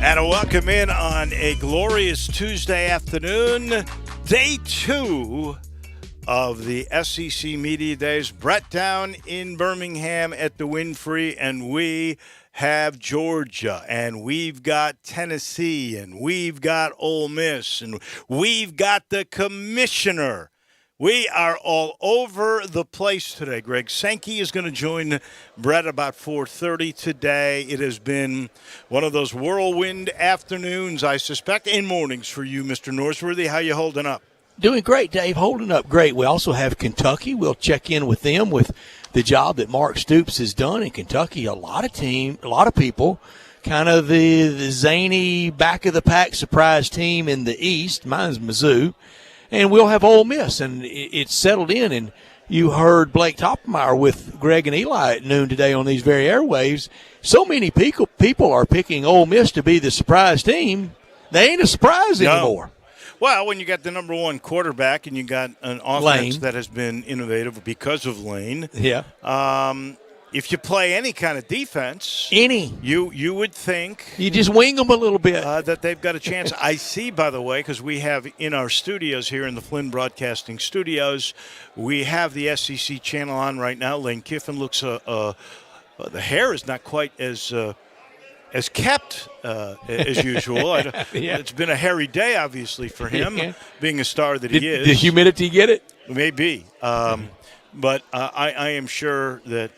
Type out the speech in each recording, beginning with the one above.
And a welcome in on a glorious Tuesday afternoon, day 2 of the SEC Media Days. Brett down in Birmingham at the Winfrey, and we have Georgia, and we've got Tennessee, and we've got Ole Miss, and we've got the commissioner. We are all over the place today, Greg. Sankey is going to join Brett about 4:30 today. It has been one of those whirlwind afternoons, I suspect, and mornings for you, Mr. Norsworthy. How you holding up? Doing great, Dave. Holding up great. We also have Kentucky. We'll check in with them with the job that Mark Stoops has done in Kentucky. A lot of people, kind of the zany, back-of-the-pack surprise team in the East. Mine's Mizzou. And we'll have Ole Miss, and it's settled in. And you heard Blake Toppmeyer with Greg and Eli at noon today on these very airwaves. So many people are picking Ole Miss to be the surprise team. They ain't a surprise anymore. Well, when you got the number one quarterback and you got an offense that has been innovative because of Lane. Yeah. If you play any kind of defense, you would think you just wing them a little bit that they've got a chance. I see, by the way, because we have in our studios here in the Flynn Broadcasting Studios, we have the SEC channel on right now. Lane Kiffin looks the hair is not quite as kept as usual. It's been a hairy day, obviously, for him, being a star that he is. Did humidity get it? Maybe. But I am sure that,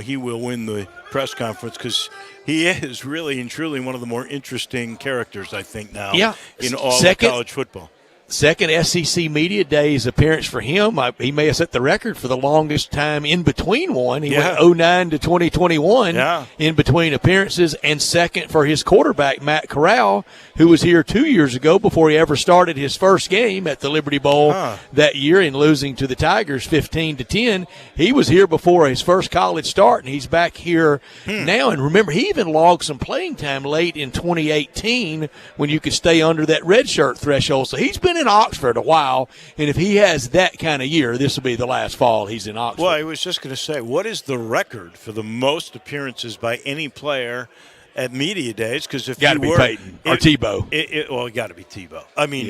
he will win the press conference because he is really and truly one of the more interesting characters, I think, now in all of college football. Second SEC Media Days appearance for him. He may have set the record for the longest time in between one. He went 09 to 2021 in between appearances, and second for his quarterback, Matt Corral, who was here 2 years ago before he ever started his first game at the Liberty Bowl that year in losing to the Tigers 15-10. He was here before his first college start, and he's back here now. And remember, he even logged some playing time late in 2018 when you could stay under that redshirt threshold. So he's been in Oxford a while, and if he has that kind of year, this will be the last fall he's in Oxford. Well, I was just going to say, what is the record for the most appearances by any player at Media Days? Because if got to be Peyton or Tebow. It got to be Tebow. I mean,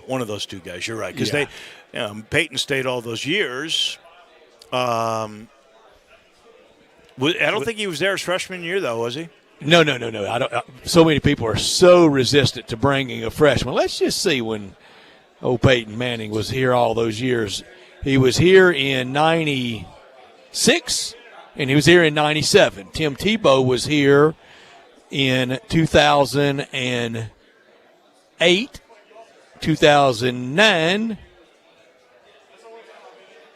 one of those two guys. You're right, because Peyton stayed all those years. I don't think he was there his freshman year, though, was he? No. I don't. So many people are so resistant to bringing a freshman. Let's just see when old Peyton Manning was here all those years. He was here in 96, and he was here in 97. Tim Tebow was here in 2008, 2009,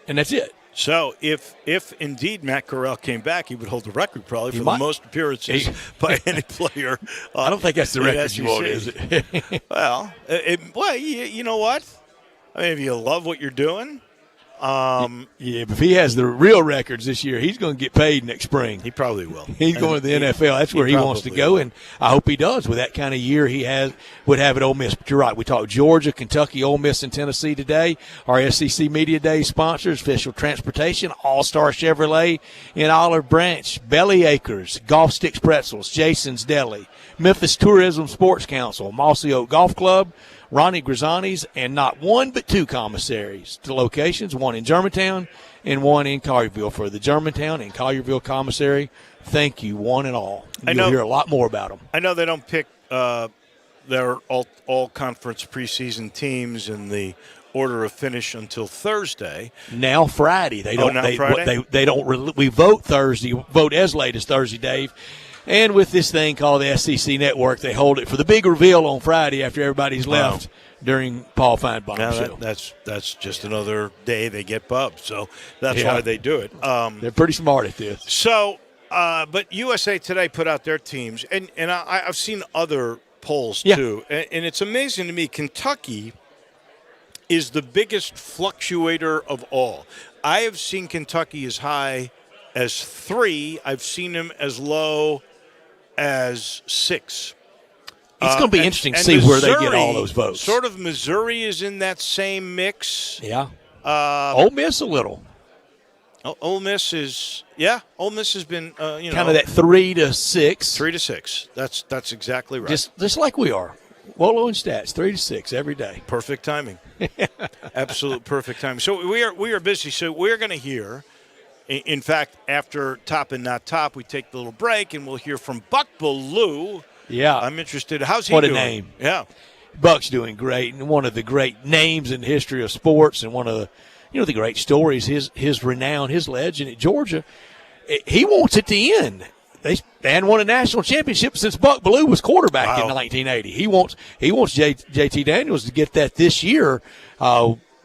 and that's it. So if indeed Matt Corral came back, he would hold the record probably for the most appearances by any player. I don't think that's the record you want, is it? Well, you know what? I mean, if you love what you're doing. But if he has the real records this year, he's going to get paid next spring. He probably will. He's going to the NFL. That's where he wants to go, and I hope he does with that kind of year he would have at Ole Miss. But you're right. We talked Georgia, Kentucky, Ole Miss, and Tennessee today. Our SEC Media Day sponsors, Official Transportation, All-Star Chevrolet in Olive Branch, Belly Acres, Golf Sticks Pretzels, Jason's Deli, Memphis Tourism Sports Council, Mossy Oak Golf Club, Ronnie Grisani's, and not one but two commissaries. The locations, one in Germantown and one in Collierville. For the Germantown and Collierville commissary, thank you, one and all. You'll hear a lot more about them. I know they don't pick their all-conference preseason teams in the order of finish until Thursday. Now Friday. They don't. Friday? They don't. We vote Thursday. Vote as late as Thursday, Dave. And with this thing called the SEC Network, they hold it for the big reveal on Friday after everybody's left during Paul Feinbaum's show. That's just another day they get bubbed, so that's why they do it. They're pretty smart at this. So, but USA Today put out their teams, and I've seen other polls too, and it's amazing to me. Kentucky is the biggest fluctuator of all. I have seen Kentucky as high as 3. I've seen him as low as 6. It's going to be interesting to see where they get all those votes. Sort of Missouri is in that same mix. Yeah. Ole Miss a little. Ole Miss is Ole Miss has been kind of that 3 to 6. 3 to 6. That's exactly right. Just like we are. Wolo and Stats, 3 to 6 every day. Perfect timing. Absolute perfect timing. So we are busy. So we're going to hear. In fact, after Top and Not Top, we take the little break and we'll hear from Buck Bellew. Yeah, I'm interested. How's he doing? What a name! Yeah, Buck's doing great, and one of the great names in the history of sports, and one of the great stories. His renown, his legend at Georgia. He wants it to end. They hadn't won a national championship since Buck Bellew was quarterback in 1980. He wants JT Daniels to get that this year.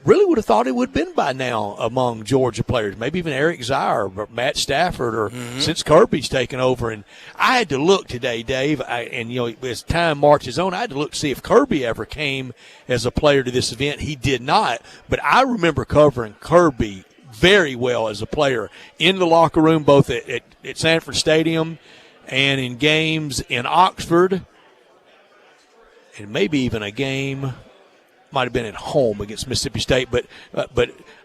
Really would have thought it would have been by now among Georgia players, maybe even Eric Zier or Matt Stafford, or since Kirby's taken over. And I had to look today, Dave, as time marches on, I had to look to see if Kirby ever came as a player to this event. He did not, but I remember covering Kirby very well as a player in the locker room, both at Sanford Stadium and in games in Oxford, and maybe even a game might have been at home against Mississippi State. But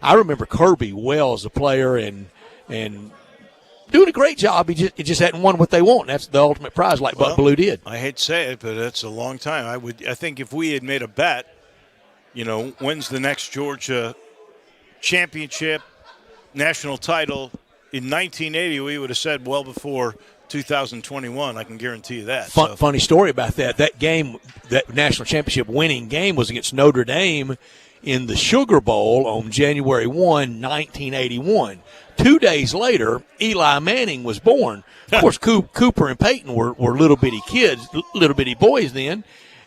I remember Kirby well as a player and doing a great job. He just hadn't won what they want. That's the ultimate prize, like Buck Bellew did. I hate to say it, but it's a long time. I think if we had made a bet, when's the next Georgia championship, national title in 1980, we would have said well before 2021. I can guarantee you that. Funny story about that. That game, that national championship winning game, was against Notre Dame in the Sugar Bowl on January 1, 1981. 2 days later, Eli Manning was born. Of course, Cooper and Peyton were little bitty kids, little bitty boys then.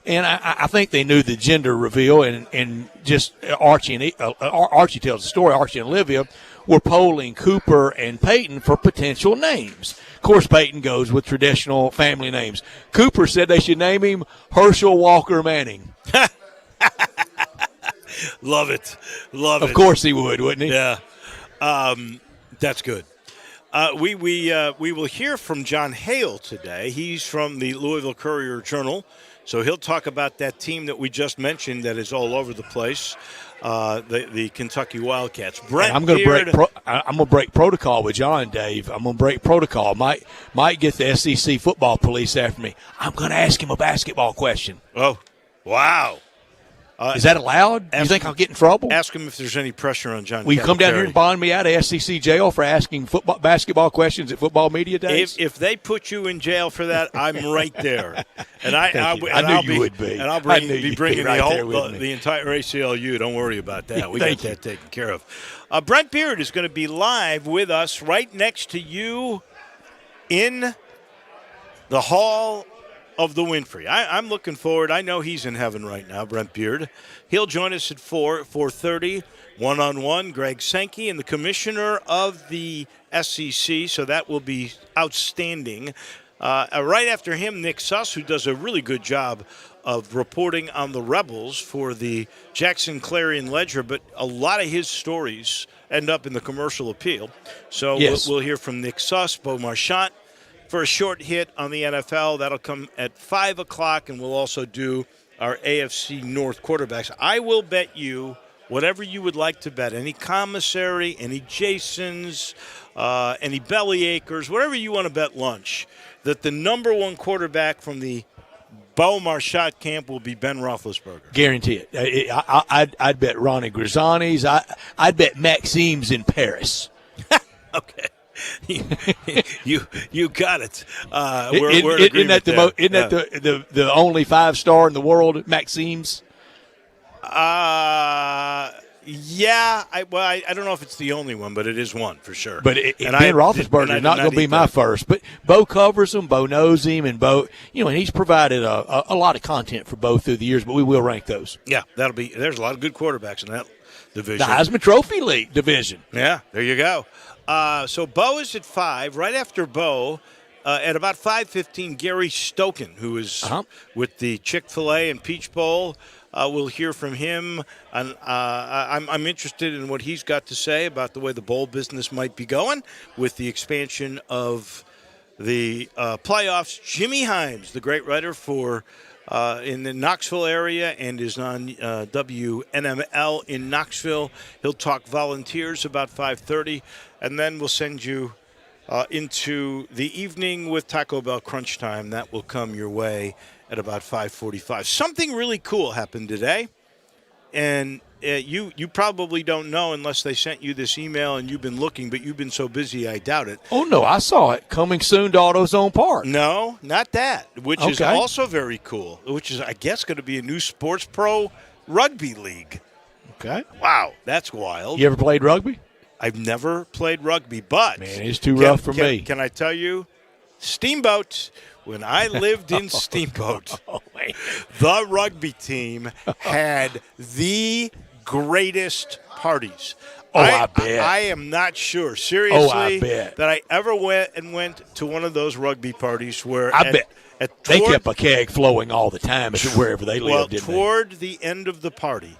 And I think they knew the gender reveal, and just Archie tells the story. Archie and Olivia were polling Cooper and Peyton for potential names. Of course, Peyton goes with traditional family names. Cooper said they should name him Herschel Walker Manning. Love it. Of course he would, wouldn't he? Yeah. That's good. We will hear from John Hale today. He's from the Louisville Courier-Journal. So he'll talk about that team that we just mentioned that is all over the place, the Kentucky Wildcats. I'm going to break protocol with John, Dave. I'm going to break protocol. Might get the SEC football police after me. I'm going to ask him a basketball question. Oh, wow. Is that allowed? You think I'll get in trouble? Ask him if there's any pressure on John. Will you come down here and bond me out of SEC jail for asking basketball questions at football media days? If they put you in jail for that, I'm right there. And I knew you would be. And I'll be bringing the entire ACLU. Don't worry about that. We got that taken care of. Brent Beard is going to be live with us right next to you in the Hall of the Winfrey. I'm looking forward. I know he's in heaven right now, Brent Beard. He'll join us at 4:30, one-on-one. Greg Sankey and the commissioner of the SEC, so that will be outstanding. Right after him, Nick Suss, who does a really good job of reporting on the Rebels for the Jackson Clarion Ledger, but a lot of his stories end up in the Commercial Appeal. So yes. We'll hear from Nick Suss, Beau Marchant, for a short hit on the NFL. That'll come at 5 o'clock, and we'll also do our AFC North quarterbacks. I will bet you whatever you would like to bet, any commissary, any Jasons, any Bellyacres, whatever you want to bet lunch, that the number one quarterback from the Beau Marchant camp will be Ben Roethlisberger. Guarantee it. I'd bet Ronnie Grizzani's. I'd bet Maxime's in Paris. Okay. you got it. Isn't that the only 5-star in the world, Maxime's? Yeah. I don't know if it's the only one, but it is one for sure. But Ben Roethlisberger is not going to be my first. But Bo covers him. Bo knows him, and Bo, and he's provided a lot of content for Bo through the years. But we will rank those. Yeah, there's a lot of good quarterbacks in that division. The Heisman Trophy League division. Yeah, there you go. So Bo is at 5. Right after Bo, at about 5:15, Gary Stokan, who is with the Chick-fil-A and Peach Bowl. We'll hear from him. And I'm interested in what he's got to say about the way the bowl business might be going with the expansion of the playoffs. Jimmy Himes, the great writer for in the Knoxville area and is on WNML in Knoxville. He'll talk Volunteers about 5:30. and then we'll send you into the evening with Taco Bell Crunch Time. That will come your way at about 5:45. Something really cool happened today, and you probably don't know unless they sent you this email and you've been looking, but you've been so busy I doubt it. Oh, no, I saw it. Coming soon to AutoZone Park. No, not that, which is also very cool, which is, I guess, going to be a new Sports Pro Rugby League. Okay. Wow, that's wild. You ever played rugby? I've never played rugby, but man, it's too rough for me. Can I tell you, Steamboat, when I lived in Steamboat, the rugby team had the greatest parties. I bet. I am not sure, seriously, that I ever went to one of those rugby parties where they kept a keg flowing all the time wherever they lived. Toward the end of the party,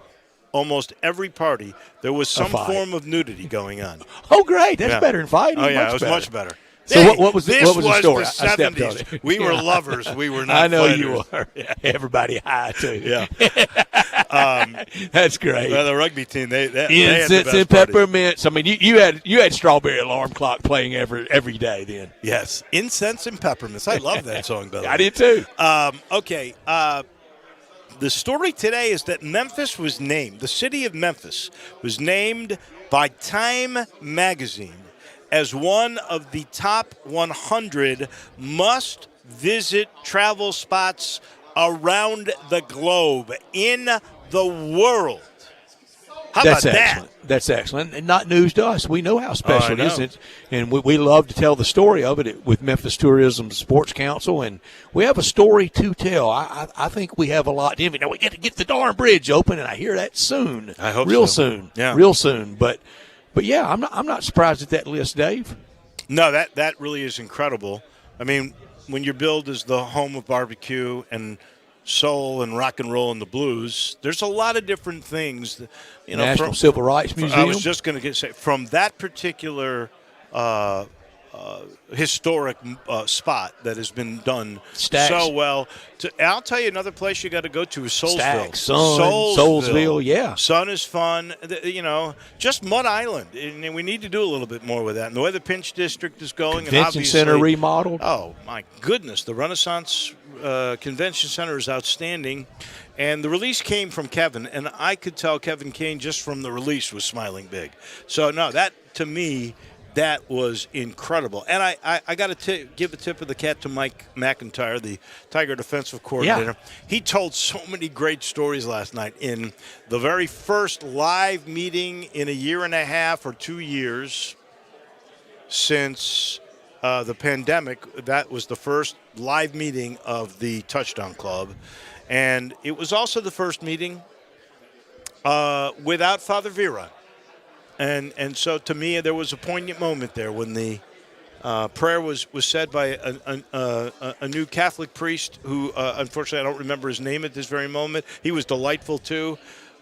almost every party, there was some form of nudity going on. Oh, great. That's better than fighting. Oh, yeah, it was much better. So what was the story? The 70s. We were lovers. We were not I know fighters. You were. Yeah. Everybody high, too. Yeah. That's great. Well, the rugby team, they Incense and peppermints. I mean, you had Strawberry Alarm Clock playing every day then. Yes. Incense and peppermints. I love that song, by the way. I did, too. Okay. The story today is that Memphis was named, the city of Memphis was named by Time magazine as one of the top 100 must-visit travel spots around the globe in the world. How That's about excellent. that? That's excellent. And not news to us. We know how special it is. And we love to tell the story of it with Memphis Tourism Sports Council. And we have a story to tell. I think we have a lot to now we got to get the darn bridge open, and I hear that soon. I hope real so. soon. Yeah. Real soon. But yeah, I'm not surprised at that list, Dave. No, that really is incredible. I mean, when your build is the home of barbecue and soul and rock and roll and the blues, there's a lot of different things. National Civil Rights Museum. I was just going to say, from that particular historic spot that has been done so well. I'll tell you another place you got to go to is Soulsville. Soulsville, yeah. Sun is fun. Just Mud Island. And we need to do a little bit more with that. And the way the Pinch District is going. Convention Center remodeled. Oh, my goodness. The Renaissance Convention Center is outstanding. And the release came from Kevin. And I could tell Kevin Kane just from the release was smiling big. So, no, that to me – that was incredible. And I got to give a tip of the cap to Mike McIntyre, the Tiger defensive coordinator. Yeah. He told so many great stories last night. In the very first live meeting in a year and a half or 2 years since the pandemic, that was the first live meeting of the Touchdown Club. And it was also the first meeting without Father Vera. And so, to me, there was a poignant moment there when the prayer was said by a new Catholic priest who, unfortunately, I don't remember his name at this very moment. He was delightful, too.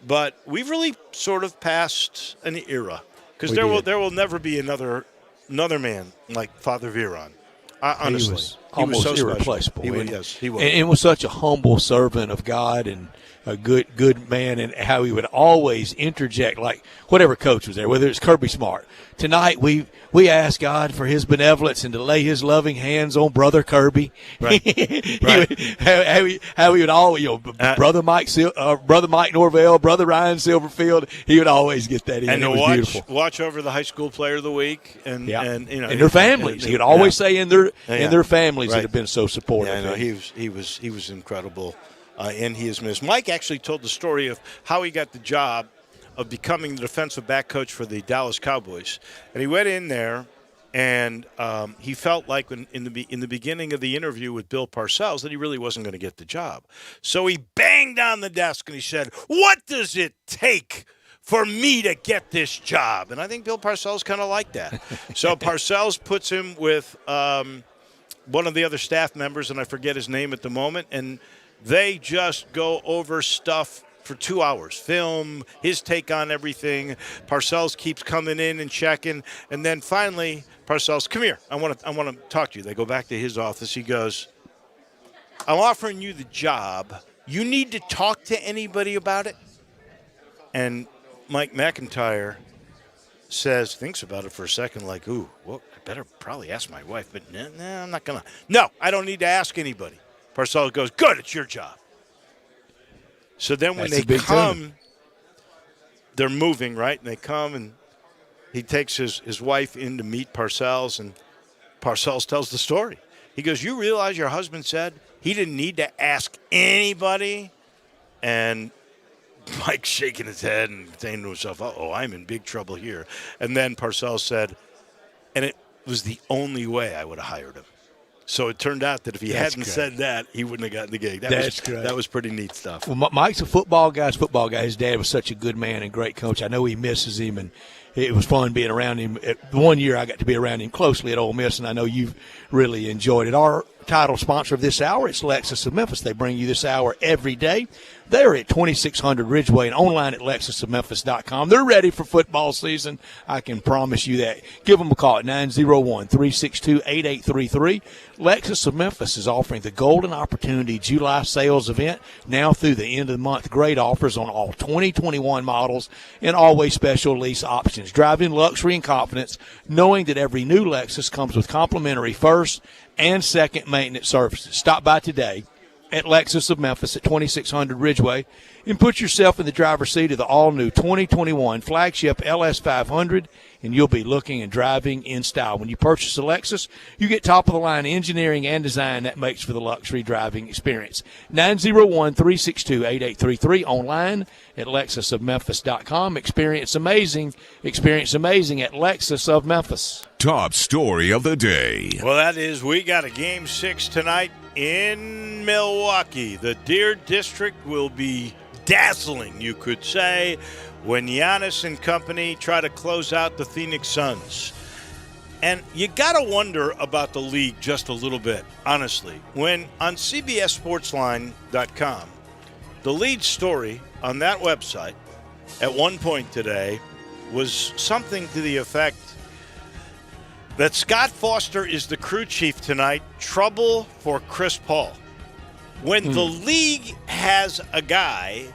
But we've really sort of passed an era because there will never be another man like Father Viron. Honestly, he was so irreplaceable. He was. And was such a humble servant of God and a good man, and how he would always interject, like whatever coach was there, whether it's Kirby Smart. Tonight we ask God for his benevolence and to lay his loving hands on Brother Kirby. Right. How he would always, Brother Mike Norvell, Brother Ryan Silverfield, he would always get that in. And it was beautiful. Watch over the high school player of the week and their families. He would always say in their families that have been so supportive. Yeah, he was incredible. And he is missed. Mike actually told the story of how he got the job of becoming the defensive back coach for the Dallas Cowboys. And he went in there, and he felt like in the beginning of the interview with Bill Parcells that he really wasn't going to get the job. So he banged on the desk and he said, "What does it take for me to get this job?" And I think Bill Parcells kind of liked that. So Parcells puts him with one of the other staff members, and I forget his name at the moment, and they just go over stuff for 2 hours. Film, his take on everything. Parcells keeps coming in and checking. And then finally, Parcells, come here. I want to talk to you. They go back to his office. He goes, "I'm offering you the job. You need to talk to anybody about it?" And Mike McIntyre thinks about it for a second, like, ooh, well, I better probably ask my wife, but no, I'm not going to. No, I don't need to ask anybody. Parcells goes, good, it's your job. So then when they come, they're moving, right? And they come, and he takes his wife in to meet Parcells, and Parcells tells the story. He goes, you realize your husband said he didn't need to ask anybody? And Mike's shaking his head and saying to himself, uh-oh, I'm in big trouble here. And then Parcells said, and it was the only way I would have hired him. So it turned out that if he hadn't said that, he wouldn't have gotten the gig. That was pretty neat stuff. Well, Mike's a football guy. His dad was such a good man and great coach. I know he misses him, and it was fun being around him. The 1 year I got to be around him closely at Ole Miss, and I know you've really enjoyed it. Our title sponsor of this hour, it's Lexus of Memphis. They bring you this hour every day. They're at 2600 Ridgeway and online at lexusofmemphis.com. They're ready for football season. I can promise you that. Give them a call at 901-362-8833. Lexus of Memphis is offering the Golden Opportunity July sales event now through the end of the month. Great offers on all 2021 models and always special lease options. Drive in luxury and confidence, knowing that every new Lexus comes with complimentary first and second maintenance services. Stop by today at Lexus of Memphis at 2600 Ridgeway and put yourself in the driver's seat of the all-new 2021 flagship LS500, and you'll be looking and driving in style. When you purchase a Lexus, you get top-of-the-line engineering and design that makes for the luxury driving experience. 901-362-8833, online at lexusofmemphis.com. Experience amazing at Lexus of Memphis. Top story of the day. Well, that is, we got a Game 6 tonight in Milwaukee. The Deer District will be dazzling, you could say, when Giannis and company try to close out the Phoenix Suns. And you got to wonder about the league just a little bit, honestly. When on CBSSportsline.com, the lead story on that website at one point today was something to the effect that Scott Foster is the crew chief tonight, trouble for Chris Paul. When the league has a guy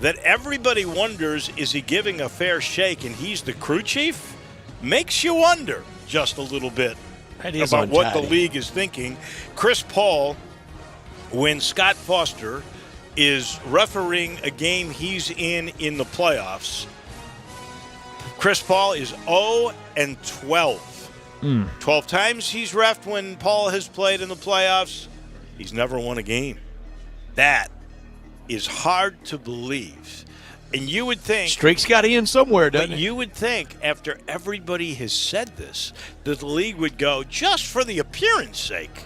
that everybody wonders, is he giving a fair shake, and he's the crew chief, makes you wonder just a little bit about what the league is thinking. Chris Paul, when Scott Foster is refereeing a game he's in the playoffs, Chris Paul is 0-12. 12 times he's reffed when Paul has played in the playoffs. He's never won a game. That is hard to believe. And you would think... Streak's got to end somewhere, doesn't it? You would think, after everybody has said this, that the league would go, just for the appearance sake,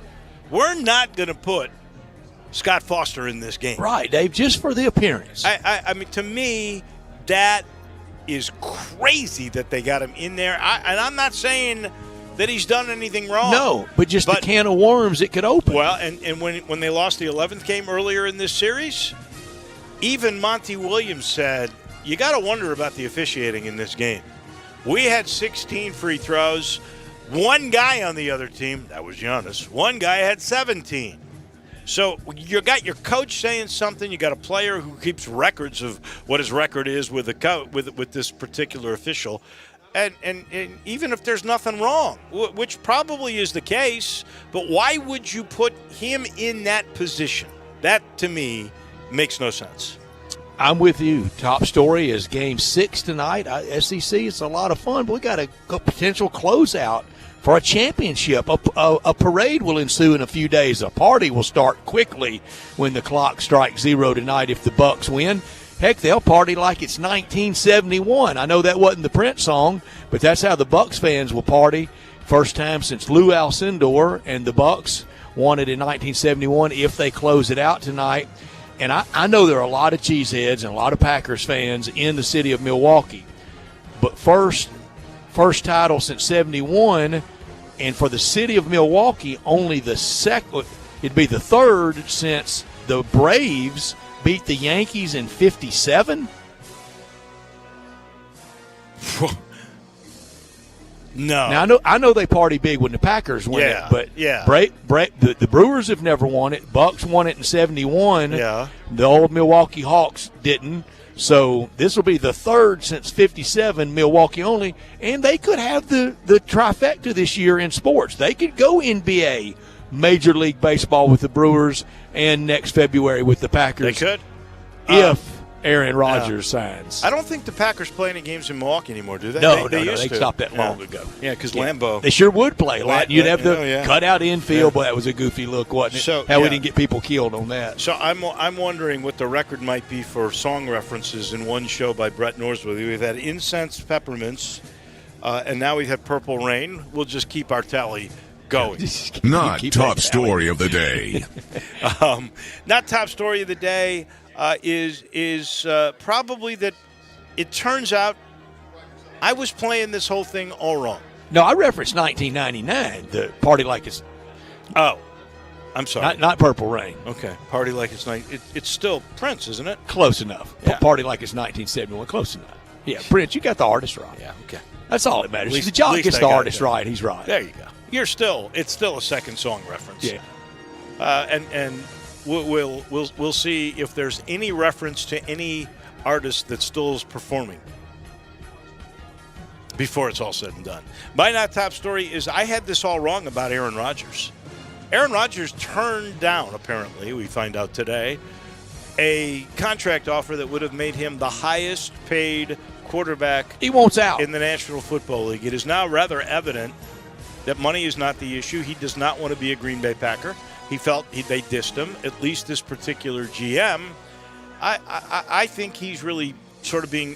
we're not going to put Scott Foster in this game. Right, Dave, just for the appearance. I mean, to me, that is crazy that they got him in there. And I'm not saying that he's done anything wrong. No, but just the can of worms it could open. Well, and when they lost the 11th game earlier in this series, even Monty Williams said, you got to wonder about the officiating in this game. We had 16 free throws. One guy on the other team, that was Giannis, one guy had 17. So you got your coach saying something. You got a player who keeps records of what his record is with this particular official. And even if there's nothing wrong, which probably is the case, but why would you put him in that position? That, to me, makes no sense. I'm with you. Top story is Game 6 tonight. SEC, it's a lot of fun, but we got a potential closeout for a championship. A parade will ensue in a few days. A party will start quickly when the clock strikes 0 tonight if the Bucks win. Heck, they'll party like it's 1971. I know that wasn't the Prince song, but that's how the Bucks fans will party. First time since Lou Alcindor and the Bucks won it in 1971 if they close it out tonight. And I know there are a lot of cheeseheads and a lot of Packers fans in the city of Milwaukee. But first title since 71, and for the city of Milwaukee, only the second. It'd be the third since the Braves beat the Yankees in 57? No. Now, I know they party big when the Packers win it, but the Brewers have never won it. Bucks won it in 71. Yeah. The old Milwaukee Hawks didn't. So this will be the third since '57, Milwaukee only, and they could have the trifecta this year in sports. They could go NBA, Major League Baseball with the Brewers, and next February with the Packers. They could. If Aaron Rodgers signs. I don't think the Packers play any games in Milwaukee anymore, do they? No, they they stopped that long ago. Yeah, because Lambeau. They sure would play a lot. You'd have the cutout infield, but that was a goofy look, wasn't it? So, we didn't get people killed on that. So I'm wondering what the record might be for song references in one show by Brett Norsworthy. We've had Incense Peppermints, and now we've had Purple Rain. We'll just keep our tally going. Not top story of the day. Not top story of the day is probably that it turns out I was playing this whole thing all wrong. No, I referenced 1999, the Party Like It's... Oh, I'm sorry. Not Purple Rain. Okay, Party Like It's it's still Prince, isn't it? Close enough. Yeah. Party Like It's 1971. Close enough. Yeah, Prince, you got the artist right. Yeah, okay. That's all that matters. At least, If the jock gets the artist right, he's right. There you go. It's still a second song reference. Yeah. And we'll see if there's any reference to any artist that still is performing before it's all said and done. My not top story is I had this all wrong about Aaron Rodgers. Aaron Rodgers turned down, apparently, we find out today, a contract offer that would have made him the highest paid quarterback he wants out in the National Football League. It is now rather evident that money is not the issue. He does not want to be a Green Bay Packer. He felt they dissed him, at least this particular GM. I think he's really sort of being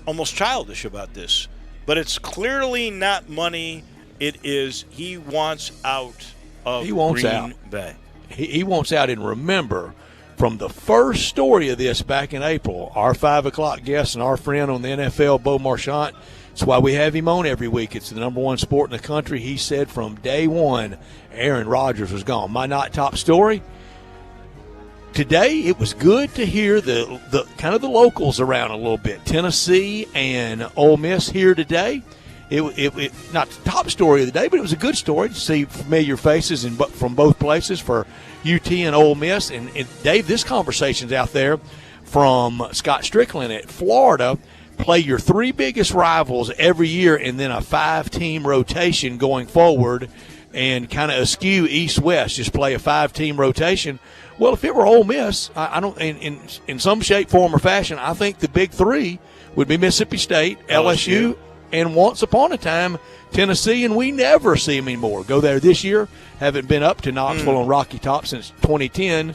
almost childish about this. But it's clearly not money. It is he wants out of Green Bay. He wants out. And remember, from the first story of this back in April, our 5 o'clock guest and our friend on the NFL, Bo Marchant, that's why we have him on every week. It's the number one sport in the country. He said from day one, Aaron Rodgers was gone. My not top story. Today, it was good to hear the kind of the locals around a little bit. Tennessee and Ole Miss here today. It not the top story of the day, but it was a good story to see familiar faces from both places for UT and Ole Miss. And Dave, this conversation's out there from Scott Strickland at Florida. Play your 3 biggest rivals every year and then a 5-team rotation going forward and kind of askew east-west, just play a 5-team rotation. Well, if it were Ole Miss, I don't in some shape, form, or fashion, I think the big 3 would be Mississippi State, LSU, and once upon a time, Tennessee, and we never see them anymore. Go there this year, haven't been up to Knoxville on Rocky Top since 2010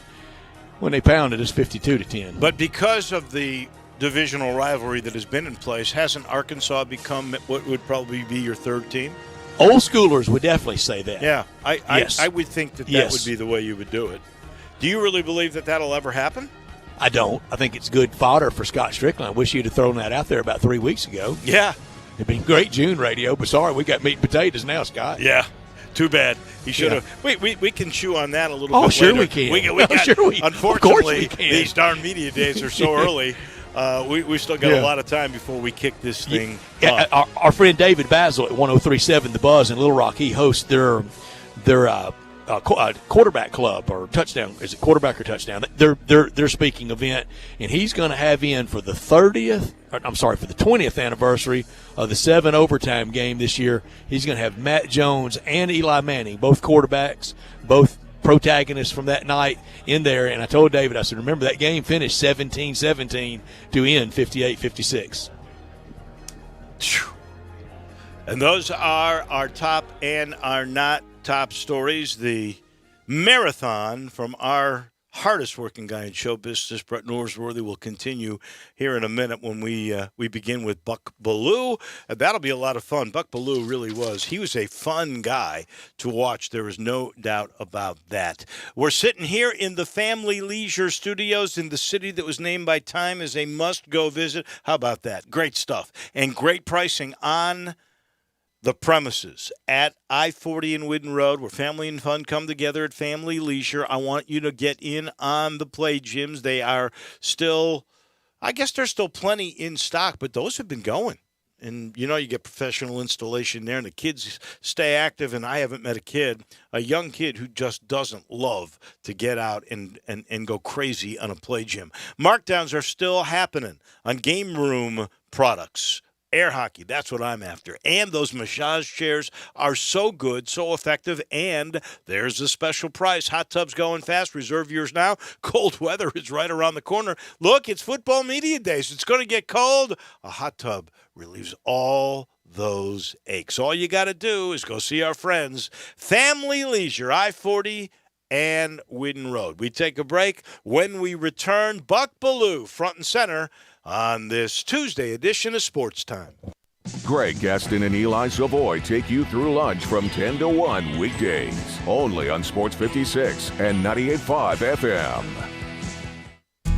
when they pounded us 52-10. But because of the divisional rivalry that has been in place, hasn't Arkansas become what would probably be your 3rd team? Old schoolers would definitely say that. Yeah, Yes. I would think that would be the way you would do it. Do you really believe that that'll ever happen? I don't. I think it's good fodder for Scott Strickland. I wish you'd have thrown that out there about 3 weeks ago. Yeah. It'd been great June radio, but sorry, we got meat and potatoes now, Scott. Yeah. Too bad. He should have. We can chew on that a little bit sure later. We can. Unfortunately, these darn media days are so early. We still got a lot of time before we kick this thing up. Our friend David Basil at 103.7 The Buzz in Little Rock, he hosts their quarterback club or touchdown. Is it quarterback or touchdown? Their speaking event, and he's going to have in for the 20th anniversary of the 7 overtime game this year. He's going to have Matt Jones and Eli Manning, both quarterbacks, both protagonists from that night in there. And I told David, I said, remember that game finished 17-17 to end 58-56. And those are our top and our not top stories. The marathon from our hardest working guy in show business, Brett Norsworthy, will continue here in a minute when we begin with Buck Bellew. That'll be a lot of fun. Buck Bellew really was. He was a fun guy to watch. There is no doubt about that. We're sitting here in the Family Leisure Studios in the city that was named by Time as a must-go visit. How about that? Great stuff. And great pricing on the premises at I-40 and Whidden Road, where family and fun come together at Family Leisure. I want you to get in on the play gyms. They are still, I guess there's still plenty in stock, but those have been going. And, you get professional installation there, and the kids stay active. And I haven't met a young kid who just doesn't love to get out and go crazy on a play gym. Markdowns are still happening on game room products. Air hockey, that's what I'm after. And those massage chairs are so good, so effective, and there's a special price. Hot tubs going fast. Reserve yours now. Cold weather is right around the corner. Look, it's football media days. It's going to get cold. A hot tub relieves all those aches. All you got to do is go see our friends, Family Leisure, I-40 and Whidden Road. We take a break. When we return, Buck Bellew, front and center, on this Tuesday edition of Sports Time. Greg Gaston and Eli Savoy take you through lunch from 10 to 1 weekdays, only on Sports 56 and 98.5 FM.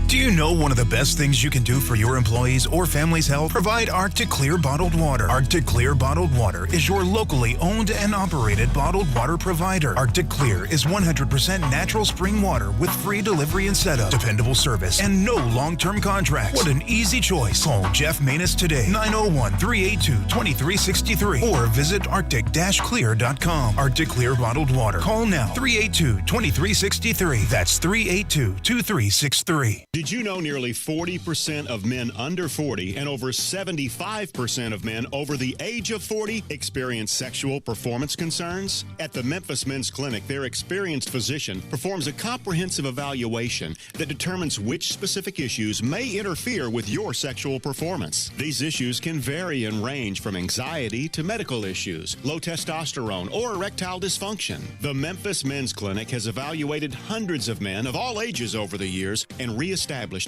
Do you know one of the best things you can do for your employees or family's health? Provide Arctic Clear bottled water. Arctic Clear bottled water is your locally owned and operated bottled water provider. Arctic Clear is 100% natural spring water with free delivery and setup, dependable service, and no long-term contracts. What an easy choice. Call Jeff Manus today, 901-382-2363, or visit arctic-clear.com. Arctic Clear bottled water. Call now, 382-2363. That's 382-2363. Did you know nearly 40% of men under 40 and over 75% of men over the age of 40 experience sexual performance concerns? At the Memphis Men's Clinic, their experienced physician performs a comprehensive evaluation that determines which specific issues may interfere with your sexual performance. These issues can vary and range from anxiety to medical issues, low testosterone, or erectile dysfunction. The Memphis Men's Clinic has evaluated hundreds of men of all ages over the years and reestablished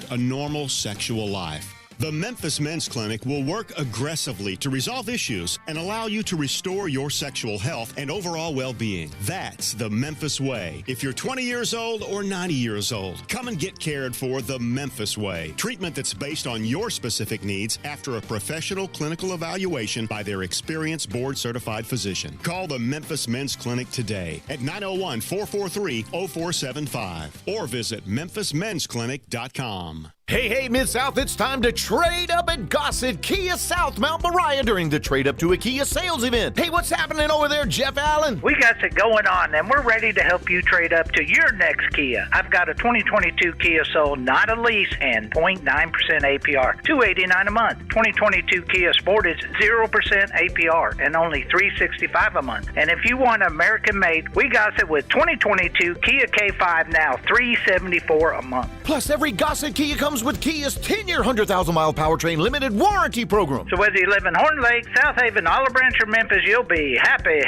a normal sexual life. The Memphis Men's Clinic will work aggressively to resolve issues and allow you to restore your sexual health and overall well-being. That's the Memphis way. If you're 20 years old or 90 years old, come and get cared for the Memphis way. Treatment that's based on your specific needs after a professional clinical evaluation by their experienced board-certified physician. Call the Memphis Men's Clinic today at 901-443-0475 or visit memphismensclinic.com. Hey, Mid-South, it's time to trade up at Gossett Kia South Mount Moriah during the Trade Up to a Kia sales event. Hey, what's happening over there, Jeff Allen? We got it going on, and we're ready to help you trade up to your next Kia. I've got a 2022 Kia Soul, not a lease, and 0.9% APR, $289 a month. 2022 Kia Sportage, 0% APR, and only $365 a month. And if you want American-made, we got it with 2022 Kia K5 now, $374 a month. Plus, every Gossett Kia comes with Kia's 10-year, 100,000-mile powertrain limited warranty program. So whether you live in Horn Lake, South Haven, Olive Branch, or Memphis, you'll be happy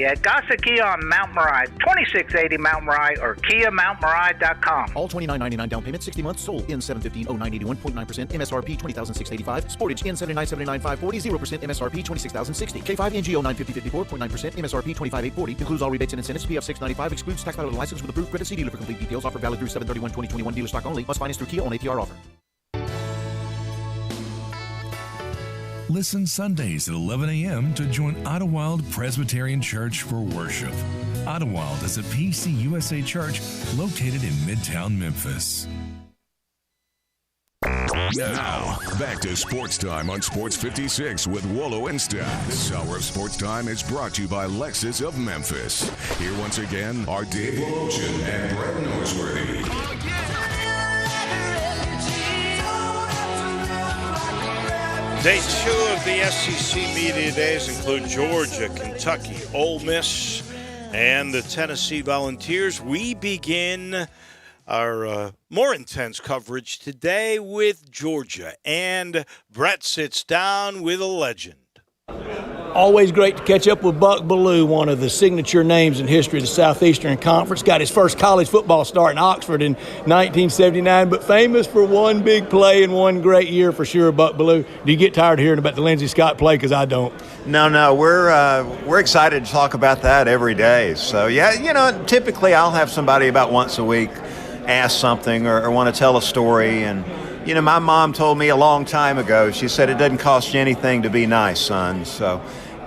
at Gossett Kia on Mount Moriah, 2680 Mount Moriah, or KiaMountMoriah.com. All $29.99 down payment, 60 months, sold in 715-0981, 0.9% MSRP, $20,685. Sportage in 79,79,540, 0% MSRP, $26,060. K5 NGO 95054, 0.9% MSRP, $25,840. Includes all rebates and incentives. PF 695 excludes tax title and license with approved credit. See dealer for complete details. Offer valid through 7/31/2021. Dealer stock only. Must finance through Kia on APR offer. Listen Sundays at 11 a.m. to join Idlewild Presbyterian Church for worship. Idlewild is a PCUSA church located in Midtown Memphis. Now, back to Sports Time on Sports 56 with Wolo and Stack. This hour of Sports Time is brought to you by Lexus of Memphis. Here once again are Dave Wolochen and Brett Norsworthy. Day 2 of the SEC Media Days include Georgia, Kentucky, Ole Miss, and the Tennessee Volunteers. We begin our more intense coverage today with Georgia, and Brett sits down with a legend. Always great to catch up with Buck Bellew, one of the signature names in history of the Southeastern Conference. Got his first college football start in Oxford in 1979, but famous for one big play and one great year for sure, Buck Bellew. Do you get tired of hearing about the Lindsey Scott play? Because I don't. No, we're excited to talk about that every day. So, yeah, typically I'll have somebody about once a week ask something or want to tell a story. And, my mom told me a long time ago, she said, it doesn't cost you anything to be nice, son. So,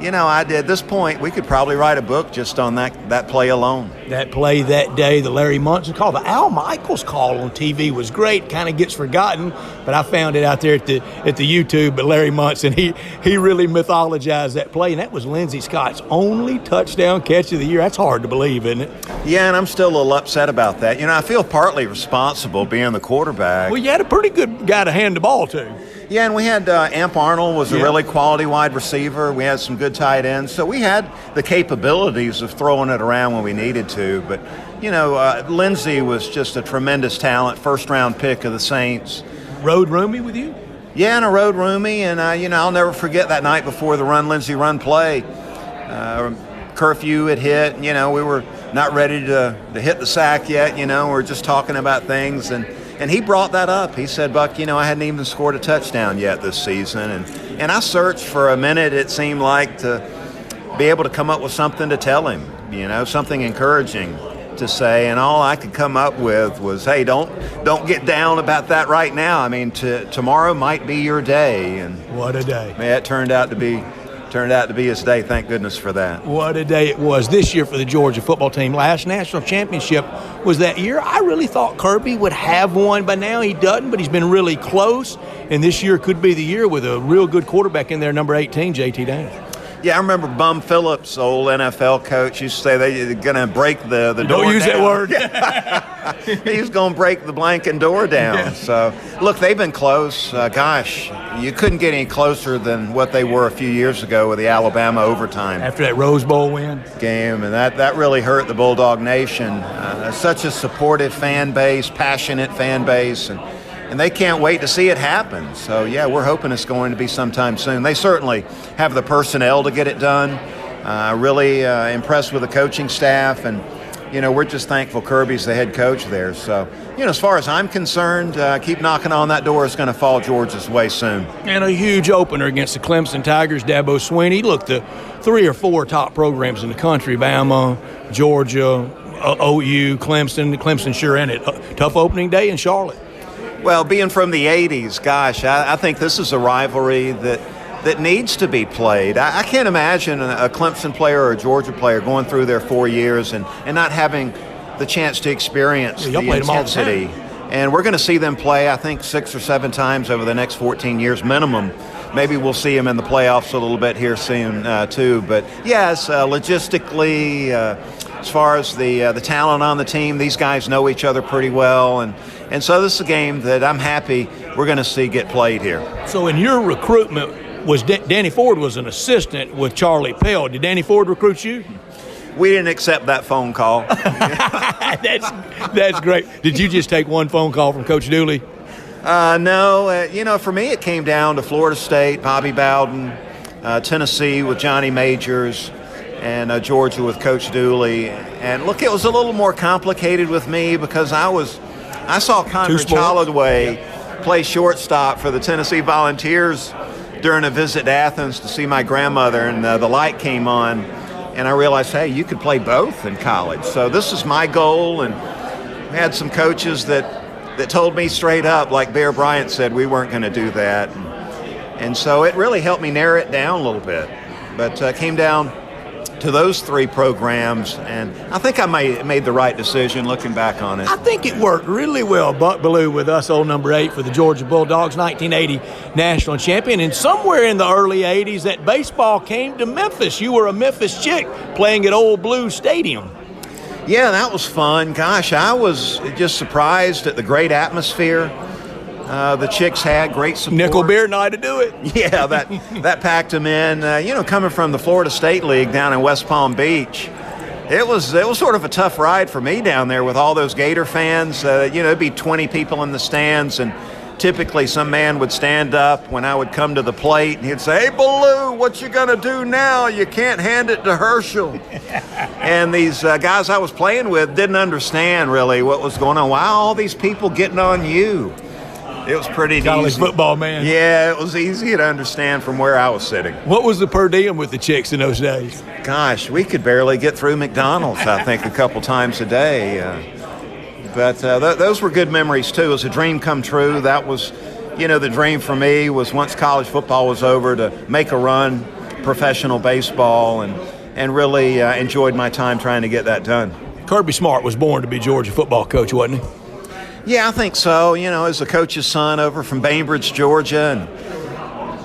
at this point, we could probably write a book just on that play alone. That play that day, the Larry Munson call, the Al Michaels call on TV was great. Kind of gets forgotten, but I found it out there at the YouTube. But Larry Munson, he really mythologized that play, and that was Lindsey Scott's only touchdown catch of the year. That's hard to believe, isn't it? Yeah, and I'm still a little upset about that. I feel partly responsible being the quarterback. Well, you had a pretty good guy to hand the ball to. Yeah, and we had Amp Arnold was a really quality wide receiver. We had some good tight ends. So we had the capabilities of throwing it around when we needed to. But, Lindsey was just a tremendous talent, first-round pick of the Saints. Road roomie with you? Yeah, and a road roomie. And, I'll never forget that night before the Lindsey run play. Curfew had hit. We were not ready to hit the sack yet. We were just talking about things. And he brought that up. He said, Buck, I hadn't even scored a touchdown yet this season. And I searched for a minute, it seemed like, to be able to come up with something to tell him, something encouraging to say. And all I could come up with was, hey, don't get down about that right now. I mean, tomorrow might be your day. And what a day. Man, it turned out to be his day. Thank goodness for that. What a day it was this year for the Georgia football team. Last national championship was that year. I really thought Kirby would have one by now. He doesn't, but he's been really close. And this year could be the year with a real good quarterback in there, number 18, J.T. Daniels. Yeah, I remember Bum Phillips, old NFL coach, used to say they're going to break the door down. Don't use that word. He was going to break the blanket door down. Yeah. So, look, they've been close. Gosh, you couldn't get any closer than what they were a few years ago with the Alabama overtime. After that Rose Bowl win. Game, and that really hurt the Bulldog Nation. Such a supportive fan base, passionate fan base, and they can't wait to see it happen. So, yeah, we're hoping it's going to be sometime soon. They certainly have the personnel to get it done. Really impressed with the coaching staff. And, we're just thankful Kirby's the head coach there. So, as far as I'm concerned, keep knocking on that door. It's going to fall Georgia's way soon. And a huge opener against the Clemson Tigers, Dabo Swinney. Look, the 3 or 4 top programs in the country, Bama, Georgia, OU, Clemson sure in it. Tough opening day in Charlotte. Well, being from the 80s, gosh, I think this is a rivalry that needs to be played. I can't imagine a Clemson player or a Georgia player going through their 4 years and not having the chance to experience the intensity. And we're going to see them play, I think, 6 or 7 times over the next 14 years minimum. Maybe we'll see them in the playoffs a little bit here soon, too. But, yes, logistically, as far as the talent on the team, these guys know each other pretty well. And so this is a game that I'm happy we're going to see get played here. So in your recruitment, Danny Ford was an assistant with Charlie Pell. Did Danny Ford recruit you? We didn't accept that phone call. That's great. Did you just take one phone call from Coach Dooley? No. For me, it came down to Florida State, Bobby Bowden, Tennessee with Johnny Majors, and Georgia with Coach Dooley. And look, it was a little more complicated with me because I saw Conrad Holloway play shortstop for the Tennessee Volunteers during a visit to Athens to see my grandmother, and the light came on, and I realized, hey, you could play both in college. So this is my goal, and we had some coaches that told me straight up, like Bear Bryant said, we weren't going to do that. And so it really helped me narrow it down a little bit. But came down to those 3 programs, and I think I made the right decision looking back on it. I think it worked really well, Buck Bellew with us, old number 8 for the Georgia Bulldogs, 1980 national champion. And somewhere in the early 80s, that baseball came to Memphis. You were a Memphis chick playing at Old Blue Stadium. Yeah, that was fun. Gosh, I was just surprised at the great atmosphere. The chicks had great support. Nickel beer night to do it. Yeah, that packed them in. Coming from the Florida State League down in West Palm Beach, it was sort of a tough ride for me down there with all those Gator fans. It'd be 20 people in the stands, and typically some man would stand up when I would come to the plate, and he'd say, "Hey, Bellew, what you gonna do now? You can't hand it to Herschel." And these guys I was playing with didn't understand really what was going on. Why are all these people getting on you? It was pretty easy. College football, man. Yeah, it was easy to understand from where I was sitting. What was the per diem with the chicks in those days? Gosh, we could barely get through McDonald's, I think, a couple times a day. But those were good memories, too. It was a dream come true. That was, the dream for me was once college football was over to make a run professional baseball, and really enjoyed my time trying to get that done. Kirby Smart was born to be Georgia football coach, wasn't he? Yeah, I think so. As a coach's son over from Bainbridge, Georgia,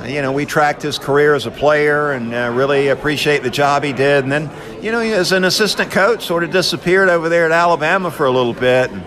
and we tracked his career as a player and really appreciate the job he did. And then, as an assistant coach, sort of disappeared over there at Alabama for a little bit. And,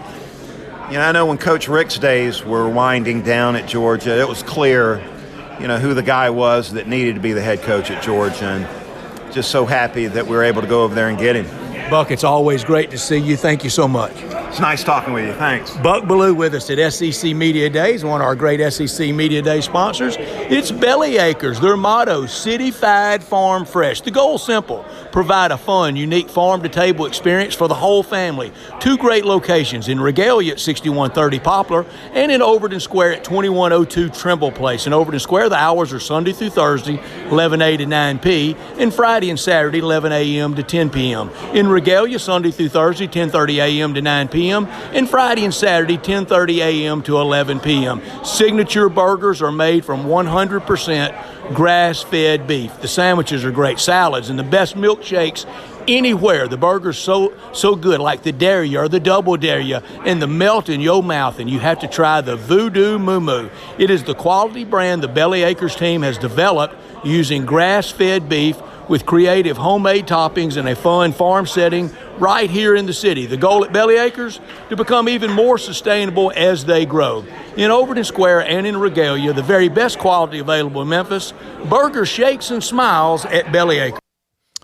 I know when Coach Rick's days were winding down at Georgia, it was clear, who the guy was that needed to be the head coach at Georgia. And just so happy that we were able to go over there and get him. Buck, it's always great to see you. Thank you so much. It's nice talking with you. Thanks. Buck Ballou with us at SEC Media Days, one of our great SEC Media Day sponsors. It's Belly Acres. Their motto, City-Fied Farm Fresh. The goal simple, provide a fun, unique farm-to-table experience for the whole family. 2 great locations, in Regalia at 6130 Poplar and in Overton Square at 2102 Trimble Place. In Overton Square, the hours are Sunday through Thursday, 11 a to 9 p, and Friday and Saturday, 11 a.m. to 10 p.m. In Regalia, Sunday through Thursday, 10:30 a.m. to 9 p.m., and Friday and Saturday, 10:30 a.m. to 11 p.m. Signature burgers are made from 100% grass-fed beef. The sandwiches are great, salads, and the best milkshakes anywhere. The burger's so good, like the dairy or the double dairy, and the melt in your mouth, and you have to try the Voodoo Moo Moo. It is the quality brand the Belly Acres team has developed using grass-fed beef with creative homemade toppings in a fun farm setting right here in the city. The goal at Belly Acres, to become even more sustainable as they grow. In Overton Square and in Regalia, the very best quality available in Memphis. Burger shakes and smiles at Belly Acres.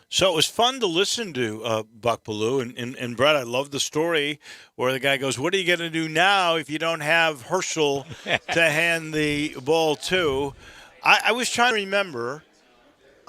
So it was fun to listen to Buck Ballou. And Brett, I love the story where the guy goes, what are you going to do now if you don't have Herschel to hand the ball to? I was trying to remember.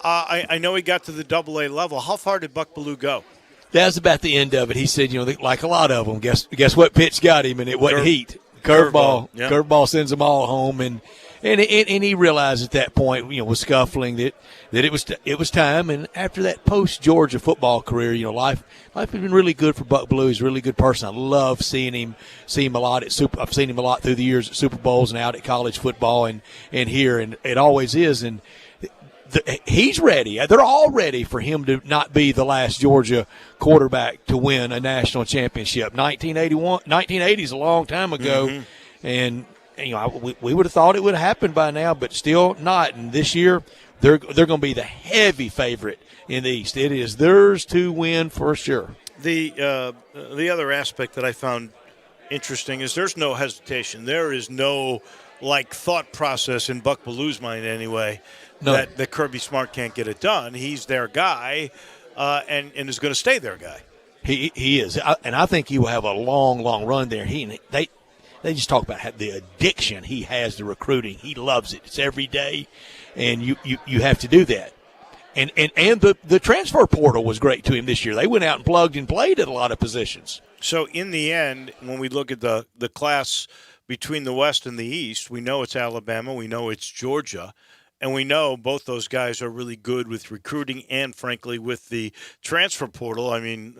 I know he got to the AA level. How far did Buck Ballou go? That was about the end of it. He said, like a lot of them, guess what pitch got him, and it wasn't heat. Curveball. Yep. Curveball sends them all home, and he realized at that point, with scuffling that it was time. And after that post Georgia football career, life has been really good for Buck Ballou. He's a really good person. I love seeing him a lot I've seen him a lot through the years at Super Bowls and out at college football and here, and it always is. And he's ready. They're all ready for him to not be the last Georgia quarterback to win a national championship. 1980 is a long time ago, and we would have thought it would have happened by now, but still not. And this year, they're going to be the heavy favorite in the East. It is theirs to win for sure. The other aspect that I found interesting is there's no hesitation. There is no thought process in Buck Ballou's mind anyway. No. That Kirby Smart can't get it done. He's their guy, and is going to stay their guy. He is, and I think he will have a long, long run there. They just talk about the addiction he has to recruiting. He loves it. It's every day, and you have to do that. And the transfer portal was great to him this year. They went out and plugged and played at a lot of positions. So in the end, when we look at the class between the West and the East, we know it's Alabama, we know it's Georgia. And we know both those guys are really good with recruiting and, frankly, with the transfer portal. I mean,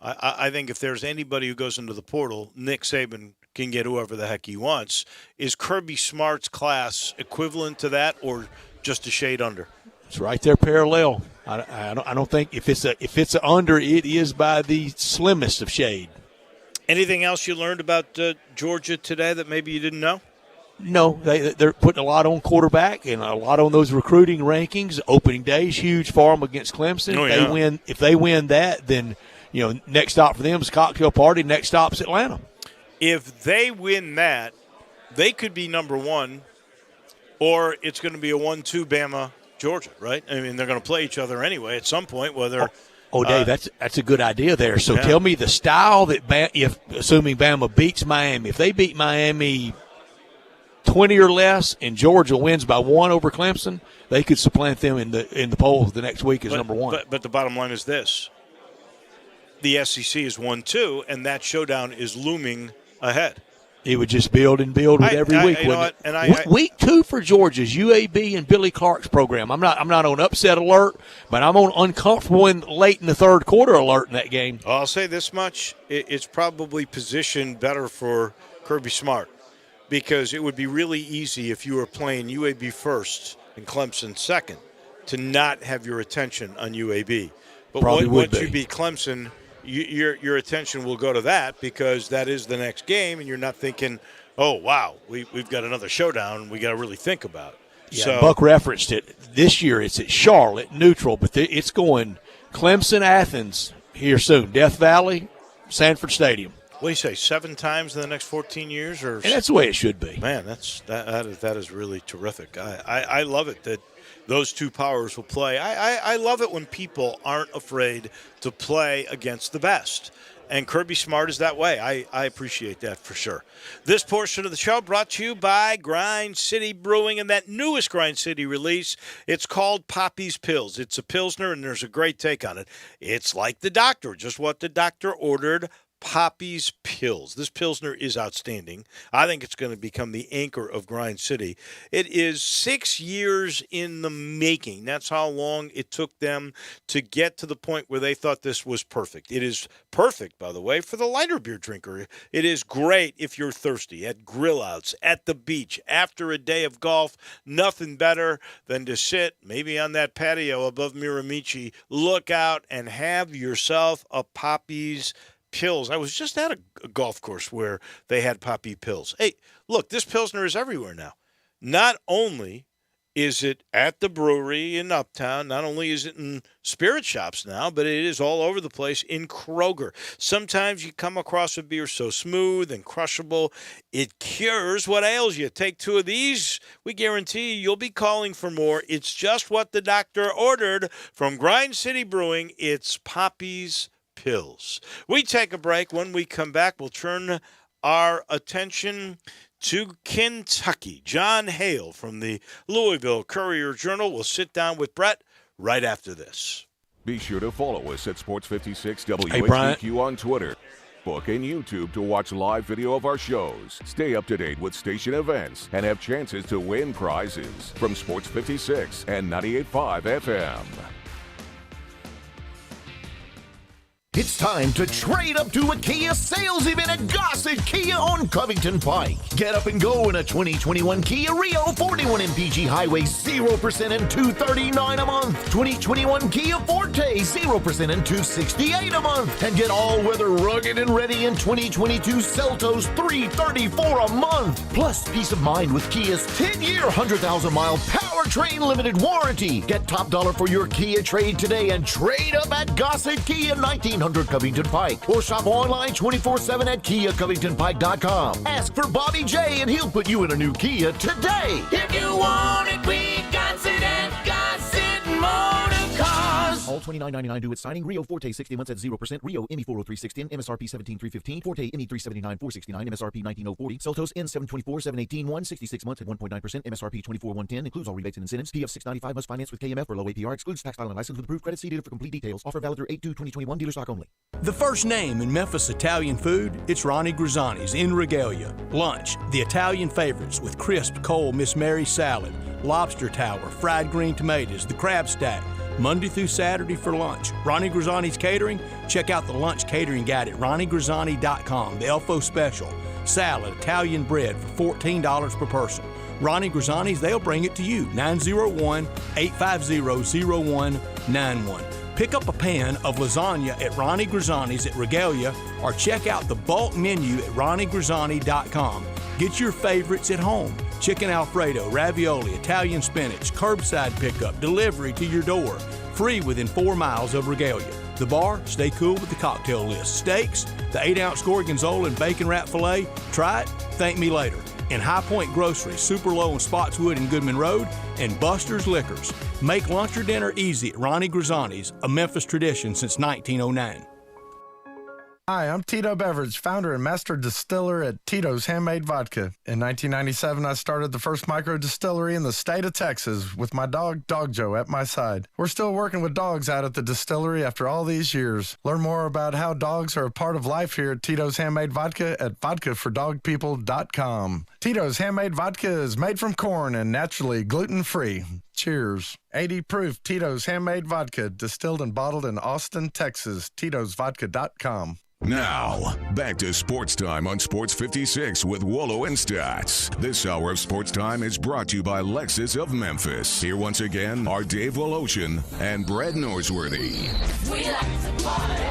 I think if there's anybody who goes into the portal, Nick Saban can get whoever the heck he wants. Is Kirby Smart's class equivalent to that or just a shade under? It's right there parallel. I don't think if it's a under, it is by the slimmest of shade. Anything else you learned about Georgia today that maybe you didn't know? No, they're putting a lot on quarterback and a lot on those recruiting rankings. Opening day is huge for them against Clemson. If they win that, then next stop for them is cocktail party. Next stop's Atlanta. If they win that, they could be number one, or it's going to be a 1-2 Bama Georgia, right? I mean, they're going to play each other anyway at some point. Whether Dave, that's a good idea there. So tell me the style that assuming Bama beats Miami, if they beat Miami 20 or less, and Georgia wins by 1 over Clemson, they could supplant them in the polls the next week as number one. But the bottom line is this: the SEC is 1-2, and that showdown is looming ahead. It would just build and build with every week. Week 2 for Georgia's UAB and Billy Clark's program. I'm not on upset alert, but I'm on uncomfortable late in the third quarter alert in that game. I'll say this much: it's probably positioned better for Kirby Smart. Because it would be really easy if you were playing UAB first and Clemson second to not have your attention on UAB. But Probably once would be. you beat Clemson, your attention will go to that because that is the next game, and you're not thinking, oh, wow, we've got another showdown we got to really think about. Yeah, so, Buck referenced it. This year it's at Charlotte, neutral, but it's going Clemson, Athens here soon. Death Valley, Sanford Stadium. What do you say, 7 times in the next 14 years? And that's the way it should be. Man, that is really terrific. I love it that those two powers will play. I love it when people aren't afraid to play against the best. And Kirby Smart is that way. I appreciate that for sure. This portion of the show brought to you by Grind City Brewing and that newest Grind City release. It's called Poppy's Pills. It's a Pilsner, and there's a great take on it. It's like the doctor, just what the doctor ordered. Poppy's Pills. This Pilsner is outstanding. I think it's going to become the anchor of Grind City. It is 6 years in the making. That's how long it took them to get to the point where they thought this was perfect. It is perfect, by the way, for the lighter beer drinker. It is great if you're thirsty, at grill outs, at the beach, after a day of golf. Nothing better than to sit maybe on that patio above Miramichi, look out, and have yourself a Poppy's Pills. I was just at a golf course where they had Poppy Pills. Hey, look, this Pilsner is everywhere now. Not only is it at the brewery in Uptown, not only is it in spirit shops now, but it is all over the place in Kroger. Sometimes you come across a beer so smooth and crushable, it cures what ails you. Take 2 of these, we guarantee you'll be calling for more. It's just what the doctor ordered from Grind City Brewing. It's Poppy's Pills. We take a break. When we come back, we'll turn our attention to Kentucky. John Hale from the Louisville Courier-Journal will sit down with Brett right after this. Be sure to follow us at Sports 56 WHBQ on Twitter, Facebook, and YouTube to watch live video of our shows. Stay up to date with station events and have chances to win prizes from Sports 56 and 98.5 FM. It's time to trade up to a Kia sales event at Gossett Kia on Covington Pike. Get up and go in a 2021 Kia Rio 41 MPG Highway 0% and $239 a month. 2021 Kia Forte 0% and $268 a month. And get all-weather rugged and ready in 2022 Seltos $334 a month. Plus peace of mind with Kia's 10-year 100,000-mile powertrain limited warranty. Get top dollar for your Kia trade today and trade up at Gossett Kia 1900 Covington Pike, or shop online 24/7 at KiaCovingtonPike.com. Ask for Bobby J and he'll put you in a new Kia today. If you want it, we got it at Gossett Motor Cars. All $29.99 due at signing. Rio Forte 60 months at 0%. Rio ME 403 610. MSRP 17,315. Forte ME 379 469. MSRP 19,040. Seltos N 724 718 166 months at 1.9%. MSRP 24,110. Includes all rebates and incentives. PF 695 must finance with KMF or low APR. Excludes tax file and license with approved credit. See dealer for complete details. Offer valid through 8/2/2021. Dealer stock only. The first name in Memphis Italian food, it's Ronnie Grizzani's in Regalia. Lunch, the Italian favorites with crisp Cole Miss Mary salad, lobster tower, fried green tomatoes, the crab stack, Monday through Saturday for lunch. Ronnie Grizzani's Catering, check out the lunch catering guide at ronniegrizzani.com. The Elfo special, salad, Italian bread for $14 per person. Ronnie Grizzani's, they'll bring it to you. 901-850-0191. Pick up a pan of lasagna at Ronnie Grizzani's at Regalia or check out the bulk menu at ronniegrizzani.com. Get your favorites at home. Chicken Alfredo, ravioli, Italian spinach, curbside pickup, delivery to your door. Free within 4 miles of Regalia. The bar, stay cool with the cocktail list. Steaks, the 8-ounce Gorgonzola and bacon wrap filet. Try it, thank me later. In High Point Grocery, Super Low in Spotswood and Goodman Road, and Buster's Liquors. Make lunch or dinner easy at Ronnie Grizzani's, a Memphis tradition since 1909. Hi, I'm Tito Beveridge, founder and master distiller at Tito's Handmade Vodka. In 1997, I started the first micro distillery in the state of Texas with my dog, Dog Joe, at my side. We're still working with dogs out at the distillery after all these years. Learn more about how dogs are a part of life here at Tito's Handmade Vodka at vodkafordogpeople.com. Tito's Handmade Vodka is made from corn and naturally gluten-free. Cheers. 80 proof Tito's handmade vodka, distilled and bottled in Austin, Texas. Tito'sVodka.com. Now, back to Sports Time on Sports 56 with Wolo and Stats. This hour of Sports Time is brought to you by Lexus of Memphis. Here once again are Dave Woloshin and Brad Norsworthy. We like to party.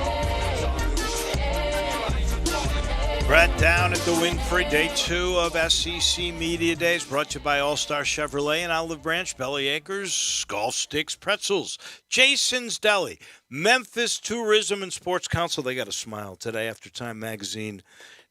Brett down at the Winfrey, day 2 of SEC Media Days, brought to you by All-Star Chevrolet and Olive Branch, Belly Acres, Golf Sticks, Pretzels, Jason's Deli, Memphis Tourism and Sports Council. They got a smile today after Time Magazine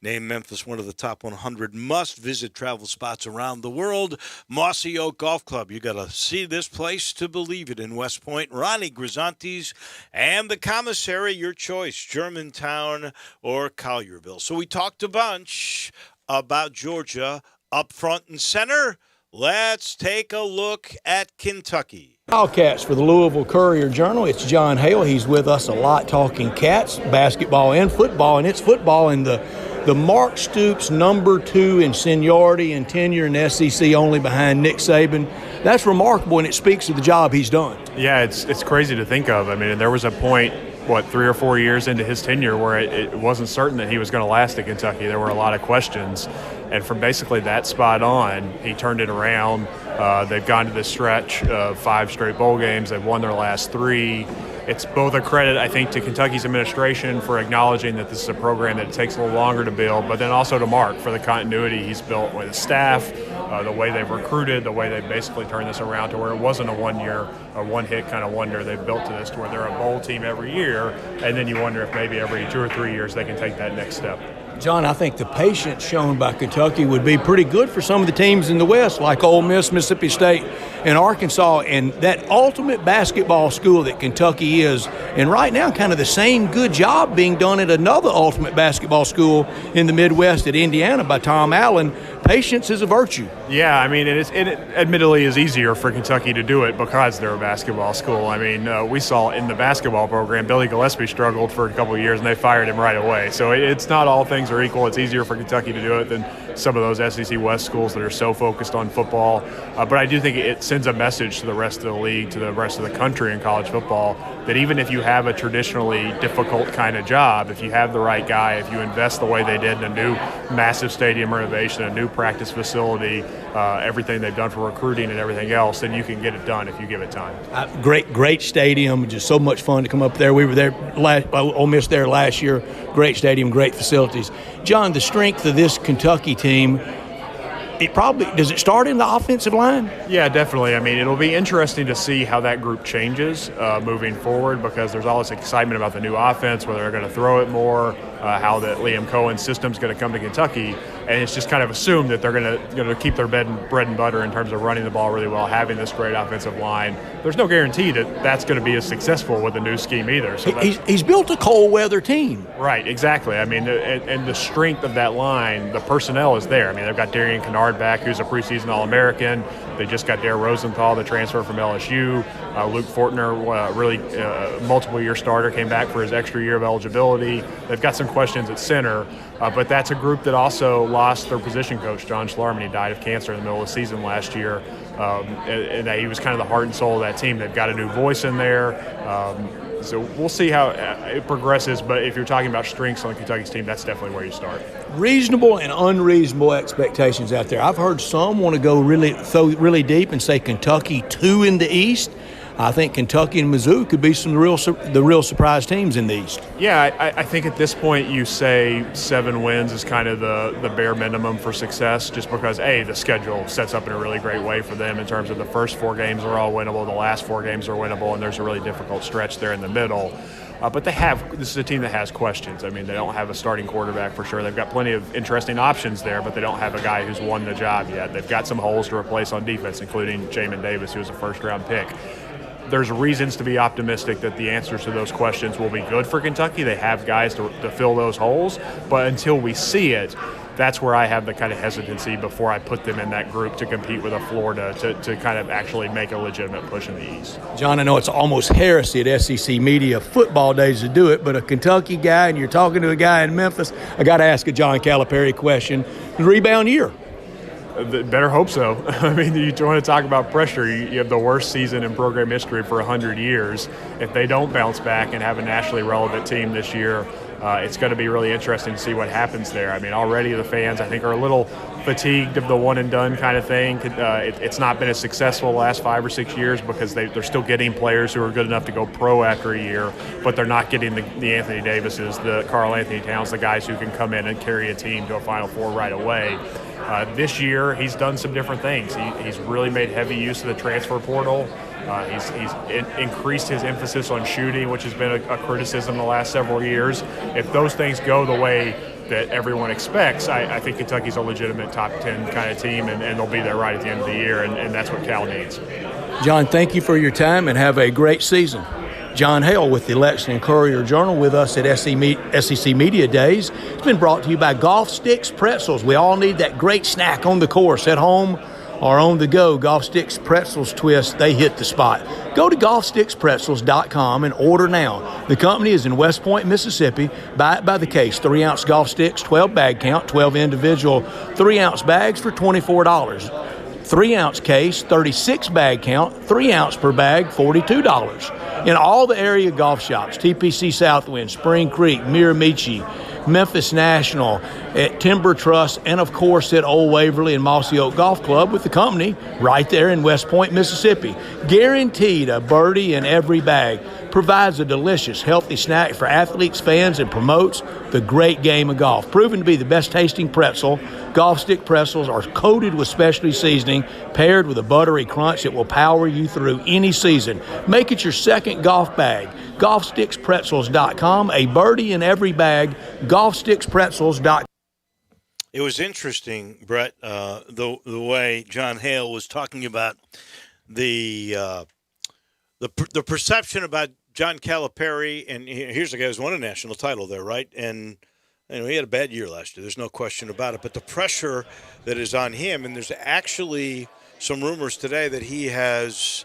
named Memphis one of the top 100 must-visit travel spots around the world. Mossy Oak Golf Club. You got to see this place to believe it in West Point. Ronnie Grisantes and the commissary, your choice, Germantown or Collierville. So we talked a bunch about Georgia up front and center. Let's take a look at Kentucky. Wildcats for the Louisville Courier-Journal. It's John Hale. He's with us a lot talking Cats, basketball and football, and it's football in the Mark Stoops number 2 in seniority and tenure in the SEC, only behind Nick Saban. That's remarkable, and it speaks to the job he's done. Yeah, it's crazy to think of. I mean, there was a point, 3 or 4 years into his tenure where it wasn't certain that he was going to last at Kentucky. There were a lot of questions. And from basically that spot on, he turned it around. They've gone to this stretch of 5 straight bowl games. They've won their last 3. It's both a credit, I think, to Kentucky's administration for acknowledging that this is a program that it takes a little longer to build, but then also to Mark for the continuity he's built with his staff, the way they've recruited, the way they've basically turned this around to where it wasn't a one-year or one-hit kind of wonder. They've built to this to where they're a bowl team every year, and then you wonder if maybe every 2 or 3 years they can take that next step. John, I think the patience shown by Kentucky would be pretty good for some of the teams in the West, like Ole Miss, Mississippi State, and Arkansas, and that ultimate basketball school that Kentucky is. And right now, kind of the same good job being done at another ultimate basketball school in the Midwest at Indiana by Tom Allen. Patience is a virtue. Yeah, I mean, it admittedly is easier for Kentucky to do it because they're a basketball school. I mean, we saw in the basketball program, Billy Gillespie struggled for a couple of years, and they fired him right away. So it's not all things are equal. It's easier for Kentucky to do it than some of those SEC West schools that are so focused on football. But I do think it sends a message to the rest of the league, to the rest of the country in college football, that even if you have a traditionally difficult kind of job, if you have the right guy, if you invest the way they did in a new massive stadium renovation, a new practice facility, everything they've done for recruiting and everything else, then you can get it done if you give it time. Great stadium, just so much fun to come up there. We were there, Ole Miss there last year. Great stadium, great facilities. John, the strength of this Kentucky team, does it start in the offensive line? Yeah, definitely. I mean, it'll be interesting to see how that group changes moving forward, because there's all this excitement about the new offense, whether they're going to throw it more, how the Liam Cohen system's going to come to Kentucky, and it's just kind of assumed that they're going to keep their bread and butter in terms of running the ball really well, having this great offensive line. There's no guarantee that that's going to be as successful with the new scheme either. So he's built a cold weather team. Right, exactly. I mean, and the strength of that line, the personnel is there. I mean, they've got Darian Kennard back, who's a preseason All-American. They just got Dare Rosenthal, the transfer from LSU. Luke Fortner, really multiple-year starter, came back for his extra year of eligibility. They've got some questions at center, but that's a group that also lost their position coach, John Schlarman. He died of cancer in the middle of the season last year, and he was kind of the heart and soul of that team. They've got a new voice in there. So we'll see how it progresses, but if you're talking about strengths on Kentucky's team, that's definitely where you start. Reasonable and unreasonable expectations out there. I've heard some want to go really deep and say Kentucky 2 in the East. I think Kentucky and Mizzou could be some of the real surprise teams in the East. Yeah, I think at this point you say 7 wins is kind of the bare minimum for success, just because, the schedule sets up in a really great way for them in terms of the first 4 games are all winnable, the last 4 games are winnable, and there's a really difficult stretch there in the middle. But this is a team that has questions. I mean, they don't have a starting quarterback for sure. They've got plenty of interesting options there, but they don't have a guy who's won the job yet. They've got some holes to replace on defense, including Jamin Davis, who was a first-round pick. There's reasons to be optimistic that the answers to those questions will be good for Kentucky. They have guys to fill those holes, but until we see it, that's where I have the kind of hesitancy before I put them in that group to compete with a Florida to kind of actually make a legitimate push in the East. John, I know it's almost heresy at SEC Media football days to do it, but a Kentucky guy, and you're talking to a guy in Memphis, I got to ask a John Calipari question. The rebound year. Better hope so. I mean, you want to talk about pressure. You have the worst season in program history for 100 years. If they don't bounce back and have a nationally relevant team this year, it's going to be really interesting to see what happens there. I mean, already the fans, I think, are a little fatigued of the one-and-done kind of thing. It's not been as successful the last 5 or 6 years because they're still getting players who are good enough to go pro after a year, but they're not getting the Anthony Davises, the Karl Anthony Towns, the guys who can come in and carry a team to a Final Four right away. This year, he's done some different things. He's really made heavy use of the transfer portal. He's increased his emphasis on shooting, which has been a criticism the last several years. If those things go the way that everyone expects, I think Kentucky's a legitimate top 10 kind of team, and they'll be there right at the end of the year, and that's what Cal needs. John, thank you for your time, and have a great season. John Hale with the Lexington Courier-Journal with us at SEC Media Days. It's been brought to you by Golf Sticks Pretzels. We all need that great snack on the course, at home or on the go. Golf Sticks Pretzels twist, they hit the spot. Go to golfstickspretzels.com and order now. The company is in West Point, Mississippi. Buy it by the case. 3-ounce golf sticks, 12 bag count, 12 individual 3-ounce bags for $24. 3-ounce case, 36 bag count, 3 ounce per bag, $42. In all the area golf shops, TPC Southwind, Spring Creek, Miramichi, Memphis National, at Timber Trust, and of course at Old Waverly and Mossy Oak Golf Club with the company right there in West Point, Mississippi. Guaranteed a birdie in every bag. Provides a delicious, healthy snack for athletes, fans, and promotes the great game of golf. Proven to be the best tasting pretzel, Golf Stick Pretzels are coated with specialty seasoning, paired with a buttery crunch that will power you through any season. Make it your second golf bag. GolfSticksPretzels.com, a birdie in every bag. GolfSticksPretzels.com. It was interesting, Brett, the way John Hale was talking about the perception about John Calipari, and here's a guy who's won a national title there, right? And he had a bad year last year. There's no question about it. But the pressure that is on him, and there's actually some rumors today that he has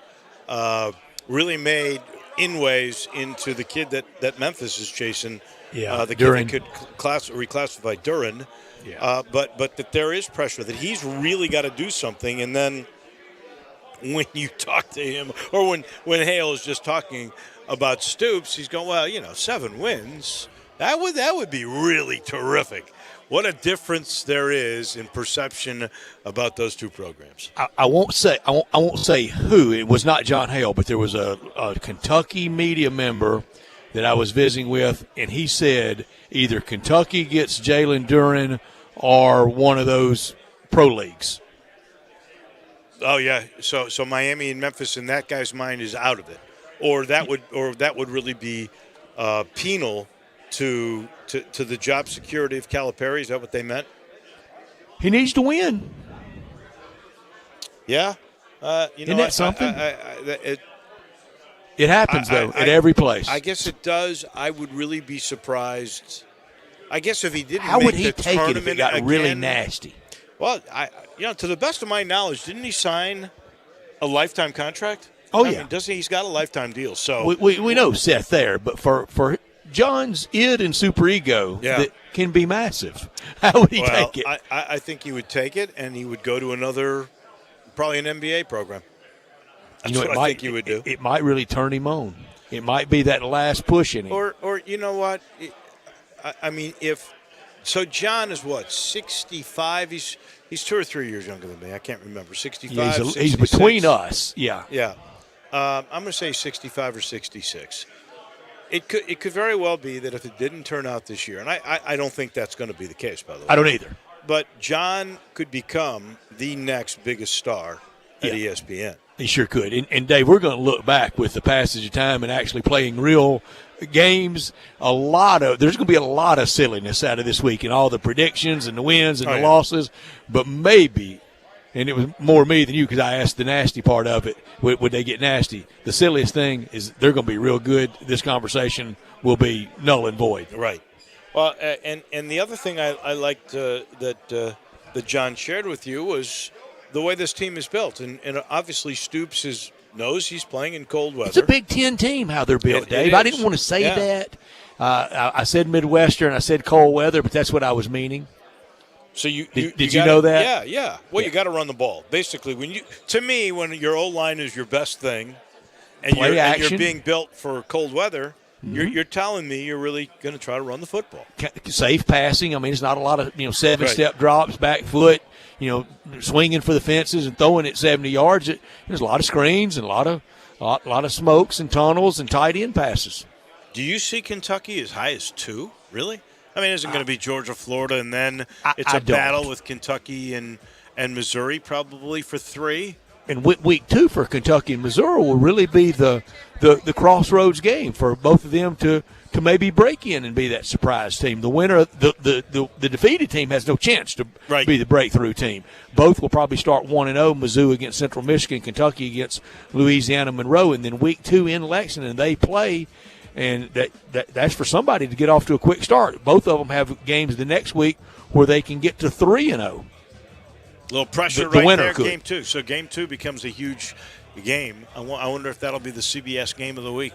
really made inways into the kid that Memphis is chasing. Yeah, the kid that could reclassify Duran. Yeah. But that there is pressure that he's really got to do something, and then when you talk to him, or when Hale is just talking about Stoops, he's going, well, 7 wins. That would be really terrific. What a difference there is in perception about those two programs. I won't say who. It was not John Hale, but there was a Kentucky media member that I was visiting with, and he said either Kentucky gets Jalen Duran or one of those pro leagues. Oh yeah, so Miami and Memphis in that guy's mind is out of it, or that would really be penal to the job security of Calipari. Is that what they meant? He needs to win. Yeah, isn't that something? It happens though at every place. I guess it does. I would really be surprised. I guess if he didn't, how would he take it if it got really nasty? Well, to the best of my knowledge, didn't he sign a lifetime contract? Oh, I yeah. mean, doesn't he? He's got a lifetime deal. So we know Seth there, but for John's id and superego, that can be massive. How would he take it? I think he would take it, and he would go to probably an NBA program. That's what I think he would do. It might really turn him on. It might be that last push in him. Or you know what? I mean, so John is what, 65? He's 2 or 3 years younger than me. I can't remember. 65, yeah, he's 66. between us. Yeah. Yeah. I'm going to say 65 or 66. It could very well be that if it didn't turn out this year, and I don't think that's going to be the case, by the way. I don't either. But John could become the next biggest star at ESPN. He sure could. And Dave, we're going to look back with the passage of time and actually playing real games. There's going to be a lot of silliness out of this week and all the predictions and the wins and the losses. But maybe, and it was more me than you because I asked the nasty part of it, would they get nasty? The silliest thing is they're going to be real good. This conversation will be null and void. Right. Well, and the other thing I liked that John shared with you was the way this team is built. And obviously Stoops knows he's playing in cold weather. It's a Big Ten team how they're built, Dave. I didn't want to say that. I said Midwestern. I said cold weather, but that's what I was meaning. So did you know that? Yeah. Well, you got to run the ball. Basically, when your O-line is your best thing, and you're being built for cold weather, you're telling me you're really going to try to run the football. Safe passing. I mean, it's not a lot of 7-step drops, back foot, swinging for the fences and throwing it 70 yards. There's a lot of screens and a lot of smokes and tunnels and tight end passes. Do you see Kentucky as high as 2? Really? I mean, isn't going to be Georgia, Florida, and then it's a battle with Kentucky and Missouri probably for 3? And week 2 for Kentucky and Missouri will really be the crossroads game for both of them to maybe break in and be that surprise team. The winner, the defeated team has no chance to be the breakthrough team. Both will probably start 1-0, Mizzou against Central Michigan, Kentucky against Louisiana Monroe, and then week 2 in Lexington they play. And that's for somebody to get off to a quick start. Both of them have games the next week where they can get to 3-0. A little pressure the right there, could. game 2. So game 2 becomes a huge game. I wonder if that'll be the CBS game of the week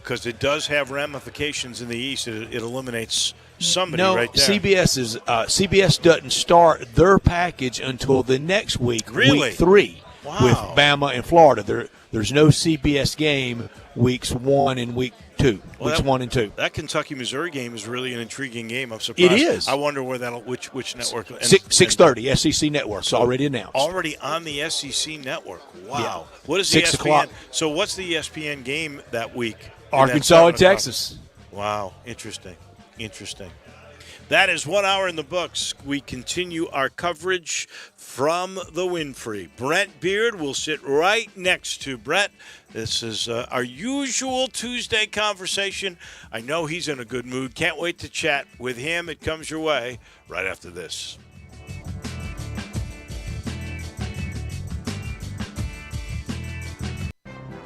because it does have ramifications in the East. It eliminates somebody right there. CBS doesn't start their package until the next week, week 3, with Bama and Florida. There's no CBS game weeks 1 and week 2. Weeks 1 and 2. That Kentucky-Missouri game is really an intriguing game. I'm surprised. It is. I wonder where which network. 6:30 SEC Network's already announced. Already on the SEC Network. Wow. Yeah. What is 6 the ESPN? o'clock. So what's the ESPN game that week? Arkansas and Texas. Wow. Interesting. That is 1 hour in the books. We continue our coverage from the Winfrey. Brent Beard will sit right next to Brett. This is our usual Tuesday conversation. I know he's in a good mood. Can't wait to chat with him. It comes your way right after this.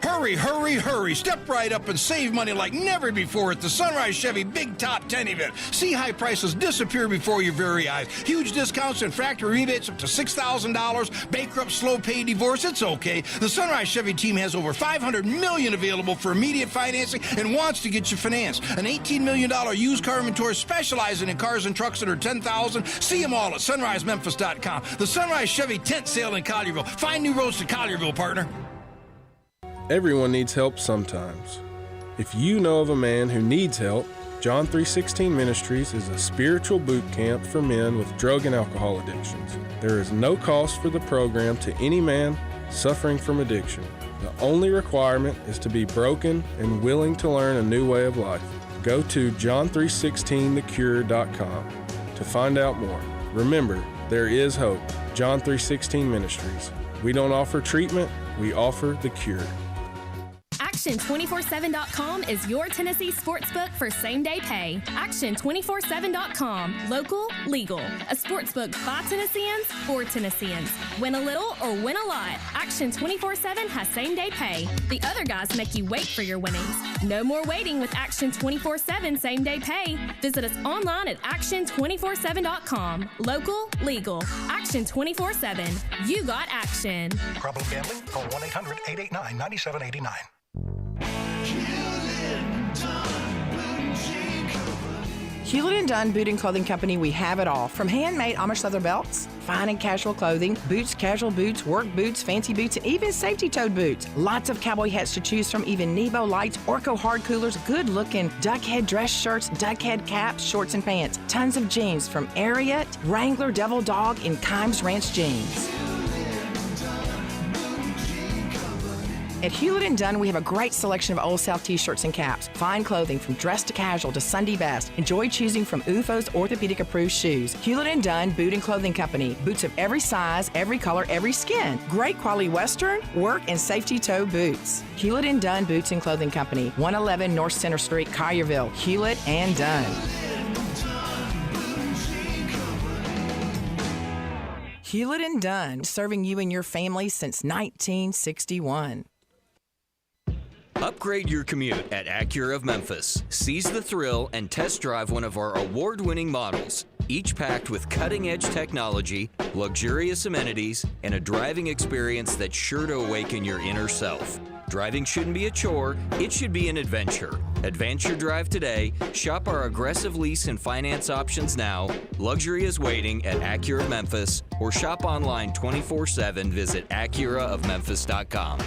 Hurry, hurry, hurry. Step right up and save money like never before at the Sunrise Chevy Big Top 10 event. See high prices disappear before your very eyes. Huge discounts and factory rebates up to $6,000. Bankrupt, slow pay, divorce, it's okay. The Sunrise Chevy team has over $500 million available for immediate financing and wants to get you financed. An $18 million used car inventory specializing in cars and trucks that are $10,000. See them all at sunrisememphis.com. The Sunrise Chevy tent sale in Collierville. Find new roads to Collierville, partner. Everyone needs help sometimes. If you know of a man who needs help, John 316 Ministries is a spiritual boot camp for men with drug and alcohol addictions. There is no cost for the program to any man suffering from addiction. The only requirement is to be broken and willing to learn a new way of life. Go to john316thecure.com to find out more. Remember, there is hope. John 316 Ministries. We don't offer treatment, we offer the cure. Action247.com is your Tennessee sportsbook for same-day pay. Action247.com. Local, legal. A sportsbook by Tennesseans, for Tennesseans. Win a little or win a lot. Action247 has same-day pay. The other guys make you wait for your winnings. No more waiting with Action247 same-day pay. Visit us online at Action247.com. Local, legal. Action247. You got action. Problem gambling? Call 1-800-889-9789. Hewlett & Dunn Boot and Clothing Company, we have it all. From handmade Amish leather belts, fine and casual clothing, boots, casual boots, work boots, fancy boots, and even safety-toed boots. Lots of cowboy hats to choose from, even Nebo lights, Orco hard coolers, good-looking duck head dress shirts, duck head caps, shorts, and pants. Tons of jeans from Ariat, Wrangler, Devil Dog, and Kimes Ranch jeans. At Hewlett & Dunn, we have a great selection of Old South t-shirts and caps. Fine clothing from dress to casual to Sunday best. Enjoy choosing from UFO's orthopedic-approved shoes. Hewlett & Dunn Boot and Clothing Company. Boots of every size, every color, every skin. Great quality Western, work, and safety toe boots. Hewlett & Dunn Boots and Clothing Company. 111 North Center Street, Collierville. Hewlett & Dunn. Hewlett & Dunn, serving you and your family since 1961. Upgrade your commute at Acura of Memphis. Seize the thrill and test drive one of our award-winning models, each packed with cutting-edge technology, luxurious amenities, and a driving experience that's sure to awaken your inner self. Driving shouldn't be a chore, it should be an adventure. Advance your drive today. Shop our aggressive lease and finance options now. Luxury is waiting at Acura Memphis, or shop online 24/7. Visit AcuraofMemphis.com.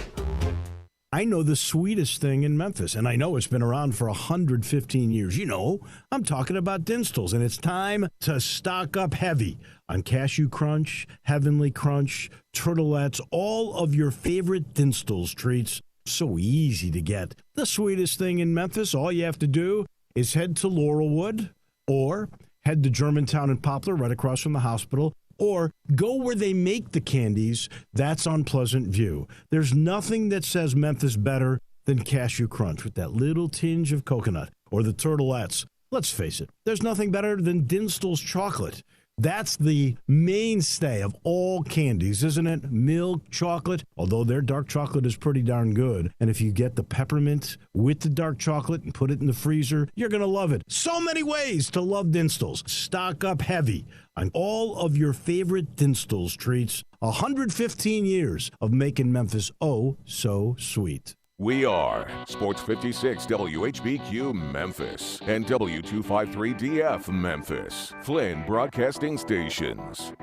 I know the sweetest thing in Memphis, and I know it's been around for 115 years. You know, I'm talking about Dinstall's, and it's time to stock up heavy on Cashew Crunch, Heavenly Crunch, Turtlettes, all of your favorite Dinstall's treats. So easy to get. The sweetest thing in Memphis, all you have to do is head to Laurelwood or head to Germantown and Poplar right across from the hospital, or go where they make the candies. That's on Pleasant View. There's nothing that says Memphis better than Cashew Crunch with that little tinge of coconut, or the Turtlettes. Let's face it, there's nothing better than Dinstall's chocolate. That's the mainstay of all candies, isn't it? Milk chocolate, although their dark chocolate is pretty darn good. And if you get the peppermint with the dark chocolate and put it in the freezer, you're going to love it. So many ways to love Dinstall's. Stock up heavy on all of your favorite Dinstall's treats. 115 years of making Memphis oh so sweet. We are Sports 56 WHBQ Memphis and W253DF Memphis, Flynn Broadcasting Stations.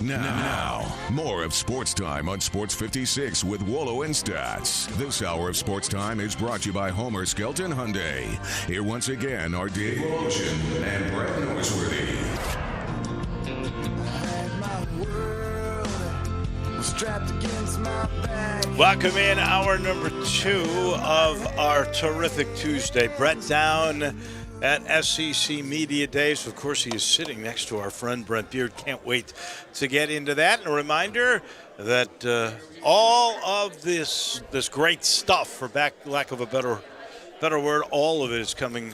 Now, more of Sports Time on Sports 56 with Wolo and Stats. This hour of Sports Time is brought to you by Homer Skelton Hyundai. Here once again are Dave Ocean and Brett Norsworthy. Welcome in hour number 2 of our terrific Tuesday. Brett down at SEC Media Days. Of course, he is sitting next to our friend Brent Beard. Can't wait to get into that. And a reminder that all of this great stuff, for lack of a better word, all of it is coming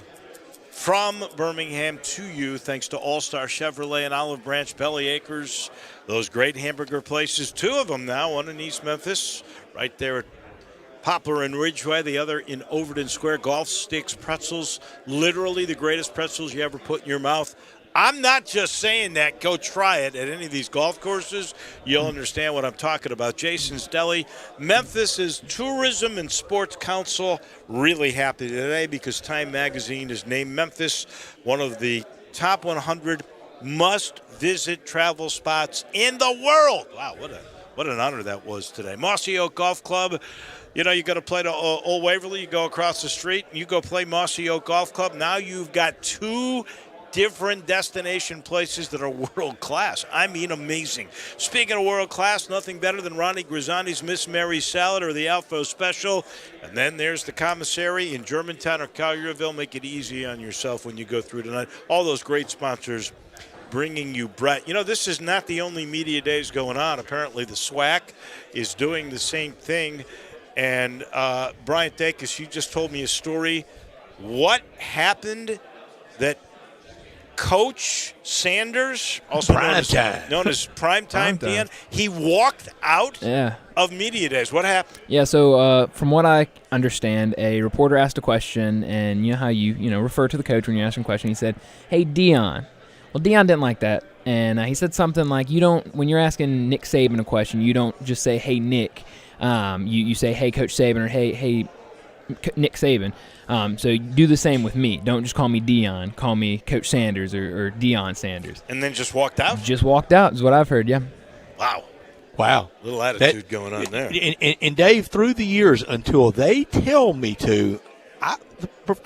from Birmingham to you, thanks to All-Star Chevrolet and Olive Branch, Belly Acres, those great hamburger places. 2 of them now, one in East Memphis, right there at Poplar and Ridgeway, the other in Overton Square. Golf Sticks Pretzels, literally the greatest pretzels you ever put in your mouth. I'm not just saying that. Go try it at any of these golf courses. You'll understand what I'm talking about. Jason's Deli. Memphis's Tourism and Sports Council really happy today because Time Magazine has named Memphis one of the top 100 must-visit travel spots in the world. Wow, what an honor that was today. Mossy Oak Golf Club. You know, you got to play to Old Waverly. You go across the street, and you go play Mossy Oak Golf Club. Now you've got 2 different destination places that are world class. I mean, amazing. Speaking of world class, nothing better than Ronnie Grisanti's Miss Mary's Salad or the Alpha Special. And then there's the commissary in Germantown or Collierville. Make it easy on yourself when you go through tonight. All those great sponsors bringing you Brett. You know, this is not the only media days going on. Apparently the SWAC is doing the same thing. And Brian Dacus, you just told me a story. What happened that Coach Sanders, also known as Primetime Dan, he walked out of media days. What happened? Yeah, so from what I understand, a reporter asked a question, and you know how you refer to the coach when you ask him a question. He said, "Hey, Dion." Well, Dion didn't like that, and he said something like, when you're asking Nick Saban a question, you don't just say, "Hey, Nick." You say, "Hey, Coach Saban," or "Hey, Nick Saban." So you do the same with me. Don't just call me Dion. Call me Coach Sanders or Dion Sanders. And then just walked out? Just walked out is what I've heard, yeah. Wow. Little attitude going on there. And Dave, through the years, until they tell me to,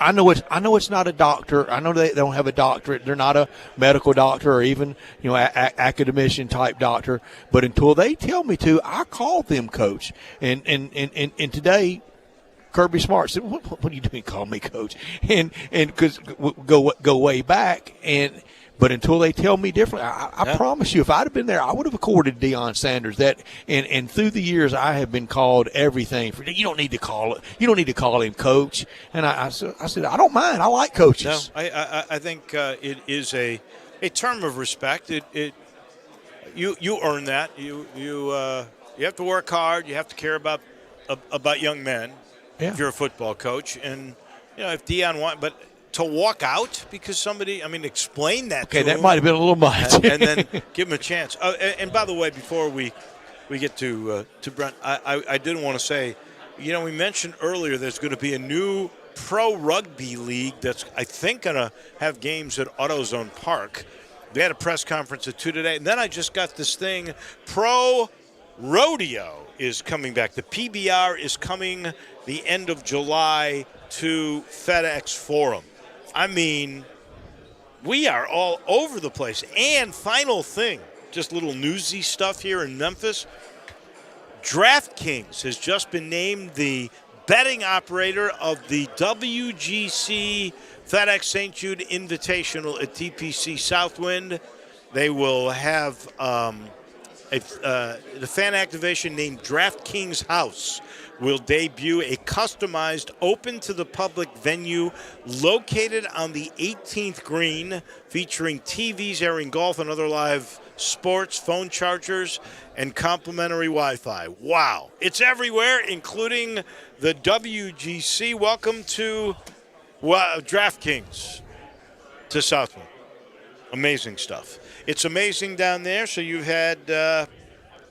I know it's not a doctor. I know they don't have a doctorate. They're not a medical doctor or even academician type doctor. But until they tell me to, I call them coach. And today, Kirby Smart said, "What are you doing? Call me coach." And because go way back. But until they tell me different, I promise you, if I'd have been there, I would have accorded Deion Sanders that. And through the years, I have been called everything. You don't need to call it. You don't need to call him coach. And I said, I don't mind. I like coaches. No, I think it is a term of respect. You earn that. You have to work hard. You have to care about young men. Yeah. If you're a football coach, and if Deion but to walk out because somebody, explain that. Okay, to that him, might have been a little much. and then give him a chance. And by the way, before we we get to Brent, I did want to say, we mentioned earlier there's going to be a new pro rugby league that's, I think, going to have games at AutoZone Park. They had a press conference at 2 today. And then I just got this thing, Pro Rodeo is coming back. The PBR is coming the end of July to FedEx Forum. I mean, we are all over the place. And final thing, just little newsy stuff here in Memphis. DraftKings has just been named the betting operator of the WGC FedEx St. Jude Invitational at TPC Southwind. They will have the fan activation named DraftKings House will debut a customized open-to-the-public venue located on the 18th green, featuring TVs airing golf and other live sports, phone chargers, and complimentary Wi-Fi. Wow. It's everywhere, including the WGC. Welcome to DraftKings to Southwind. Amazing stuff. It's amazing down there. So you've had,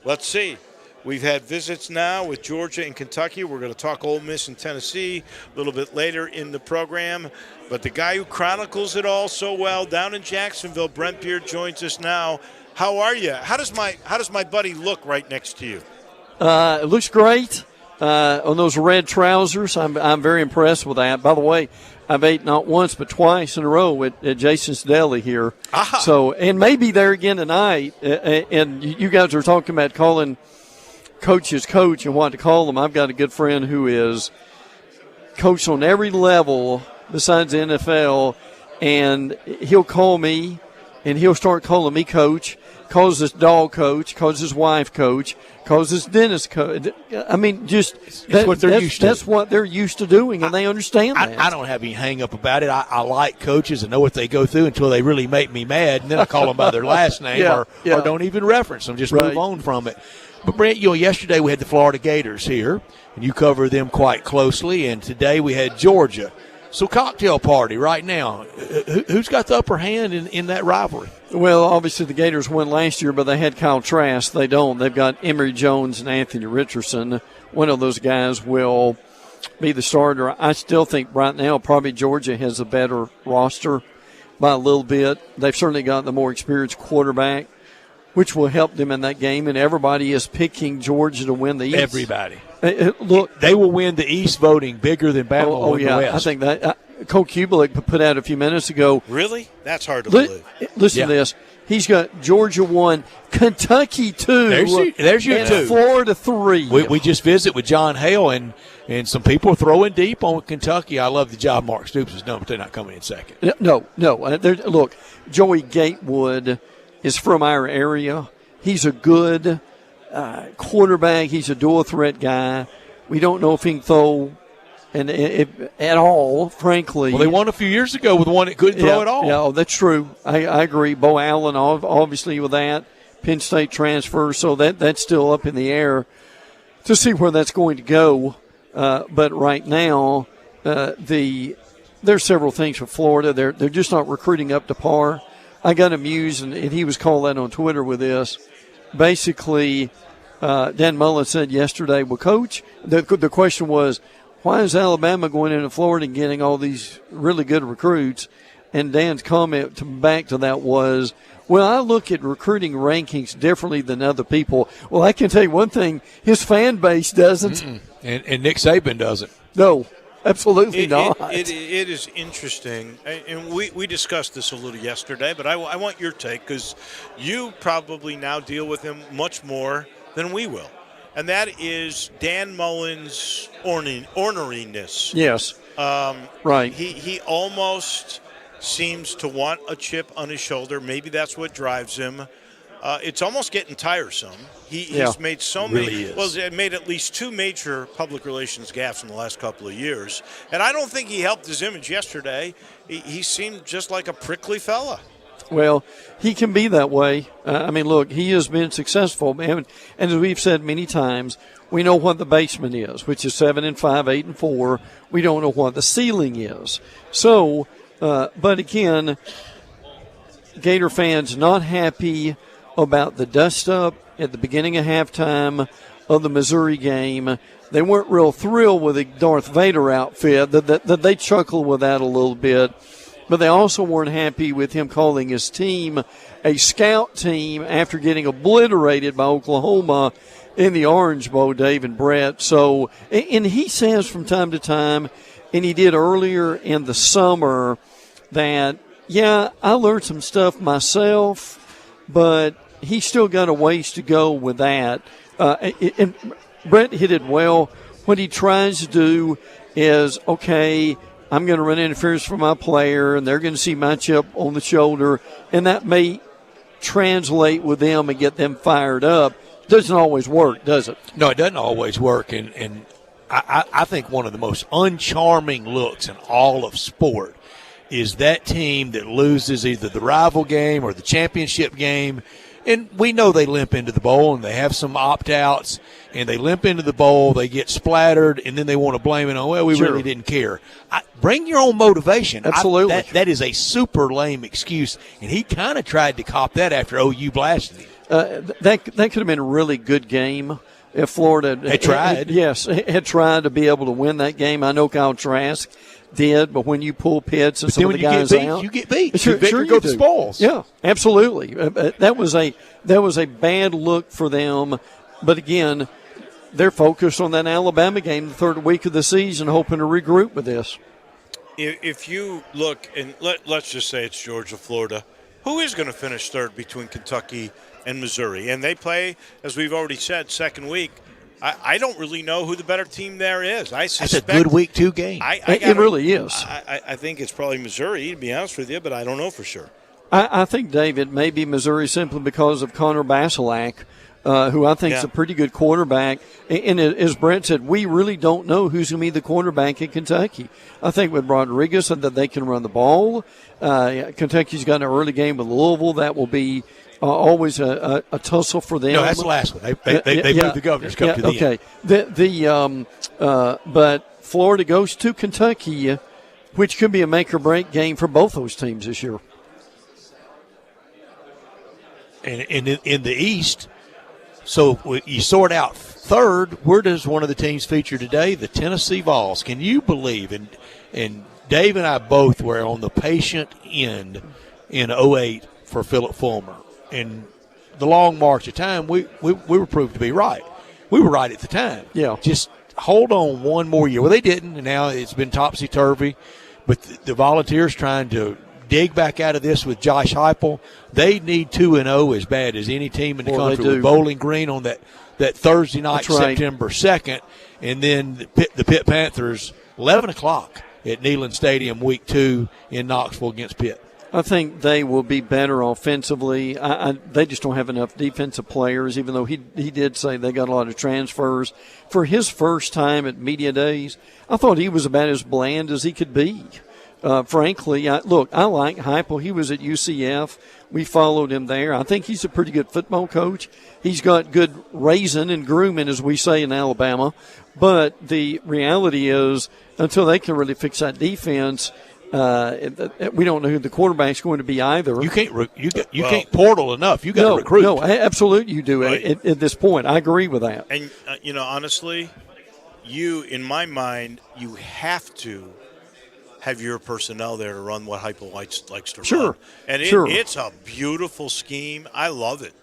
let's see, we've had visits now with Georgia and Kentucky. We're going to talk Ole Miss and Tennessee a little bit later in the program. But the guy who chronicles it all so well down in Jacksonville, Brent Beard, joins us now. How are you? How does my buddy look right next to you? It looks great on those red trousers. I'm very impressed with that. By the way, I've ate not once but twice in a row at Jason's Deli here. Aha. So, and maybe there again tonight. And you guys are talking about calling coaches coach and what to call them. I've got a good friend who is coached on every level besides the NFL, and he'll call me and he'll start calling me coach. Calls his dog coach, calls his wife coach, calls his dentist coach. I mean, just what they're used to. That's what they're used to doing, and they understand that. I don't have any hang up about it. I like coaches and know what they go through until they really make me mad, and then I call them by their last name or don't even reference them, just move on from it. But, Brent, yesterday we had the Florida Gators here, and you cover them quite closely, and today we had Georgia. So cocktail party right now. Who's got the upper hand in that rivalry? Well, obviously the Gators won last year, but they had Kyle Trask. They don't. They've got Emory Jones and Anthony Richardson. One of those guys will be the starter. I still think right now probably Georgia has a better roster by a little bit. They've certainly got the more experienced quarterback, which will help them in that game, and everybody is picking Georgia to win the East. Everybody. Look, they will win the East voting bigger than Bama will win the West. I think that Cole Kubelik put out a few minutes ago. Really? That's hard to believe. Listen to this. He's got Georgia 1, Kentucky 2, there's your and 2. Florida 3. We just visit with John Hale, and some people are throwing deep on Kentucky. I love the job Mark Stoops has done, but they're not coming in second. No. Look, Joey Gatewood is from our area. He's a good quarterback. He's a dual threat guy. We don't know if he can throw at all, frankly. Well, they won a few years ago with one that couldn't throw at all. Yeah, that's true. I agree. Bo Allen, obviously, with that. Penn State transfer, so that's still up in the air to see where that's going to go. But right now, there's several things with Florida. They're just not recruiting up to par. I got amused, and he was called out on Twitter with this. Basically, Dan Mullen said yesterday, well, Coach, the question was, why is Alabama going into Florida and getting all these really good recruits? And Dan's comment back to that was, well, I look at recruiting rankings differently than other people. Well, I can tell you one thing, his fan base doesn't. And Nick Saban doesn't. No, absolutely not. It is interesting, and we discussed this a little yesterday, but I want your take because you probably now deal with him much more than we will. And that is Dan Mullen's orneriness. Yes. Right. He almost seems to want a chip on his shoulder. Maybe that's what drives him. It's almost getting tiresome. He's made so many. Well, he made at least 2 major public relations gaffes in the last couple of years. And I don't think he helped his image yesterday. He seemed just like a prickly fella. Well, he can be that way. I mean, look, he has been successful, man. And as we've said many times, we know what the basement is, which is 7-5, 8-4. We don't know what the ceiling is. So, but again, Gator fans not happy about the dust-up at the beginning of halftime of the Missouri game, they weren't real thrilled with the Darth Vader outfit, that they chuckled with that a little bit. But they also weren't happy with him calling his team a scout team after getting obliterated by Oklahoma in the Orange Bowl, Dave and Brett. So, and he says from time to time, and he did earlier in the summer, that, yeah, I learned some stuff myself, but he's still got a ways to go with that. And Brett hit it well. What he tries to do is, okay, I'm going to run interference for my player, and they're going to see my chip on the shoulder, and that may translate with them and get them fired up. Doesn't always work, does it? No, it doesn't always work, and I think one of the most uncharming looks in all of sport is that team that loses either the rival game or the championship game. And we know they limp into the bowl, and they have some opt-outs, and they limp into the bowl, they get splattered, and then they want to blame it on, well, we really didn't care. Bring your own motivation. Absolutely. That is a super lame excuse, and he kind of tried to cop that after OU blasted him. That could have been a really good game if Florida had tried. Had tried to be able to win that game. I know Kyle Trask did, but when you pull Pitts and some of the guys out, you get beat. Sure, you go the spoils. Yeah, absolutely. That was a bad look for them. But again, they're focused on that Alabama game, the third week of the season, hoping to regroup with this. If you look, and let's just say it's Georgia, Florida, who is going to finish third between Kentucky and Missouri? And they play, as we've already said, second week. I don't really know who the better team there is. I suspect that's a good week 2 game. It really is. I think it's probably Missouri, to be honest with you, but I don't know for sure. I think, David, maybe Missouri simply because of Connor Basilak, who I think is a pretty good quarterback. And as Brent said, we really don't know who's going to be the quarterback in Kentucky. I think with Rodriguez that they can run the ball. Kentucky's got an early game with Louisville. That will be always a tussle for them. No, that's the last one. They moved the Governor's Cup to the end. But Florida goes to Kentucky, which could be a make-or-break game for both those teams this year. And in the East, so you sort out third, where does one of the teams feature today? The Tennessee Vols. Can you believe? And Dave and I both were on the patient end in 2008 for Philip Fulmer. And the long march of time, we were proved to be right. We were right at the time. Yeah. Just hold on one more year. Well, they didn't, and now it's been topsy-turvy. But the Volunteers trying to dig back out of this with Josh Heupel. They need 2-0 as bad as any team in the country with Bowling Green on that Thursday night, September 2nd. And then the Pitt Panthers, 11 o'clock at Neyland Stadium, week 2 in Knoxville against Pitt. I think they will be better offensively. They just don't have enough defensive players, even though he did say they got a lot of transfers. For his first time at Media Days, I thought he was about as bland as he could be. Frankly, I like Heupel. He was at UCF. We followed him there. I think he's a pretty good football coach. He's got good raising and grooming, as we say in Alabama. But the reality is, until they can really fix that defense, we don't know who the quarterback's going to be either. You can't portal enough. You got to recruit. No, absolutely you do at this point. I agree with that. And honestly, in my mind, you have to have your personnel there to run what Heupel likes to run. And it's a beautiful scheme. I love it.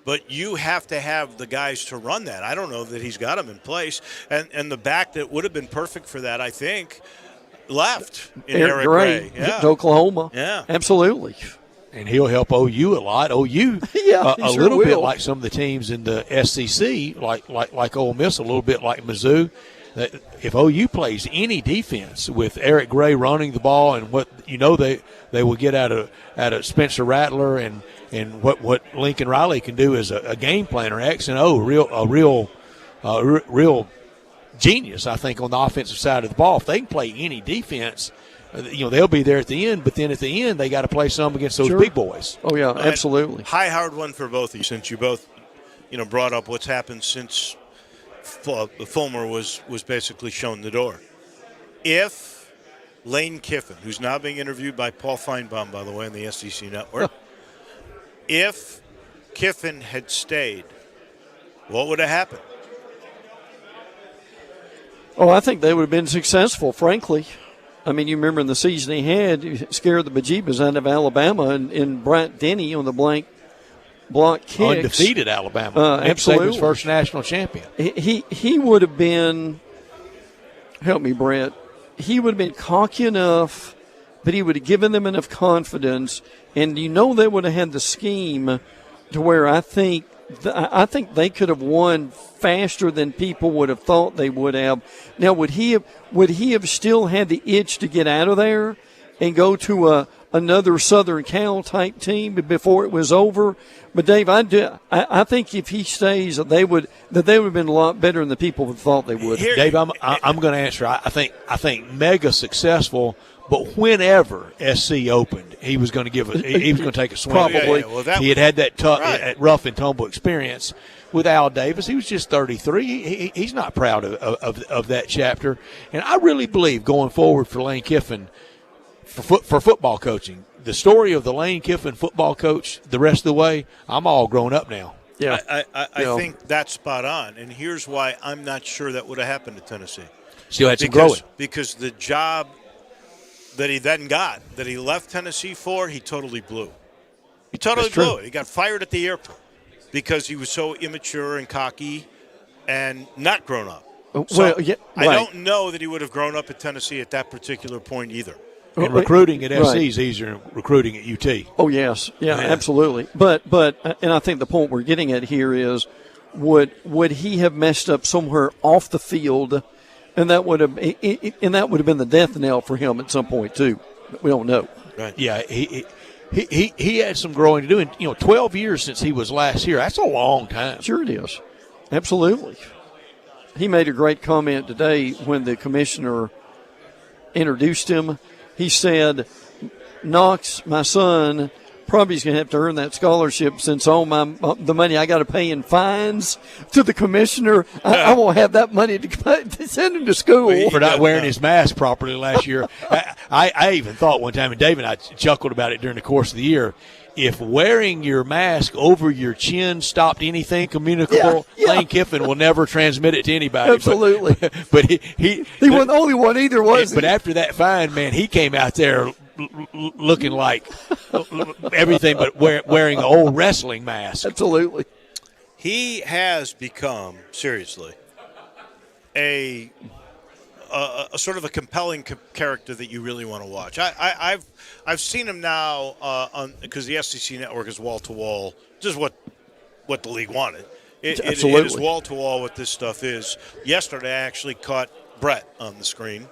But you have to have the guys to run that. I don't know that he's got them in place. And the back that would have been perfect for that, I think, left in Eric Gray. To Oklahoma. Yeah. Absolutely. And he'll help OU a lot. OU, a little bit like some of the teams in the SEC, like Ole Miss, a little bit like Mizzou. If OU plays any defense with Eric Gray running the ball and what they will get out of Spencer Rattler and what Lincoln Riley can do as a game planner, X and O, real genius, I think, on the offensive side of the ball. If they can play any defense, they'll be there at the end. But then at the end, they got to play some against those big boys. Oh yeah, absolutely. High hard one for both of you, since you both, brought up what's happened since Fulmer was basically shown the door. If Lane Kiffin, who's now being interviewed by Paul Feinbaum, by the way, on the SEC Network, if Kiffin had stayed what would have happened? Oh, I think they would have been successful, frankly. I mean, you remember in the season he had, he scared the bejeebus out of Alabama and Bryant Denny on the block kicks. Undefeated Alabama. Absolutely. His first national champion. He would have been, help me, Brett, he would have been cocky enough, but he would have given them enough confidence, and they would have had the scheme to where I think they could have won faster than people would have thought they would have. Now, would he have still had the itch to get out of there and go to another Southern Cal type team before it was over? But Dave, I think if he stays, they would have been a lot better than the people thought they would. Dave, I'm going to answer. I think mega successful. But whenever SC opened, he was going to take a swing. Probably. He had that rough and tumble experience with Al Davis. He was just 33. He's not proud of that chapter. And I really believe going forward for Lane Kiffin, for football coaching, the story of the Lane Kiffin football coach the rest of the way, I'm all grown up now. Yeah, I think that's spot on. And here's why I'm not sure that would have happened to Tennessee. Still had some growing. Because the job that he then got, that he left Tennessee for, he totally blew. He totally blew it. He got fired at the airport because he was so immature and cocky and not grown up. I don't know that he would have grown up at Tennessee at that particular point either. And recruiting at SC is easier than recruiting at UT. Oh, yes. Yeah, absolutely. But and I think the point we're getting at here is, would he have messed up somewhere off the field? And that would have been the death knell for him at some point too. We don't know. Right. Yeah, he had some growing to do. And 12 years since he was last here. That's a long time. Sure it is. Absolutely. He made a great comment today when the commissioner introduced him. He said, "Knox, my son, probably is going to have to earn that scholarship since all the money I got to pay in fines to the commissioner. I won't have that money to send him to school." For not wearing his mask properly last year. I even thought one time, and Dave and I chuckled about it during the course of the year, if wearing your mask over your chin stopped anything communicable, Lane Kiffin will never transmit it to anybody. Absolutely. But he wasn't the only one either, was he? But after that fine, man, he came out there looking like everything but wearing an old wrestling mask. Absolutely. He has become, seriously, a sort of a compelling character that you really want to watch. I've seen him now because the SEC network is wall-to-wall, just what the league wanted. It is wall-to-wall what this stuff is. Yesterday I actually caught Brett on the screen.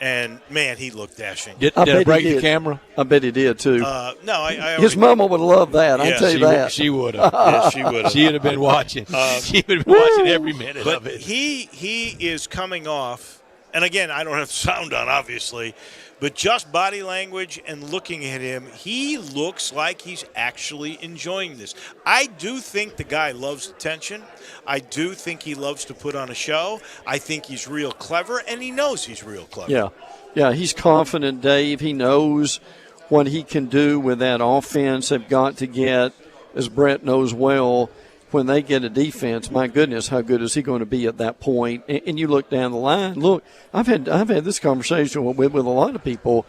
And, man, he looked dashing. Did it break the camera? I bet he did, too. No, his mama would love that. I tell you that. She would have. Yes, she would have. She would have been watching. She would have been watching every minute of it. He is coming off, and, again, I don't have sound on, obviously, but just body language and looking at him, he looks like he's actually enjoying this. I do think the guy loves attention. I do think he loves to put on a show. I think he's real clever, and he knows he's real clever. Yeah, he's confident, Dave. He knows what he can do with that offense. They've got to get, as Brett knows well, when they get a defense, my goodness, how good is he going to be at that point? And you look down the line. Look, I've had this conversation with a lot of people.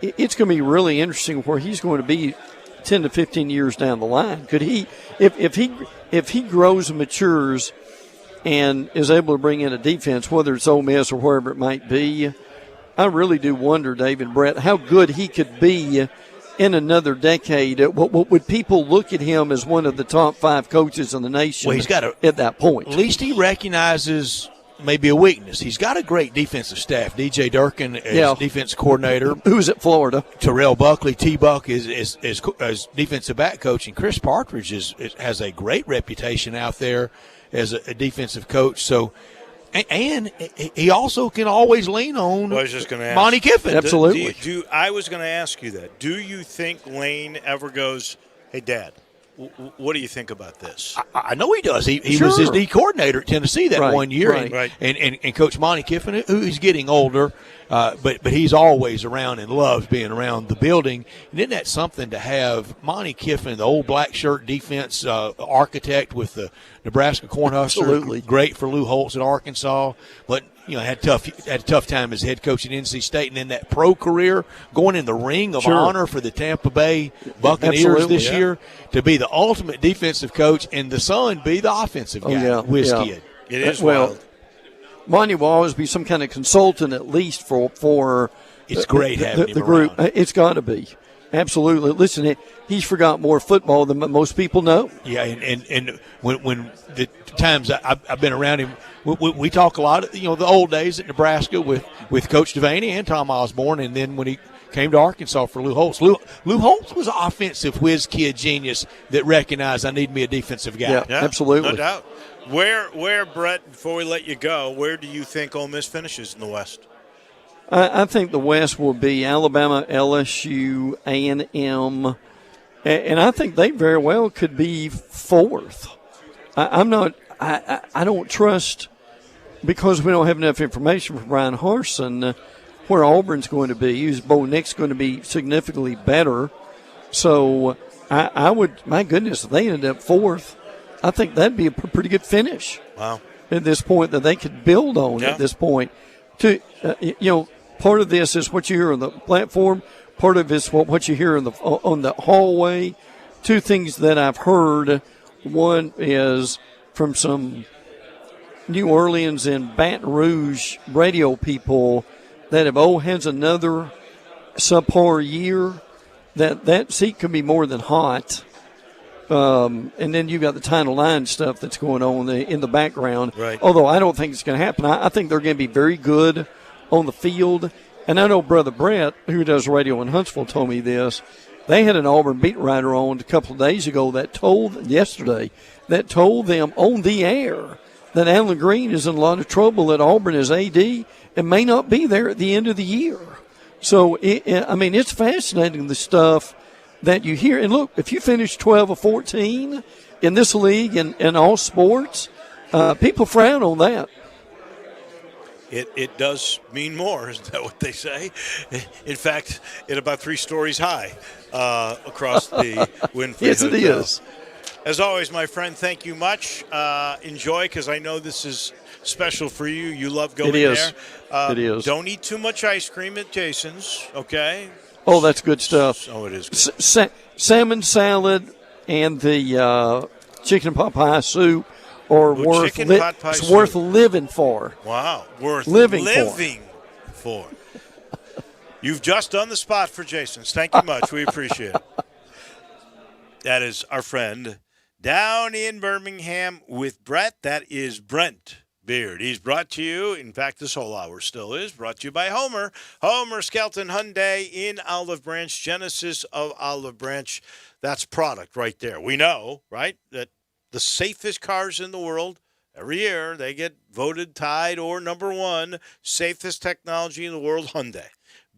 It's going to be really interesting where he's going to be 10 to 15 years down the line. Could he, if he grows and matures and is able to bring in a defense, whether it's Ole Miss or wherever it might be, I really do wonder, Dave and Brett, how good he could be in another decade. Would people look at him as one of the top 5 coaches in the nation? Well, he's got at that point. At least he recognizes maybe a weakness. He's got a great defensive staff. DJ Durkin is defense coordinator. Who's at Florida? Terrell Buckley, T-Buck is defensive back coach, and Chris Partridge has a great reputation out there as a defensive coach. So. And he also can always lean on Monty Kiffin. Absolutely. I was going to ask you that. Do you think Lane ever goes, "Hey, Dad, what do you think about this? I know he does. He Sure. was his D coordinator at Tennessee that Right, one year, right. And Coach Monty Kiffin, who's getting older, but he's always around and loves being around the building. And isn't that something to have Monty Kiffin, the old black shirt defense architect with the Nebraska Cornhuskers? Absolutely. Great for Lou Holtz at Arkansas, but had a tough time as head coach at NC State, and then that pro career going in the ring of honor for the Tampa Bay Buccaneers Absolutely, this year, to be the ultimate defensive coach and the son be the offensive guy, whiz kid. It is wild. Monty will always be some kind of consultant, at least for it's great having him the group. around. It's got to be. Absolutely. Listen, he's forgot more football than most people know. Yeah, and when the times I've been around him, we talk a lot of, the old days at Nebraska with Coach Devaney and Tom Osborne, and then when he came to Arkansas for Lou Holtz. Lou Holtz was an offensive whiz kid genius that recognized I need me a defensive guy. Yeah, absolutely. No doubt. Where, Brett, before we let you go, where do you think Ole Miss finishes in the West? I think the West will be Alabama, LSU, A&M, and I think they very well could be fourth. I don't trust, because we don't have enough information from Brian Harsin, where Auburn's going to be. Is Bo Nick's going to be significantly better? So I would, my goodness, if they ended up fourth, I think that'd be a pretty good finish. Wow. At this point that they could build on at this point. Part of this is what you hear on the platform. Part of it is what you hear on the hallway. Two things that I've heard. One is from some New Orleans and Baton Rouge radio people that if O has another subpar year, that seat could be more than hot. And then you've got the Title IX stuff that's going on in the background. Right. Although I don't think it's going to happen. I think they're going to be very good on the field. And I know Brother Brett, who does radio in Huntsville, told me this. They had an Auburn beat writer on a couple of days ago that told them on the air that Alan Green is in a lot of trouble at Auburn as AD and may not be there at the end of the year. So, it's fascinating, the stuff that you hear. And look, if you finish 12 or 14 in this league and in all sports, people frown on that. It does mean more, isn't that what they say? In fact, it's about 3 stories high across the Winfrey Yes, Hotel. it is. As always, my friend, thank you much. Enjoy, because I know this is special for you. You love going there. It is. Don't eat too much ice cream at Jason's, okay? Oh, that's good stuff. Oh, it is good. Salmon salad and the chicken pot pie soup are worth living for. Wow, worth living for. You've just done the spot for Jason's. Thank you much. We appreciate it. That is our friend down in Birmingham with Brett. That is Brent Beard. He's brought to you, in fact, this whole hour still is, brought to you by Homer. Homer Skelton Hyundai in Olive Branch, Genesis of Olive Branch. That's product right there. We know, right, that the safest cars in the world, every year they get voted tied or number one, safest technology in the world, Hyundai.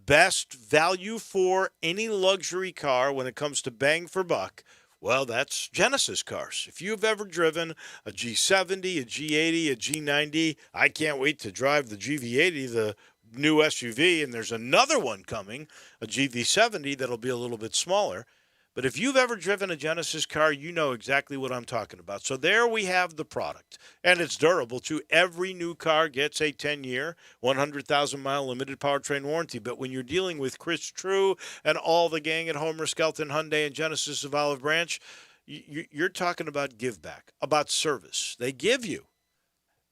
Best value for any luxury car when it comes to bang for buck. Well, that's Genesis cars. If you've ever driven a G70, a G80, a G90, I can't wait to drive the GV80, the new SUV, and there's another one coming, a GV70 that'll be a little bit smaller. But if you've ever driven a Genesis car, you know exactly what I'm talking about. So there we have the product. And it's durable, too. Every new car gets a 10-year, 100,000-mile limited powertrain warranty. But when you're dealing with Chris True and all the gang at Homer, Skelton, Hyundai, and Genesis of Olive Branch, you're talking about give back, about service. They give you,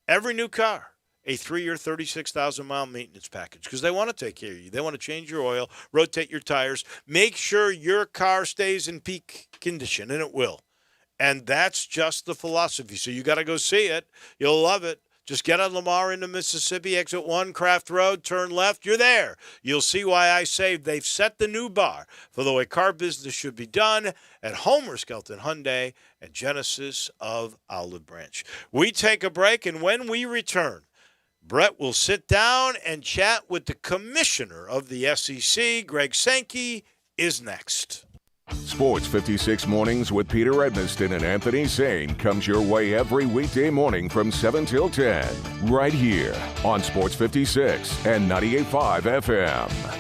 every new car, a 3-year, 36,000-mile maintenance package because they want to take care of you. They want to change your oil, rotate your tires, make sure your car stays in peak condition, and it will. And that's just the philosophy. So you got to go see it. You'll love it. Just get on Lamar into Mississippi, exit 1, Craft Road, turn left. You're there. You'll see why I say they've set the new bar for the way car business should be done at Homer Skelton Hyundai and Genesis of Olive Branch. We take a break, and when we return, Brett will sit down and chat with the commissioner of the SEC. Greg Sankey is next. Sports 56 Mornings with Peter Edmiston and Anthony Sane comes your way every weekday morning from 7 till 10, right here on Sports 56 and 98.5 FM.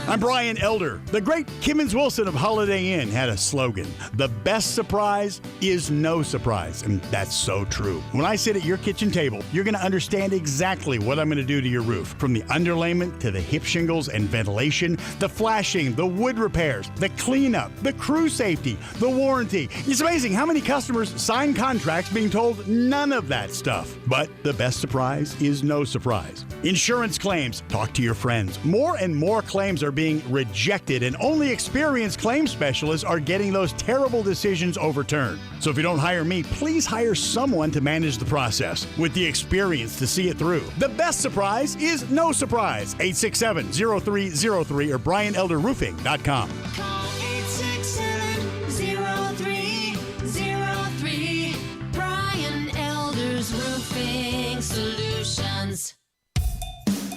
I'm Brian Elder. The great Kimmons Wilson of Holiday Inn had a slogan: the best surprise is no surprise. And that's so true. When I sit at your kitchen table, you're going to understand exactly what I'm going to do to your roof. From the underlayment to the hip shingles and ventilation, the flashing, the wood repairs, the cleanup, the crew safety, the warranty. It's amazing how many customers sign contracts being told none of that stuff. But the best surprise is no surprise. Insurance claims. Talk to your friends. More and more claims are being rejected, and only experienced claim specialists are getting those terrible decisions overturned. So if you don't hire me, please hire someone to manage the process with the experience to see it through. The best surprise is no surprise. 867-0303 or BrianElderRoofing.com. Call 867-0303. Brian Elder's Roofing Solutions.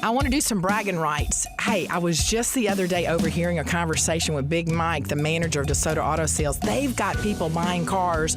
I want to do some bragging rights. Hey, I was just the other day overhearing a conversation with Big Mike, the manager of DeSoto Auto Sales. They've got people buying cars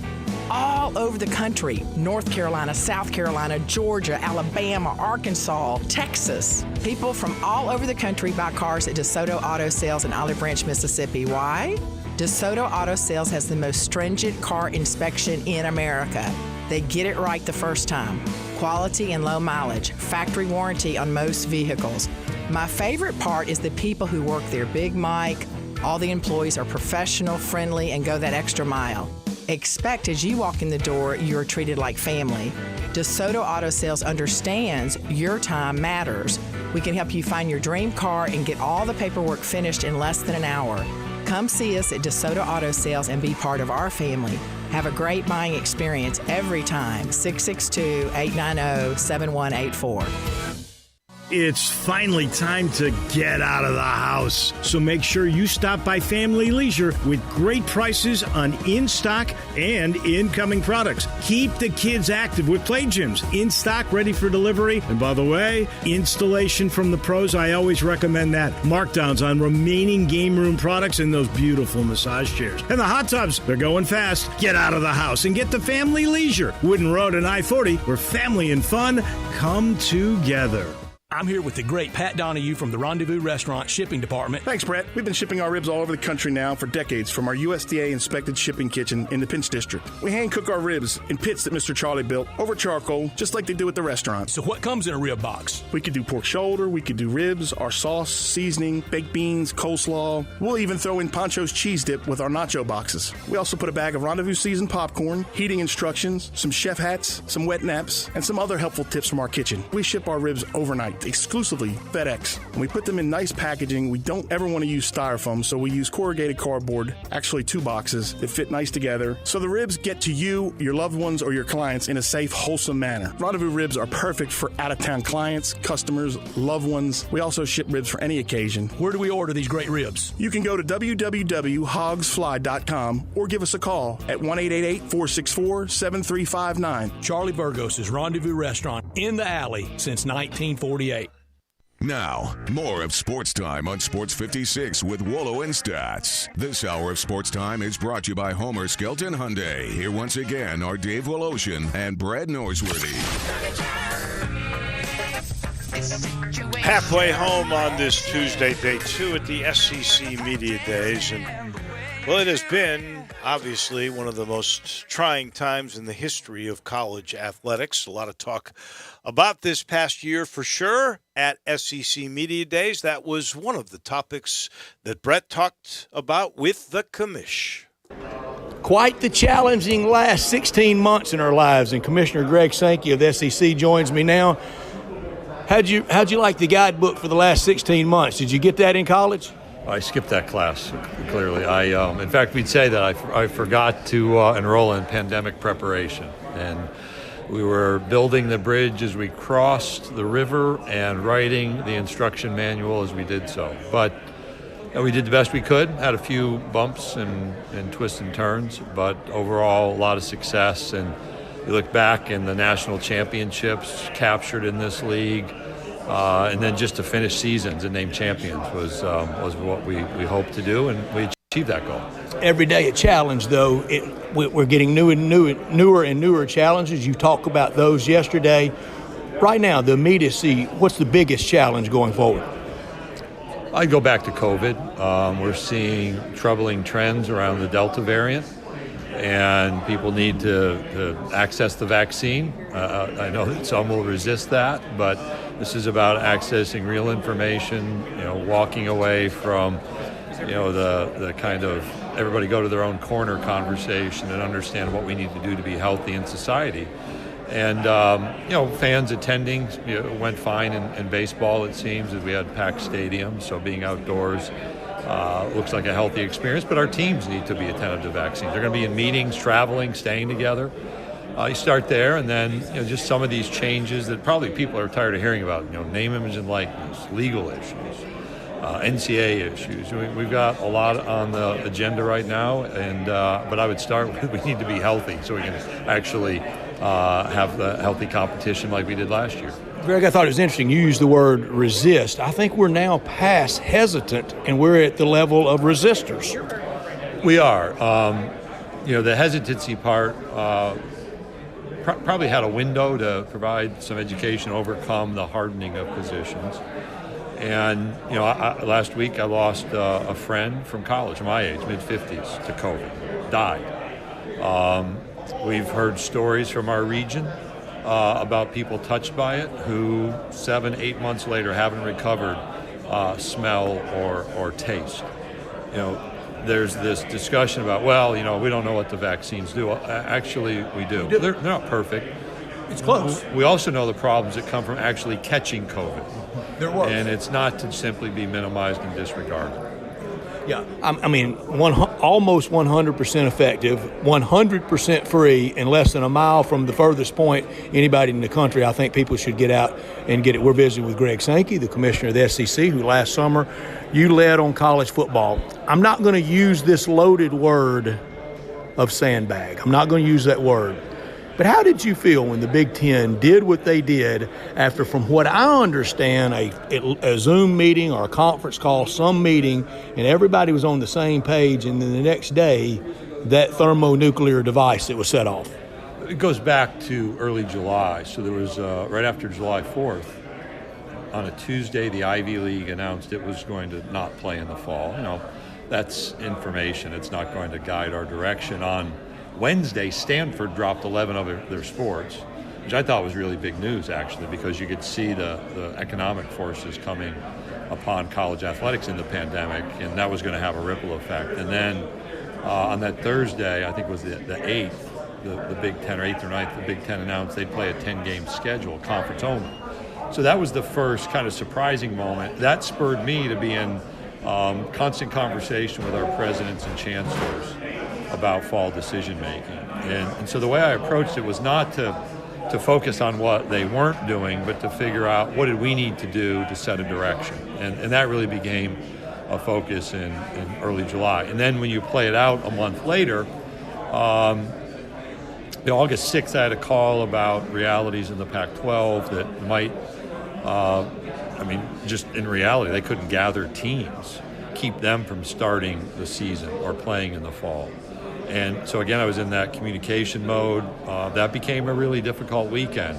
all over the country. North Carolina, South Carolina, Georgia, Alabama, Arkansas, Texas. People from all over the country buy cars at DeSoto Auto Sales in Olive Branch, Mississippi. Why? DeSoto Auto Sales has the most stringent car inspection in America. They get it right the first time. Quality and low mileage, factory warranty on most vehicles. My favorite part is the people who work there. Big Mike, all the employees are professional, friendly, and go that extra mile. Expect as you walk in the door, you're treated like family. DeSoto Auto Sales understands your time matters. We can help you find your dream car and get all the paperwork finished in less than an hour. Come see us at DeSoto Auto Sales and be part of our family. Have a great buying experience every time. 662-890-7184. It's finally time to get out of the house. So make sure you stop by Family Leisure with great prices on in-stock and incoming products. Keep the kids active with play gyms, in stock, ready for delivery. And by the way, installation from the pros, I always recommend that. Markdowns on remaining game room products and those beautiful massage chairs. And the hot tubs, they're going fast. Get out of the house and get to Family Leisure. Wooden Road and I-40, where family and fun come together. I'm here with the great Pat Donahue from the Rendezvous Restaurant Shipping Department. Thanks, Brett. We've been shipping our ribs all over the country now for decades from our USDA-inspected shipping kitchen in the Pinch District. We hand-cook our ribs in pits that Mr. Charlie built over charcoal, just like they do at the restaurant. So what comes in a rib box? We could do pork shoulder, we could do ribs, our sauce, seasoning, baked beans, coleslaw. We'll even throw in Pancho's cheese dip with our nacho boxes. We also put a bag of Rendezvous seasoned popcorn, heating instructions, some chef hats, some wet naps, and some other helpful tips from our kitchen. We ship our ribs overnight, exclusively FedEx. And we put them in nice packaging. We don't ever want to use styrofoam, so we use corrugated cardboard, actually 2 boxes that fit nice together, so the ribs get to you, your loved ones, or your clients in a safe, wholesome manner. Rendezvous ribs are perfect for out-of-town clients, customers, loved ones. We also ship ribs for any occasion. Where do we order these great ribs? You can go to www.hogsfly.com or give us a call at 1-888-464-7359. Charlie Burgos' Rendezvous Restaurant in the alley since 1948. Now, more of Sports Time on Sports 56 with Wolo and Stats. This hour of Sports Time is brought to you by Homer Skelton Hyundai. Here once again are Dave Woloshin and Brad Norsworthy. Halfway home on this Tuesday, day 2 at the SEC Media Days. And, well, it has been, obviously, one of the most trying times in the history of college athletics. A lot of talk about this past year for sure at SEC Media Days. That was one of the topics that Brett talked about with the commish. Quite the challenging last 16 months in our lives, and Commissioner Greg Sankey of the SEC joins me now. How'd you like the guidebook for the last 16 months? Did you get that in college? I skipped that class, clearly. In fact, we'd say that I forgot to enroll in pandemic preparation. And we were building the bridge as we crossed the river and writing the instruction manual as we did so. But we did the best we could, had a few bumps and twists and turns, but overall a lot of success. And you look back in the national championships captured in this league, And then just to finish seasons and name champions was what we hoped to do, and we achieved that goal. Every day a challenge, though. We're getting newer and newer challenges. You talked about those yesterday. Right now, the immediacy, what's the biggest challenge going forward? I'd go back to COVID. We're seeing troubling trends around the Delta variant, and people need to access the vaccine. I know that some will resist that, but this is about accessing real information, walking away from, the kind of everybody go to their own corner conversation and understand what we need to do to be healthy in society. And, fans attending went fine in baseball, it seems, as we had packed stadiums, so being outdoors looks like a healthy experience, but our teams need to be attentive to vaccines. They're going to be in meetings, traveling, staying together. You start there, and then just some of these changes that probably people are tired of hearing about, name, image, and likeness, legal issues, NCAA issues. We've got a lot on the agenda right now, and but I would start with we need to be healthy so we can actually have the healthy competition like we did last year. Greg, I thought it was interesting. You used the word resist. I think we're now past hesitant, and we're at the level of resistors. We are. The hesitancy part probably had a window to provide some education, overcome the hardening of positions. And, last week I lost a friend from college, my age, mid-50s, to COVID, died. We've heard stories from our region about people touched by it who 7-8 months later haven't recovered smell or taste. There's this discussion about, we don't know what the vaccines do. Actually, we do. They're not perfect. It's close. We also know the problems that come from actually catching COVID. There was. And it's not to simply be minimized and disregarded. Yeah, almost 100% effective, 100% free, and less than a mile from the furthest point anybody in the country. I think people should get out and get it. We're visiting with Greg Sankey, the commissioner of the SEC, who last summer you led on college football. I'm not going to use this loaded word of sandbag. I'm not going to use that word. But how did you feel when the Big Ten did what they did after, from what I understand, a Zoom meeting or a conference call, some meeting, and everybody was on the same page, and then the next day, that thermonuclear device that was set off? It goes back to early July. So there was, right after July 4th, on a Tuesday, the Ivy League announced it was going to not play in the fall. That's information. It's not going to guide our direction. On Wednesday, Stanford dropped 11 of their sports, which I thought was really big news, actually, because you could see the economic forces coming upon college athletics in the pandemic, and that was going to have a ripple effect. And then on that Thursday, I think it was the 8th, the Big Ten, or 8th or 9th, the Big Ten announced they'd play a 10-game schedule, conference only. So that was the first kind of surprising moment. That spurred me to be in constant conversation with our presidents and chancellors about fall decision making. And so the way I approached it was not to focus on what they weren't doing, but to figure out what did we need to do to set a direction. And that really became a focus in early July. And then when you play it out a month later, August 6th I had a call about realities in the Pac-12 that might, just in reality, they couldn't gather teams, keep them from starting the season or playing in the fall. And so, again, I was in that communication mode. That became a really difficult weekend.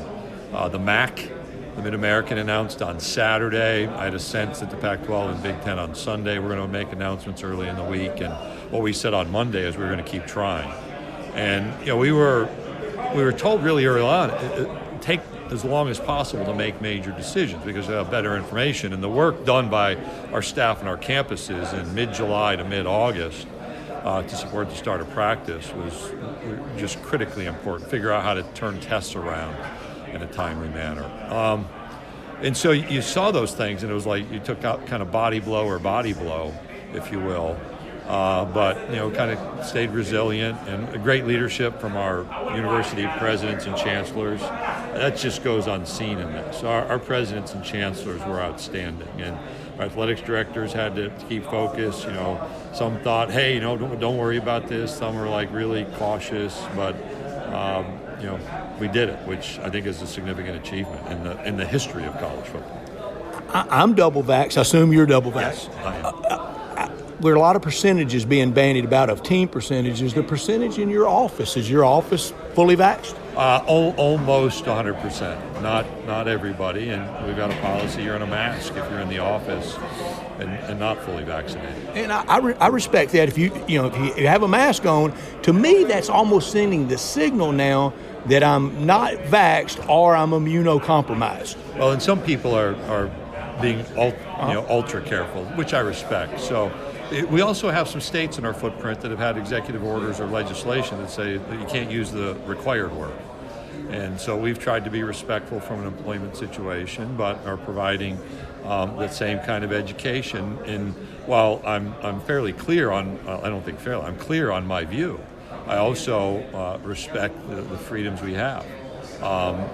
The MAC, the Mid-American, announced on Saturday. I had a sense that the Pac-12 and Big Ten on Sunday were going to make announcements early in the week. And what we said on Monday is we were going to keep trying. And, we were told really early on, take as long as possible to make major decisions because we have better information. And the work done by our staff and our campuses in mid-July to mid-August to support the start of practice was just critically important. Figure out how to turn tests around in a timely manner. And so you saw those things, and it was like you took out kind of body blow, if you will. But kind of stayed resilient, and a great leadership from our university presidents and chancellors. That just goes unseen in this. Our presidents and chancellors were outstanding, and our athletics directors had to keep focus. Some thought, hey, don't worry about this. Some were like really cautious, but we did it, which I think is a significant achievement in the history of college football. I'm double vaxxed. I assume you're double vaxxed. Yes, I am. There are a lot of percentages being bandied about of team percentages. The percentage in your office, is your office fully vaxxed? Almost 100%. Not everybody, and we've got a policy. You're in a mask if you're in the office and not fully vaccinated. And I respect that. If you have a mask on, to me that's almost sending the signal now that I'm not vaxxed or I'm immunocompromised. Well, and some people are being ultra careful, which I respect. So we also have some states in our footprint that have had executive orders or legislation that say that you can't use the required word. And so we've tried to be respectful from an employment situation, but are providing the same kind of education. And while I'm fairly clear on, I'm clear on my view, I also respect the freedoms we have.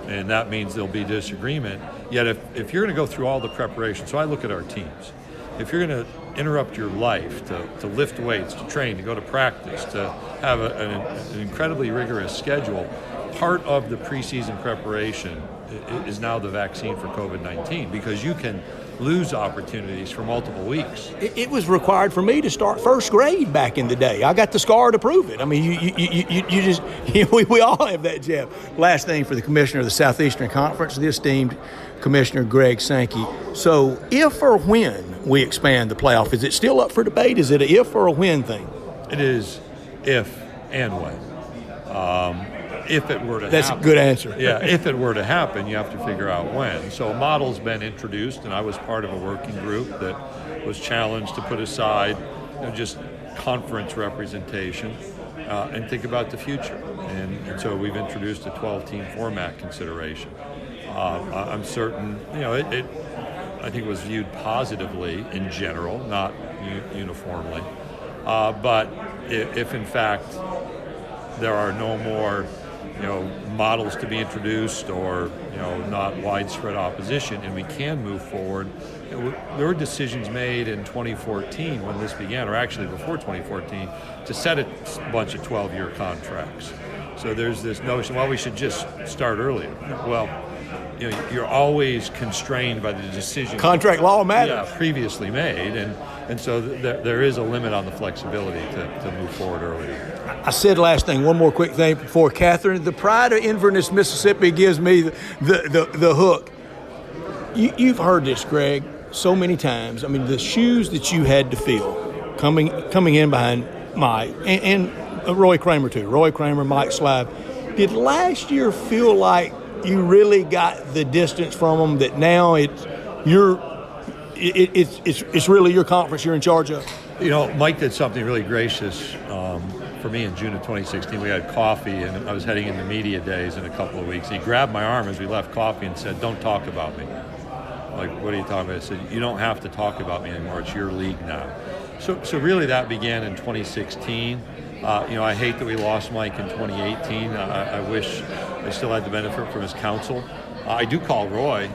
And that means there'll be disagreement. Yet if you're going to go through all the preparation, so I look at our teams, if you're going to interrupt your life to lift weights, to train, to go to practice, to have an incredibly rigorous schedule, part of the preseason preparation is now the vaccine for COVID-19, because you can lose opportunities for multiple weeks. It was required for me to start first grade back in the day. I got the scar to prove it. I mean, we all have that, Jeff. Last thing for the commissioner of the Southeastern Conference, the esteemed Commissioner Greg Sankey. So if or when we expand the playoff, is it still up for debate? Is it a if or a when thing? It is if and when. If it were to That's happen. a good answer. Yeah, if it were to happen, you have to figure out when. So a model's been introduced, and I was part of a working group that was challenged to put aside just conference representation and think about the future. And so we've introduced a 12-team format consideration. I'm certain, I think it was viewed positively in general, not uniformly. But if in fact there are no more models to be introduced or not widespread opposition, and we can move forward. There were decisions made in 2014 when this began, or actually before 2014, to set a bunch of 12-year contracts. So there's this notion, well, we should just start earlier. Well, you're always constrained by the decision. Contract law matters. Yeah, previously made, and so there is a limit on the flexibility to move forward earlier. I said last thing, one more quick thing before Catherine. The pride of Inverness, Mississippi gives me the hook. You've heard this, Greg, so many times. I mean, the shoes that you had to fill coming in behind Mike and Roy Kramer too. Roy Kramer, Mike Slive. Did last year feel like you really got the distance from them, that now it's really your conference you're in charge of? Mike did something really gracious for me in June of 2016. We had coffee, and I was heading into media days in a couple of weeks. He grabbed my arm as we left coffee and said, "Don't talk about me." Like, what are you talking about? I said, "You don't have to talk about me anymore. It's your league now." So really that began in 2016. I hate that we lost Mike in 2018. I wish I still had the benefit from his counsel. I do call Roy.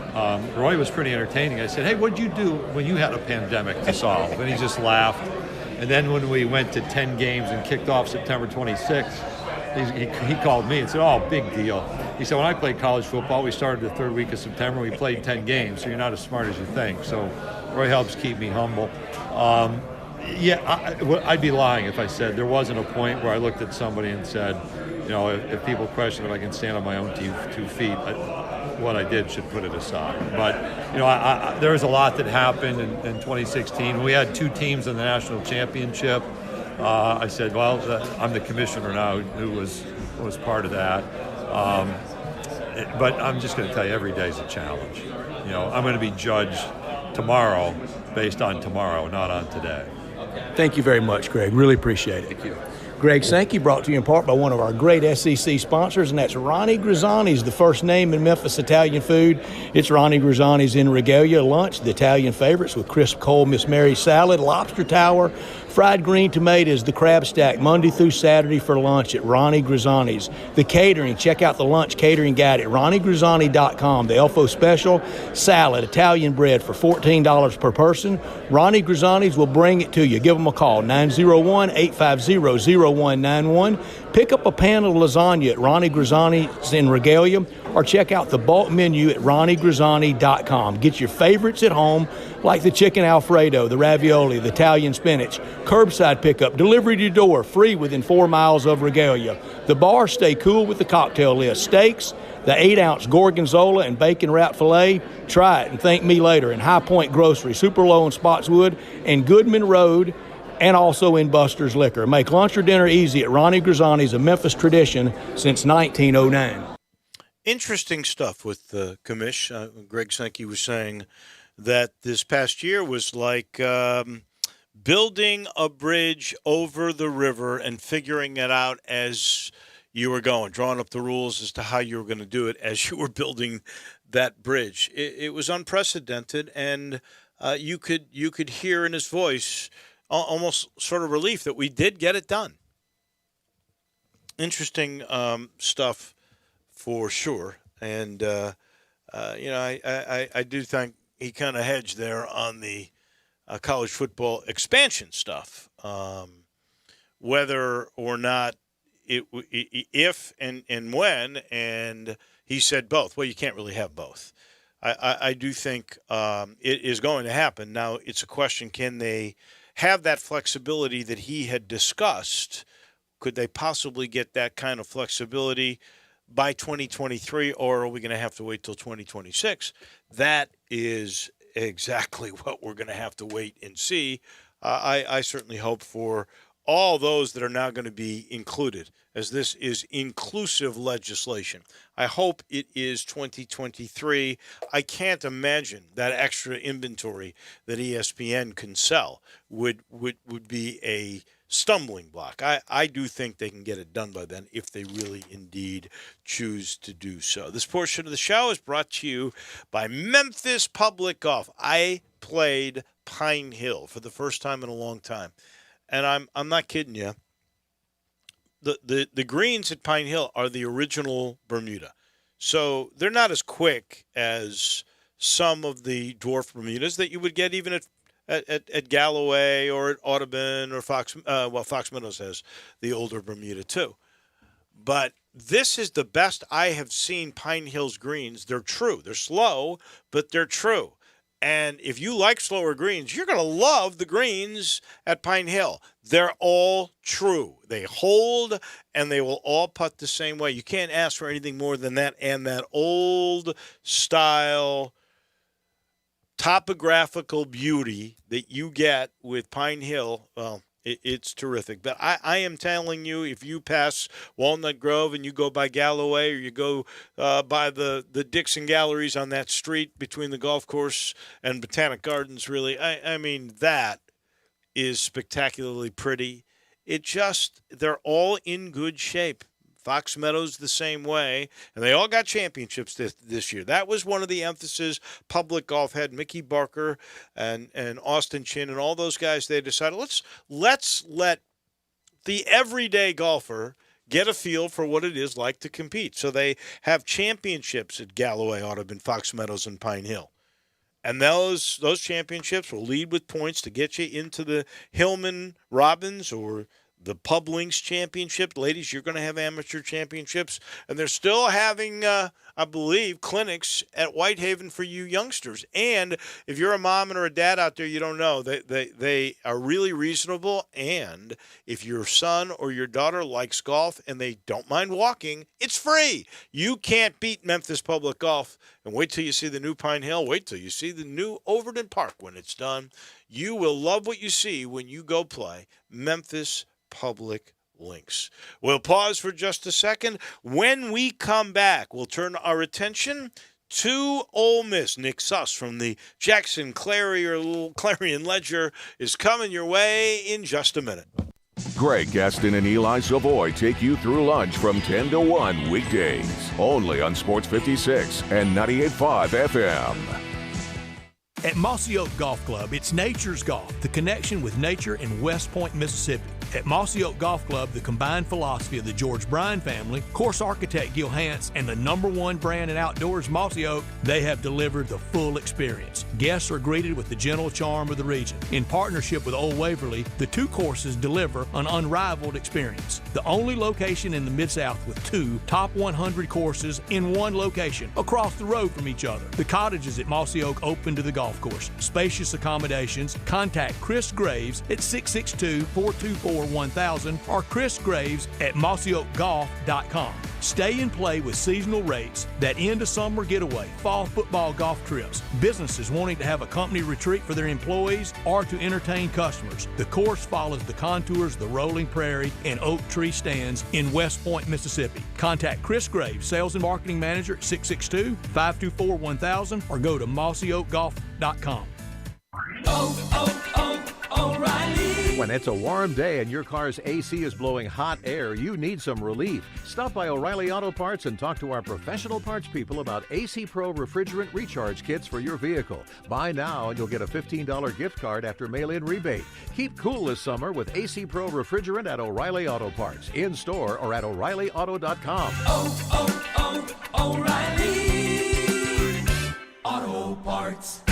Roy was pretty entertaining. I said, "Hey, what'd you do when you had a pandemic to solve?" And he just laughed. And then when we went to 10 games and kicked off September 26th, he called me and said, "Oh, big deal." He said, "When I played college football, we started the third week of September. We played 10 games, so you're not as smart as you think." So Roy helps keep me humble. I'd be lying if I said there wasn't a point where I looked at somebody and said, if people question if I can stand on my own 2 feet, what I did should put it aside. But, there was a lot that happened in 2016. We had 2 teams in the national championship. I said, well, I'm the commissioner now who was part of that. But I'm just going to tell you, every day is a challenge. I'm going to be judged tomorrow based on tomorrow, not on today. Thank you very much, Greg. Really appreciate it. Thank you. Greg Sankey, brought to you in part by one of our great SEC sponsors, and that's Ronnie Grizzani's, the first name in Memphis Italian food. It's Ronnie Grizzani's in Regalia lunch, the Italian favorites with crisp cold Miss Mary salad, lobster tower, fried green tomatoes, the crab stack, Monday through Saturday for lunch at Ronnie Grizzani's. The catering, check out the lunch catering guide at RonnieGrizzani.com. The Elfo special, salad, Italian bread for $14 per person. Ronnie Grizzani's will bring it to you. Give them a call, 901-850-00 0191. Pick up a pan of lasagna at Ronnie Grizzani's in Regalia, or check out the bulk menu at ronniegrizzani.com. Get your favorites at home, like the chicken Alfredo, the ravioli, the Italian spinach. Curbside pickup, delivery to your door, free within 4 miles of Regalia. The bar, stay cool with the cocktail list. Steaks, the 8-ounce gorgonzola and bacon wrap filet. Try it and thank me later. In High Point Grocery, Super Low in Spotswood, and Goodman Road, and also in Buster's Liquor. Make lunch or dinner easy at Ronnie Grizzani's, a Memphis tradition since 1909. Interesting stuff with the commish. Greg Sankey was saying that this past year was like building a bridge over the river and figuring it out as you were going, drawing up the rules as to how you were going to do it as you were building that bridge. It was unprecedented, and you could hear in his voice almost sort of relief that we did get it done. Interesting stuff for sure, and I do think he kind of hedged there on the college football expansion stuff, whether or not if and when, and he said both. Well, you can't really have both. I do think it is going to happen. Now, it's a question, can they have that flexibility that he had discussed? Could they possibly get that kind of flexibility by 2023, or are we going to have to wait till 2026? That is exactly what we're going to have to wait and see. I certainly hope for all those that are now going to be included, as this is inclusive legislation. I hope it is 2023. I can't imagine that extra inventory that ESPN can sell would be a stumbling block. I do think they can get it done by then if they really indeed choose to do so. This portion of the show is brought to you by Memphis Public Golf. I played Pine Hill for the first time in a long time. And I'm not kidding you. The greens at Pine Hill are the original Bermuda. So they're not as quick as some of the dwarf Bermudas that you would get even at Galloway or at Audubon or Fox. Fox Meadows has the older Bermuda too. But this is the best I have seen Pine Hill's greens. They're true. They're slow, but they're true. And if you like slower greens, you're going to love the greens at Pine Hill. They're all true. They hold, and they will all putt the same way. You can't ask for anything more than that, and that old style topographical beauty that you get with Pine Hill, well, it's terrific. But I am telling you, if you pass Walnut Grove and you go by Galloway, or you go by the Dixon Galleries on that street between the golf course and Botanic Gardens, really, I mean, that is spectacularly pretty. They're all in good shape. Fox Meadows the same way, and they all got championships this year. That was one of the emphases Public Golf had. Mickey Barker and Austin Chin and all those guys, they decided, let's let the everyday golfer get a feel for what it is like to compete. So they have championships at Galloway, Audubon, Fox Meadows, and Pine Hill. And those championships will lead with points to get you into the Hillman Robbins or the Pub Links Championship. Ladies, you're going to have amateur championships. And they're still having, I believe, clinics at Whitehaven for you youngsters. And if you're a mom or a dad out there, you don't know, they are really reasonable. And if your son or your daughter likes golf and they don't mind walking, it's free. You can't beat Memphis Public Golf. And wait till you see the new Pine Hill. Wait till you see the new Overton Park when it's done. You will love what you see when you go play Memphis Public Links. We'll pause for just a second. When we come back, we'll turn our attention to Ole Miss. Nick Suss from the Jackson Clarion Ledger is coming your way in just a minute. Greg Gaston and Eli Savoy take you through lunch from 10 to 1 weekdays, only on Sports 56 and 98.5 FM. At Mossy Oak Golf Club, it's nature's golf, the connection with nature in West Point, Mississippi. At Mossy Oak Golf Club, the combined philosophy of the George Bryan family, course architect Gil Hance, and the #1 brand in outdoors, Mossy Oak, they have delivered the full experience. Guests are greeted with the gentle charm of the region. In partnership with Old Waverly, the two courses deliver an unrivaled experience. The only location in the Mid-South with two top 100 courses in one location, across the road from each other. The cottages at Mossy Oak open to the golf course. Spacious accommodations. Contact Chris Graves at 662-424-1000 or Chris Graves at mossyoakgolf.com. Stay and play with seasonal rates that end a summer getaway, fall football golf trips, businesses wanting to have a company retreat for their employees or to entertain customers. The course follows the contours of the rolling prairie and oak tree stands in West Point, Mississippi. Contact Chris Graves, Sales and Marketing Manager at 662-524-1000 or go to mossyoakgolf.com. O'Reilly. When it's a warm day and your car's AC is blowing hot air, you need some relief. Stop by O'Reilly Auto Parts and talk to our professional parts people about AC Pro refrigerant recharge kits for your vehicle. Buy now and you'll get a $15 gift card after mail-in rebate. Keep cool this summer with AC Pro refrigerant at O'Reilly Auto Parts, in store or at O'ReillyAuto.com. O'Reilly Auto Parts.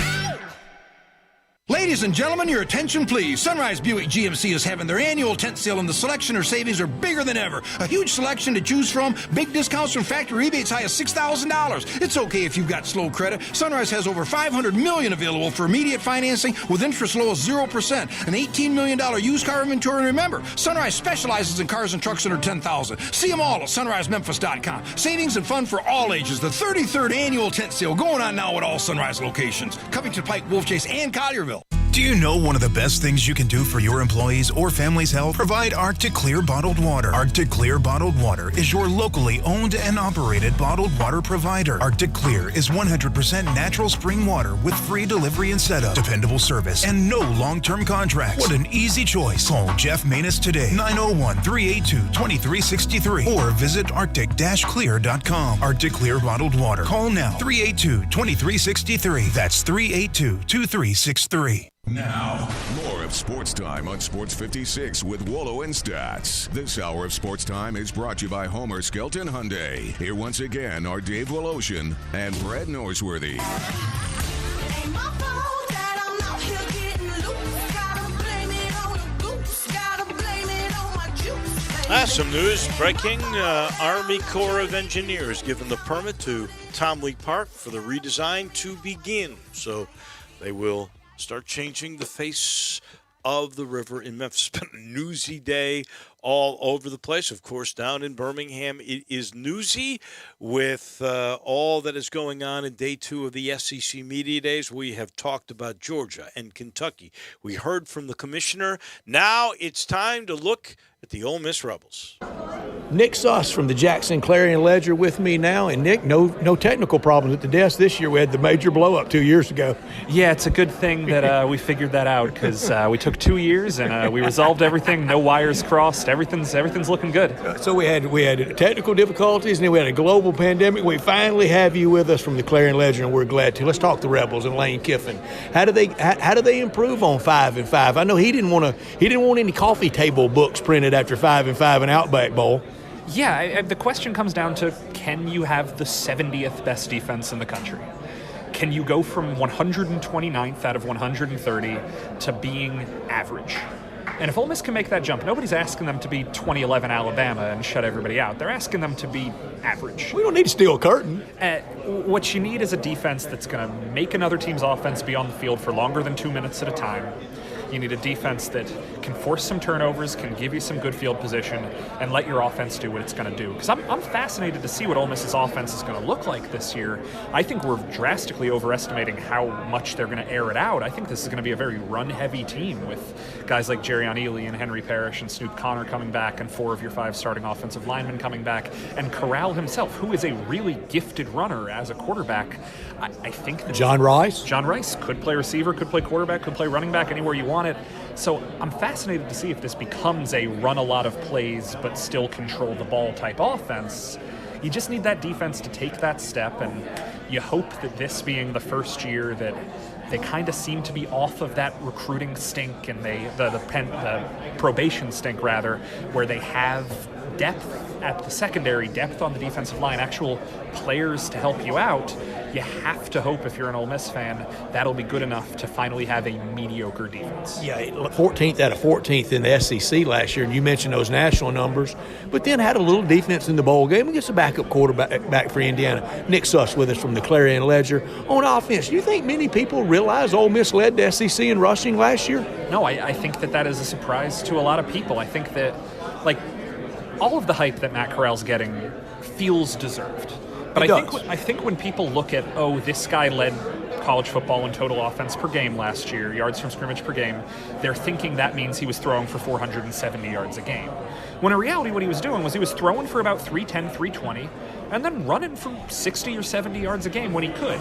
Ladies and gentlemen, your attention please. Sunrise Buick GMC is having their annual tent sale and the selection or savings are bigger than ever. A huge selection to choose from, big discounts from factory rebates high as $6,000. It's okay if you've got slow credit. Sunrise has over $500 million available for immediate financing with interest low as 0%, an $18 million used car inventory. And remember, Sunrise specializes in cars and trucks under $10,000. See them all at sunrisememphis.com. Savings and fun for all ages. The 33rd annual tent sale going on now at all Sunrise locations. Covington Pike, Wolf Chase, and Collierville. Do you know one of the best things you can do for your employees or family's health? Provide Arctic Clear bottled water. Arctic Clear bottled water is your locally owned and operated bottled water provider. Arctic Clear is 100% natural spring water with free delivery and setup, dependable service, and no long-term contracts. What an easy choice. Call Jeff Manus today, 901-382-2363, or visit arctic-clear.com. Arctic Clear bottled water. Call now, 382-2363. That's 382-2363. Now, more of Sports Time on Sports 56 with Wolo and Stats. This hour of Sports Time is brought to you by Homer Skelton Hyundai. Here once again are Dave Woloshin and Brett Norsworthy. Some news breaking. Army Corps of Engineers given the permit to Tom Lee Park for the redesign to begin. So they will start changing the face of the river in Memphis. It's been a newsy day all over the place. Of course, down in Birmingham, it is newsy with all that is going on in day 2 of the SEC Media Days. We have talked about Georgia and Kentucky. We heard from the commissioner. Now it's time to look at the Ole Miss Rebels. Nick Suss from the Jackson Clarion Ledger with me now. And Nick, no technical problems at the desk this year. We had the major blow-up 2 years ago. Yeah, it's a good thing that we figured that out because we took 2 years and we resolved everything. No wires crossed. Everything's looking good. So we had technical difficulties and then we had a global pandemic. We finally have you with us from the Clarion Ledger, and we're glad to. Let's talk the Rebels and Lane Kiffin. How do they improve on 5-5? I know he didn't want any coffee table books printed after 5-5 in Outback Bowl. Yeah, the question comes down to, can you have the 70th best defense in the country? Can you go from 129th out of 130 to being average? And if Ole Miss can make that jump, nobody's asking them to be 2011 Alabama and shut everybody out. They're asking them to be average. We don't need to steal a curtain. What you need is a defense that's going to make another team's offense be on the field for longer than 2 minutes at a time. You need a defense that can force some turnovers, can give you some good field position, and let your offense do what it's going to do. Because I'm fascinated to see what Ole Miss's offense is going to look like this year. I think we're drastically overestimating how much they're going to air it out. I think this is going to be a very run-heavy team with guys like Jerrion Ely and Henry Parrish and Snoop Connor coming back and 4 of your 5 starting offensive linemen coming back, and Corral himself, who is a really gifted runner as a quarterback. I think that John Rice could play receiver, could play quarterback, could play running back, anywhere you want it. So I'm fascinated to see if this becomes a run a lot of plays but still control the ball type offense. You just need that defense to take that step, and you hope that this being the first year that They kind of seem to be off of that recruiting stink and the probation stink, rather, where they have depth at the secondary, depth on the defensive line, actual players to help you out. You have to hope, if you're an Ole Miss fan, that'll be good enough to finally have a mediocre defense. Yeah, 14th out of 14th in the SEC last year, and you mentioned those national numbers, but then had a little defense in the bowl game against a backup quarterback for Indiana. Nick Suss with us from the Clarion Ledger. On offense, do you think many people realize Ole Miss led the SEC in rushing last year? No, I think that is a surprise to a lot of people. I think that, like, all of the hype that Matt Corral's getting feels deserved. But I think when people look at, this guy led college football in total offense per game last year, yards from scrimmage per game, they're thinking that means he was throwing for 470 yards a game. When in reality, what he was doing was he was throwing for about 310, 320, and then running for 60 or 70 yards a game when he could.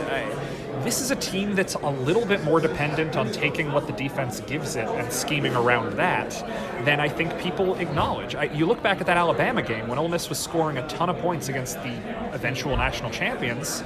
This is a team that's a little bit more dependent on taking what the defense gives it and scheming around that than I think people acknowledge. You look back at that Alabama game when Ole Miss was scoring a ton of points against the eventual national champions.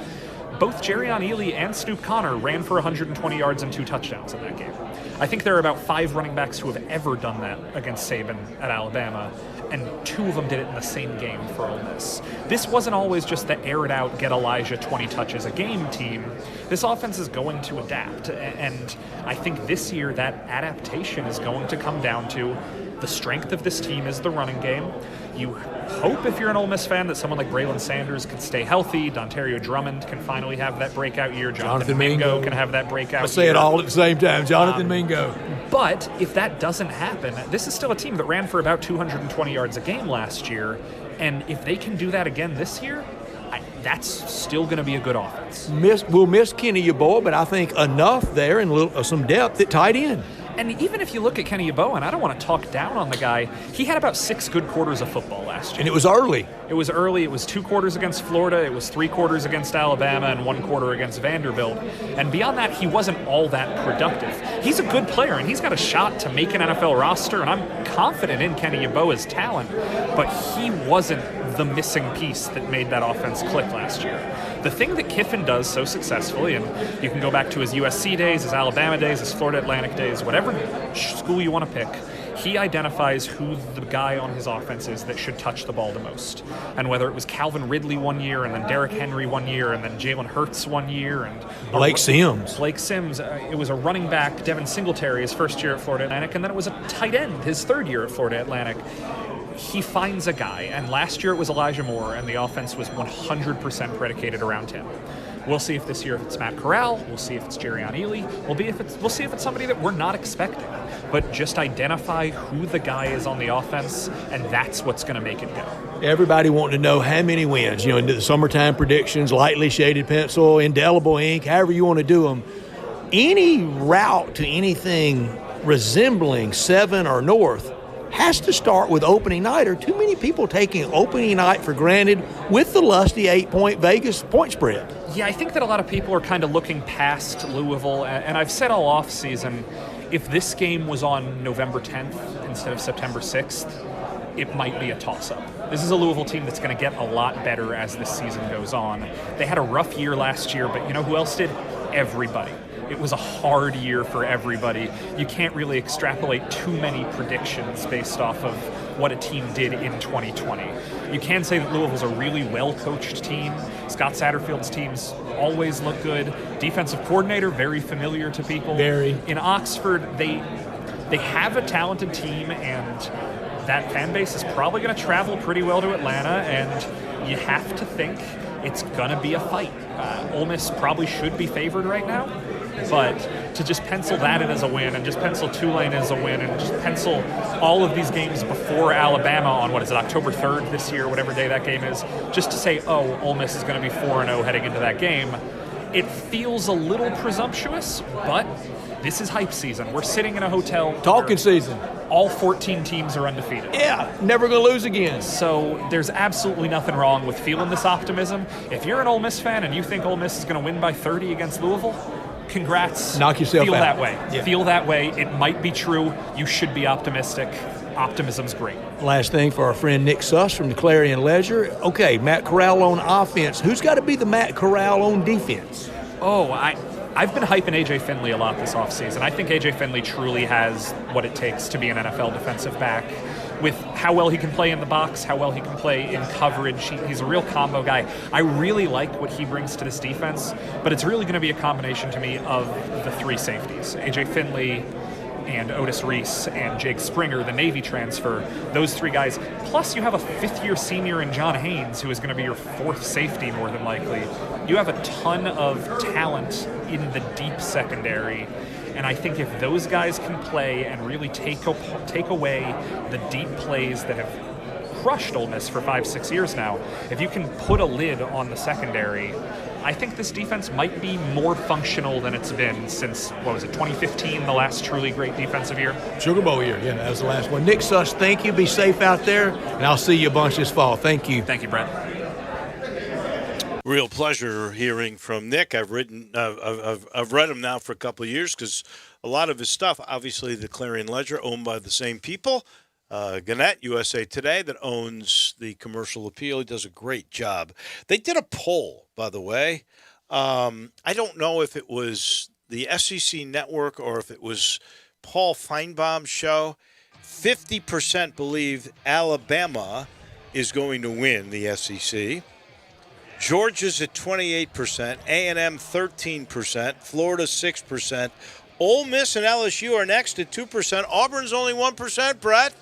Both Jerrion Ealy and Snoop Connor ran for 120 yards and 2 touchdowns in that game. I think there are about 5 running backs who have ever done that against Saban at Alabama, and 2 of them did it in the same game for Ole Miss. This wasn't always just the air it out, get Elijah 20 touches a game team. This offense is going to adapt, and I think this year that adaptation is going to come down to the strength of this team is the running game. You hope, if you're an Ole Miss fan, that someone like Braylon Sanders can stay healthy. Dontario Drummond can finally have that breakout year. Jonathan Mingo can have that breakout year. I say it all at the same time. Jonathan Mingo. But if that doesn't happen, this is still a team that ran for about 220 yards a game last year. And if they can do that again this year, that's still going to be a good offense. We'll miss Kenny Yeboah, but I think enough there and some depth at tight end. And even if you look at Kenny Yeboah, and I don't want to talk down on the guy, he had about 6 good quarters of football last year. And it was early. It was early. It was 2 quarters against Florida. It was 3 quarters against Alabama and 1 quarter against Vanderbilt. And beyond that, he wasn't all that productive. He's a good player, and he's got a shot to make an NFL roster, and I'm confident in Kenny Yeboah's talent, but he wasn't the missing piece that made that offense click last year. The thing that Kiffin does so successfully, and you can go back to his USC days, his Alabama days, his Florida Atlantic days, whatever school you want to pick, he identifies who the guy on his offense is that should touch the ball the most. And whether it was Calvin Ridley one year, and then Derrick Henry one year, and then Jalen Hurts one year, and Blake Sims. It was a running back, Devin Singletary, his first year at Florida Atlantic, and then it was a tight end, his 3rd year at Florida Atlantic. He finds a guy, and last year it was Elijah Moore, and the offense was 100% predicated around him. We'll see if this year if it's Matt Corral. We'll see if it's Jerrion Ealy. We'll see if it's somebody that we're not expecting. But just identify who the guy is on the offense, and that's what's going to make it go. Everybody wanting to know how many wins. Into the summertime predictions, lightly shaded pencil, indelible ink, however you want to do them. Any route to anything resembling 7 or north has to start with opening night. Or too many people taking opening night for granted with the lusty 8-point Vegas point spread. Yeah, I think that a lot of people are kind of looking past Louisville, and I've said all off season, if this game was on November 10th instead of September 6th, it might be a toss-up. This is a Louisville team that's going to get a lot better as this season goes on. They had a rough year last year, but you know who else did? Everybody. It was a hard year for everybody. You can't really extrapolate too many predictions based off of what a team did in 2020. You can say that Louisville's a really well-coached team. Scott Satterfield's teams always look good. Defensive coordinator, very familiar to people. Very. In Oxford, they have a talented team, and that fan base is probably going to travel pretty well to Atlanta, and you have to think it's going to be a fight. Ole Miss probably should be favored right now, but to just pencil that in as a win, and just pencil Tulane as a win, and just pencil all of these games before Alabama on, October 3rd this year, whatever day that game is, just to say, Ole Miss is going to be 4-0 heading into that game, it feels a little presumptuous, but this is hype season. We're sitting in a hotel. Talking season. All 14 teams are undefeated. Yeah, never going to lose again. So there's absolutely nothing wrong with feeling this optimism. If you're an Ole Miss fan and you think Ole Miss is going to win by 30 against Louisville, congrats. Knock yourself Feel out. that way. Yeah. Feel that way. It might be true. You should be optimistic. Optimism's great. Last thing for our friend Nick Suss from the Clarion Ledger. Okay, Matt Corral on offense. Who's got to be the Matt Corral on defense? I've been hyping A.J. Finley a lot this offseason. I think A.J. Finley truly has what it takes to be an NFL defensive back. With how well he can play in the box, how well he can play in coverage. He's a real combo guy. I really like what he brings to this defense, but it's really going to be a combination to me of the three safeties. A.J. Finley and Otis Reese and Jake Springer, the Navy transfer, those three guys. Plus you have a fifth-year senior in John Haynes, who is going to be your fourth safety more than likely. You have a ton of talent in the deep secondary. And I think if those guys can play and really take away the deep plays that have crushed Ole Miss for 5-6 years now, if you can put a lid on the secondary, I think this defense might be more functional than it's been since, 2015, the last truly great defensive year? Sugar Bowl year, yeah, that was the last one. Nick Suss, thank you. Be safe out there, and I'll see you a bunch this fall. Thank you. Thank you, Brett. Real pleasure hearing from Nick. I've read him now for a couple of years because a lot of his stuff, obviously the Clarion Ledger, owned by the same people. Gannett, USA Today, that owns the Commercial Appeal. He does a great job. They did a poll, by the way. I don't know if it was the SEC Network or if it was Paul Feinbaum's show. 50% believe Alabama is going to win the SEC. Georgia's at 28%, A&M 13%, Florida 6%. Ole Miss and LSU are next at 2%. Auburn's only 1%, Brett.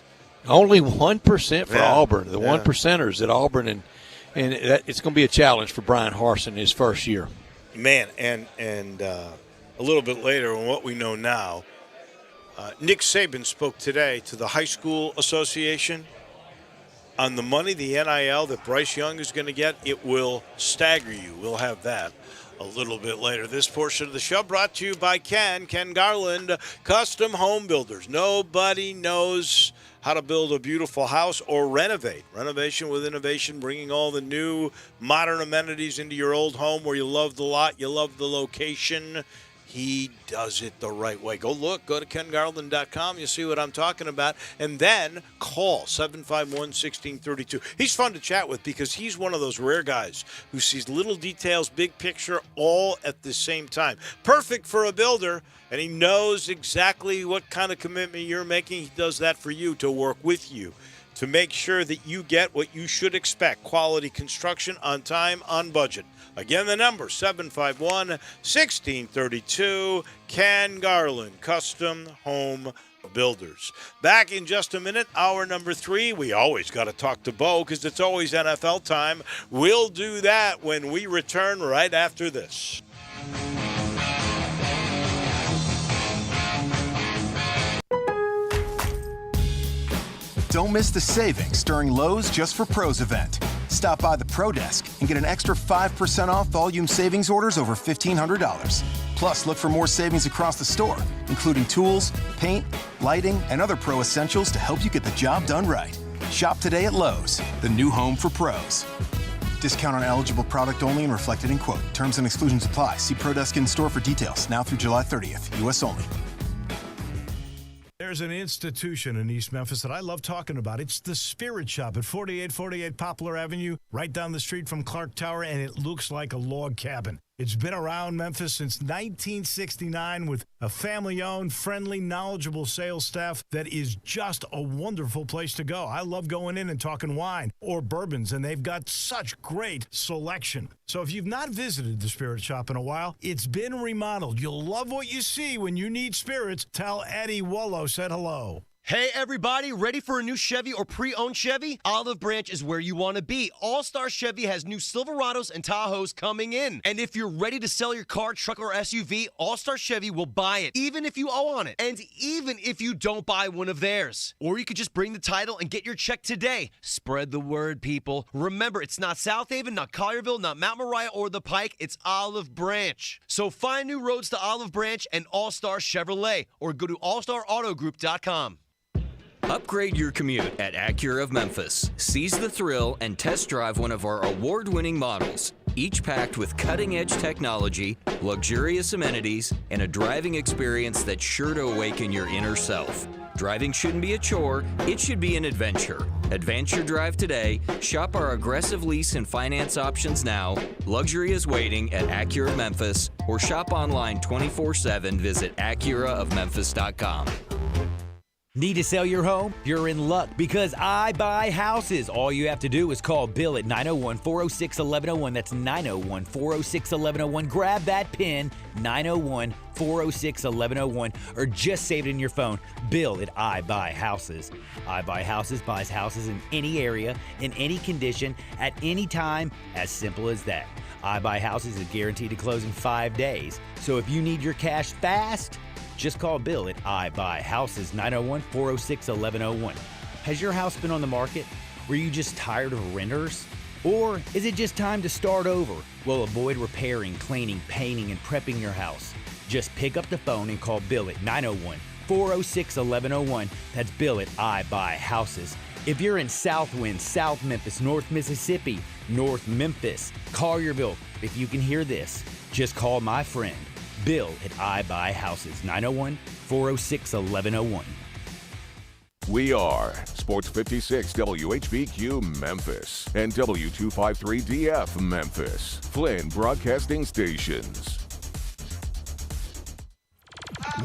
Only 1% for Auburn. The 1%ers at Auburn, and it's going to be a challenge for Brian Harsin his first year. Man, and a little bit later, on what we know now, Nick Saban spoke today to the High School Association on the money, the NIL that Bryce Young is going to get. It will stagger you. We'll have that a little bit later. This portion of the show brought to you by Ken Garland, Custom Home Builders. Nobody knows how to build a beautiful house or renovate. Renovation with innovation, bringing all the new modern amenities into your old home where you love the lot, you love the location. He does it the right way. Go to kengarland.com. You'll see what I'm talking about. And then call 751-1632. He's fun to chat with because he's one of those rare guys who sees little details, big picture, all at the same time. Perfect for a builder, and he knows exactly what kind of commitment you're making. He does that for you, to work with you, to make sure that you get what you should expect. Quality construction, on time, on budget. Again, the number, 751-1632, Ken Garland, Custom Home Builders. Back in just a minute, hour number 3. We always got to talk to Bo because it's always NFL time. We'll do that when we return right after this. Don't miss the savings during Lowe's Just for Pros event. Stop by the Pro Desk and get an extra 5% off volume savings orders over $1,500. Plus, look for more savings across the store, including tools, paint, lighting, and other pro essentials to help you get the job done right. Shop today at Lowe's, the new home for pros. Discount on eligible product only and reflected in quote. Terms and exclusions apply. See Pro Desk in store for details. Now through July 30th. U.S. only. There's an institution in East Memphis that I love talking about. It's the Spirit Shop at 4848 Poplar Avenue, right down the street from Clark Tower, and it looks like a log cabin. It's been around Memphis since 1969 with a family-owned, friendly, knowledgeable sales staff that is just a wonderful place to go. I love going in and talking wine or bourbons, and they've got such great selection. So if you've not visited the Spirit Shop in a while, it's been remodeled. You'll love what you see when you need spirits. Tell Eddie Wollo said hello. Hey everybody, ready for a new Chevy or pre-owned Chevy? Olive Branch is where you want to be. All-Star Chevy has new Silverados and Tahoes coming in. And if you're ready to sell your car, truck, or SUV, All-Star Chevy will buy it, even if you owe on it, and even if you don't buy one of theirs. Or you could just bring the title and get your check today. Spread the word, people. Remember, it's not South Haven, not Collierville, not Mount Moriah or the Pike, it's Olive Branch. So find new roads to Olive Branch and All-Star Chevrolet, or go to allstarautogroup.com. Upgrade your commute at Acura of Memphis. Seize the thrill and test drive one of our award-winning models, each packed with cutting-edge technology, luxurious amenities, and a driving experience that's sure to awaken your inner self. Driving shouldn't be a chore, it should be an adventure. Advance your drive today. Shop our aggressive lease and finance options now. Luxury is waiting at Acura of Memphis, or shop online 24/7. Visit AcuraofMemphis.com. Need to sell your home? You're in luck because I buy houses. All you have to do is call Bill at 901-406-1101. That's 901-406-1101. Grab that PIN, 901-406-1101, or just save it in your phone. Bill at I Buy Houses. I Buy Houses buys houses in any area, in any condition, at any time. As simple as that. I Buy Houses is guaranteed to close in 5 days. So if you need your cash fast, just call Bill at I Buy Houses, 901-406-1101. Has your house been on the market? Were you just tired of renters? Or is it just time to start over? Well, avoid repairing, cleaning, painting, and prepping your house. Just pick up the phone and call Bill at 901-406-1101. That's Bill at I Buy Houses. If you're in Southwind, South Memphis, North Mississippi, North Memphis, Collierville, if you can hear this, just call my friend Bill at I Buy Houses, 901-406-1101. We are Sports 56 WHBQ Memphis and W253DF Memphis, Flynn Broadcasting Stations.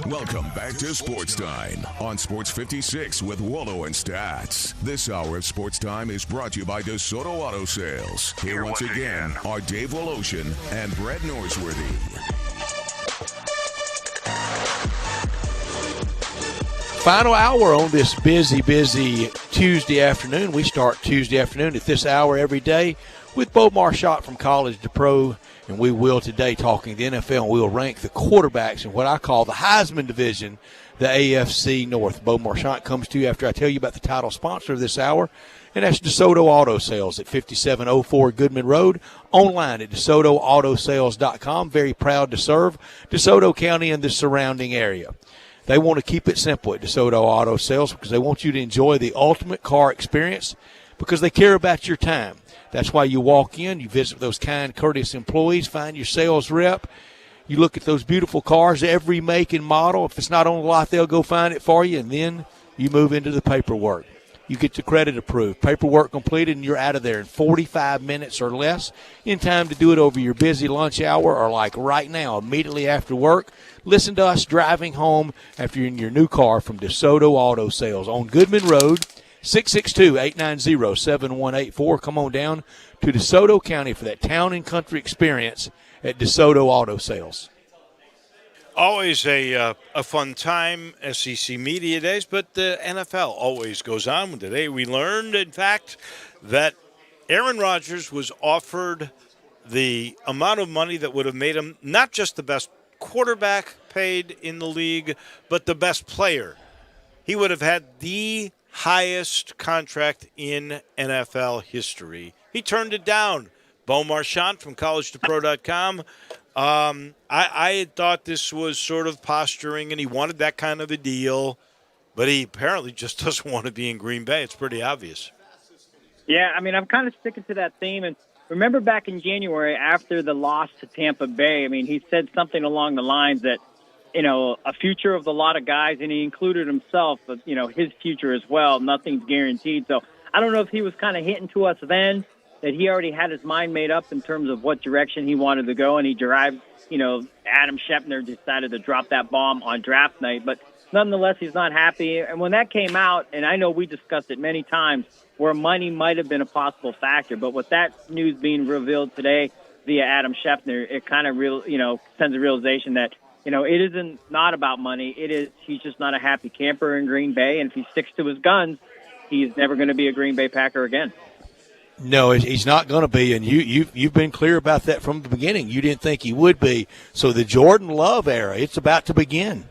Welcome back to Sports Time on Sports 56 with Wallo and Stats. This hour of Sports Time is brought to you by DeSoto Auto Sales. Here once again are Dave Woloshin and Brett Norsworthy. Final hour on this busy Tuesday afternoon. We start Tuesday afternoon at this hour every day with Bo Marchant from college to pro, and we will today talking the NFL, and we'll rank the quarterbacks in what I call the Heisman division, the AFC North. Bo Marchant comes to you after I tell you about the title sponsor of this hour, and that's DeSoto Auto Sales at 5704 Goodman Road, online at DeSotoAutosales.com. Very proud to serve DeSoto County and the surrounding area. They want to keep it simple at DeSoto Auto Sales because they want you to enjoy the ultimate car experience because they care about your time. That's why you walk in, you visit those kind, courteous employees, find your sales rep. You look at those beautiful cars, every make and model. If it's not on the lot, they'll go find it for you, and then you move into the paperwork. You get your credit approved, paperwork completed, and you're out of there in 45 minutes or less in time to do it over your busy lunch hour or like right now, immediately after work. Listen to us driving home after you're in your new car from DeSoto Auto Sales on Goodman Road, 662-890-7184. Come on down to DeSoto County for that town and country experience at DeSoto Auto Sales. Always a fun time, SEC Media Days, but the NFL always goes on. Today we learned, in fact, that Aaron Rodgers was offered the amount of money that would have made him not just the best quarterback paid in the league, but the best player. He would have had the highest contract in NFL history. He turned it down. Bo Marchant from collegetopro.com. I had thought this was sort of posturing, and he wanted that kind of a deal, but he apparently just doesn't want to be in Green Bay. It's pretty obvious. Yeah, I mean, I'm kind of sticking to that theme. And remember back in January after the loss to Tampa Bay, I mean, he said something along the lines that, you know, a future of the lot of guys, and he included himself, but, you know, his future as well. Nothing's guaranteed. So I don't know if he was kind of hinting to us then that he already had his mind made up in terms of what direction he wanted to go, and he derived, you know, Adam Schefter decided to drop that bomb on draft night. But nonetheless, he's not happy. And when that came out, and I know we discussed it many times, where money might have been a possible factor, but with that news being revealed today via Adam Schefter, it kind of sends a realization that, you know, it isn't not about money. It is he's just not a happy camper in Green Bay, and if he sticks to his guns, he's never going to be a Green Bay Packer again. No, he's not going to be, and you've been clear about that from the beginning. You didn't think he would be. So the Jordan Love era, it's about to begin.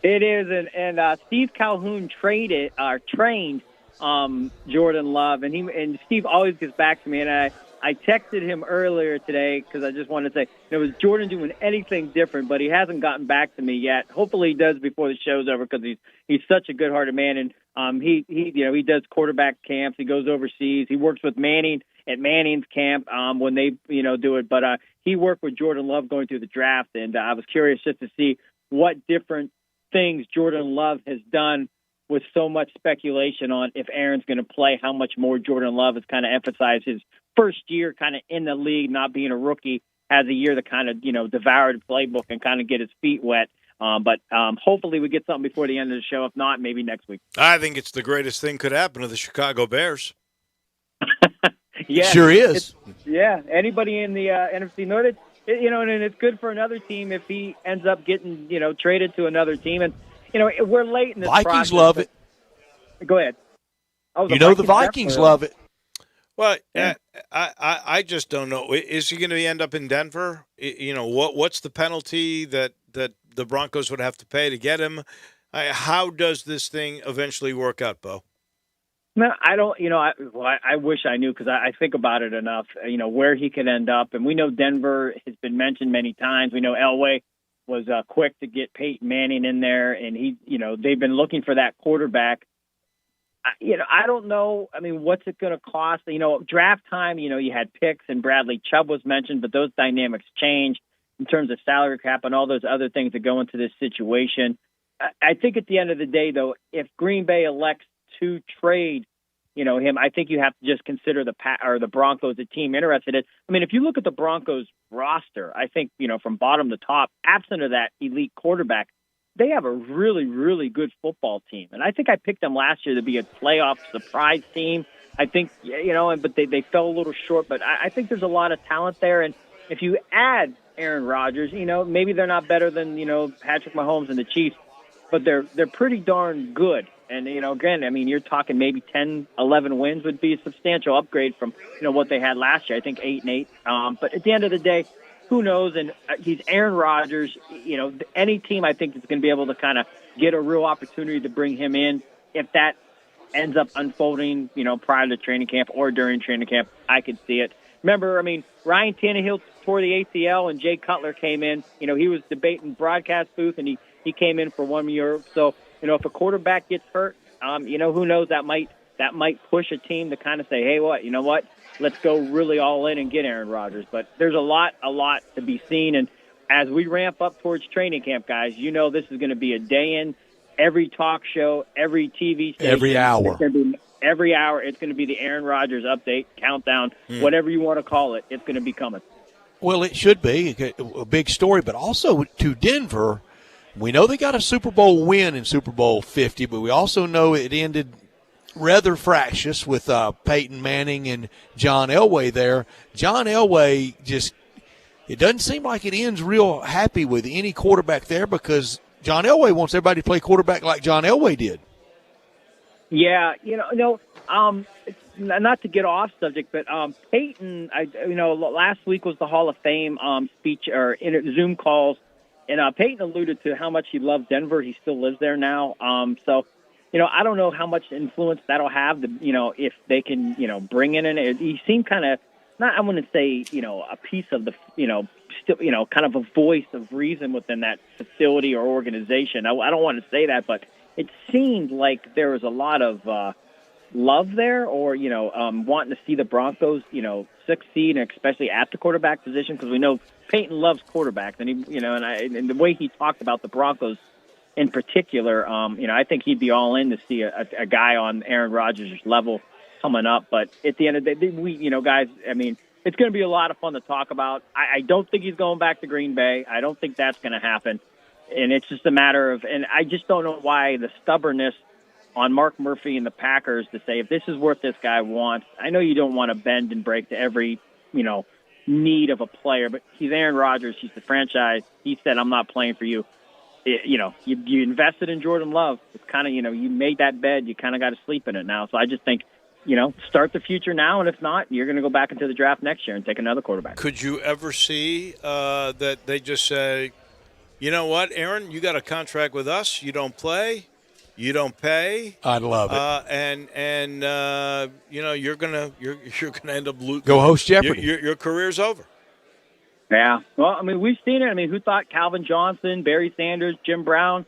It is, and Steve Calhoun trained Jordan Love, and Steve always gets back to me, and I texted him earlier today because I just wanted to say, was Jordan doing anything different? But he hasn't gotten back to me yet. Hopefully he does before the show's over because he's such a good-hearted man, and he does quarterback camps. He goes overseas. He works with Manning at Manning's camp when they do it. But he worked with Jordan Love going through the draft, and I was curious just to see what different things Jordan Love has done with so much speculation on if Aaron's going to play, how much more Jordan Love has kind of emphasized his first year kind of in the league, not being a rookie, has a year to kind of, devour the playbook and kind of get his feet wet. But hopefully we get something before the end of the show. If not, maybe next week. I think it's the greatest thing could happen to the Chicago Bears. Yeah, sure is. Yeah, anybody in the NFC North, and it's good for another team if he ends up getting, traded to another team. And, we're late in this Vikings process, love it. Go ahead. Oh, the Vikings love it. Well, I just don't know. Is he going to end up in Denver? What's the penalty that the Broncos would have to pay to get him? How does this thing eventually work out, Bo? No, I don't. I wish I knew because I think about it enough. Where he could end up, and we know Denver has been mentioned many times. We know Elway was quick to get Peyton Manning in there, and they've been looking for that quarterback. I don't know. I mean, what's it going to cost? Draft time. You had picks, and Bradley Chubb was mentioned, but those dynamics change in terms of salary cap and all those other things that go into this situation. I think at the end of the day, though, if Green Bay elects to trade, him, I think you have to just consider the Broncos a team interested in. I mean, if you look at the Broncos roster, I think, from bottom to top, absent of that elite quarterback, they have a really, really good football team. And I think I picked them last year to be a playoff surprise team. I think, but they fell a little short. But I think there's a lot of talent there. And if you add Aaron Rodgers, maybe they're not better than, Patrick Mahomes and the Chiefs, but they're pretty darn good. And, again, I mean, you're talking maybe 10, 11 wins would be a substantial upgrade from, what they had last year. I think 8-8. But at the end of the day, who knows? And he's Aaron Rodgers. Any team I think is going to be able to kind of get a real opportunity to bring him in. If that ends up unfolding, prior to training camp or during training camp, I could see it. Remember, I mean, Ryan Tannehill tore the ACL and Jay Cutler came in. He was debating broadcast booth and he came in for 1 year. So, if a quarterback gets hurt, who knows, that might push a team to kind of say, hey, what, let's go really all in and get Aaron Rodgers. But there's a lot to be seen. And as we ramp up towards training camp, guys, this is going to be a day in, every talk show, every TV station. Every hour. Every hour, it's going to be the Aaron Rodgers update, countdown, whatever you want to call it. It's going to be coming. Well, it should be a big story, but also to Denver, we know they got a Super Bowl win in Super Bowl 50, but we also know it ended rather fractious with Peyton Manning and John Elway there. John Elway it doesn't seem like it ends real happy with any quarterback there because John Elway wants everybody to play quarterback like John Elway did. Yeah, not to get off subject, but Peyton, last week was the Hall of Fame speech or Zoom calls. And Peyton alluded to how much he loved Denver. He still lives there now. So, I don't know how much influence that'll have, if they can, bring in it. He seemed kind of, I wouldn't say, a piece of the, still, kind of a voice of reason within that facility or organization. I don't want to say that, but it seemed like there was a lot of love there or, wanting to see the Broncos, succeed, and especially at the quarterback position, because we know Peyton loves quarterbacks, and and the way he talked about the Broncos in particular, I think he'd be all in to see a guy on Aaron Rodgers' level coming up. But at the end of the day, we, guys, I mean, it's going to be a lot of fun to talk about. I don't think he's going back to Green Bay. I don't think that's going to happen, and it's just a matter of, and I just don't know why the stubbornness on Mark Murphy and the Packers to say if this is what this guy wants. I know you don't want to bend and break to every, need of a player, but he's Aaron Rodgers. He's the franchise. He said, I'm not playing for you. You invested in Jordan Love. It's kind of, you made that bed. You kind of got to sleep in it now. So I just think, start the future now. And if not, you're going to go back into the draft next year and take another quarterback. Could you ever see that they just say, you know what, Aaron, you got a contract with us. You don't play. You don't pay. I'd love it. You're gonna end up losing. Go host Jeopardy. Your career's over. Yeah. Well, I mean, we've seen it. I mean, who thought Calvin Johnson, Barry Sanders, Jim Brown,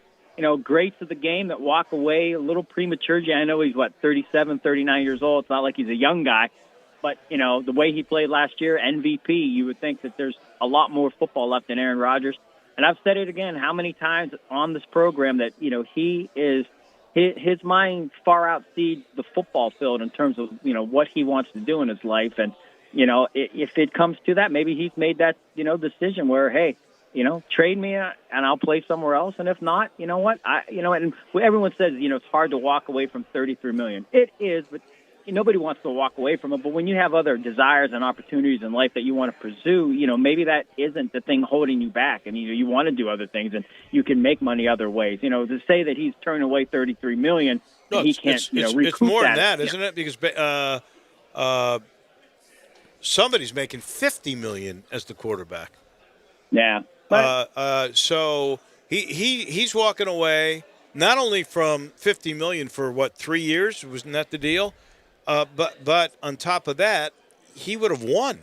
greats of the game that walk away a little premature. I know he's 37, 39 years old. It's not like he's a young guy, but the way he played last year, MVP, you would think that there's a lot more football left in Aaron Rodgers. And I've said it again, how many times on this program that, his mind far outsees the football field in terms of, what he wants to do in his life. And, if it comes to that, maybe he's made that, decision where, hey, trade me and I'll play somewhere else. And if not, you know what? And everyone says, it's hard to walk away from $33 million. It is, but nobody wants to walk away from it. But when you have other desires and opportunities in life that you want to pursue, maybe that isn't the thing holding you back. And, you want to do other things and you can make money other ways. To say that he's turning away $33 million, he can't, recoup it's more than that, isn't it? Because somebody's making $50 million as the quarterback. Yeah. So he's walking away not only from $50 million for 3 years, wasn't that the deal? But on top of that, he would have won.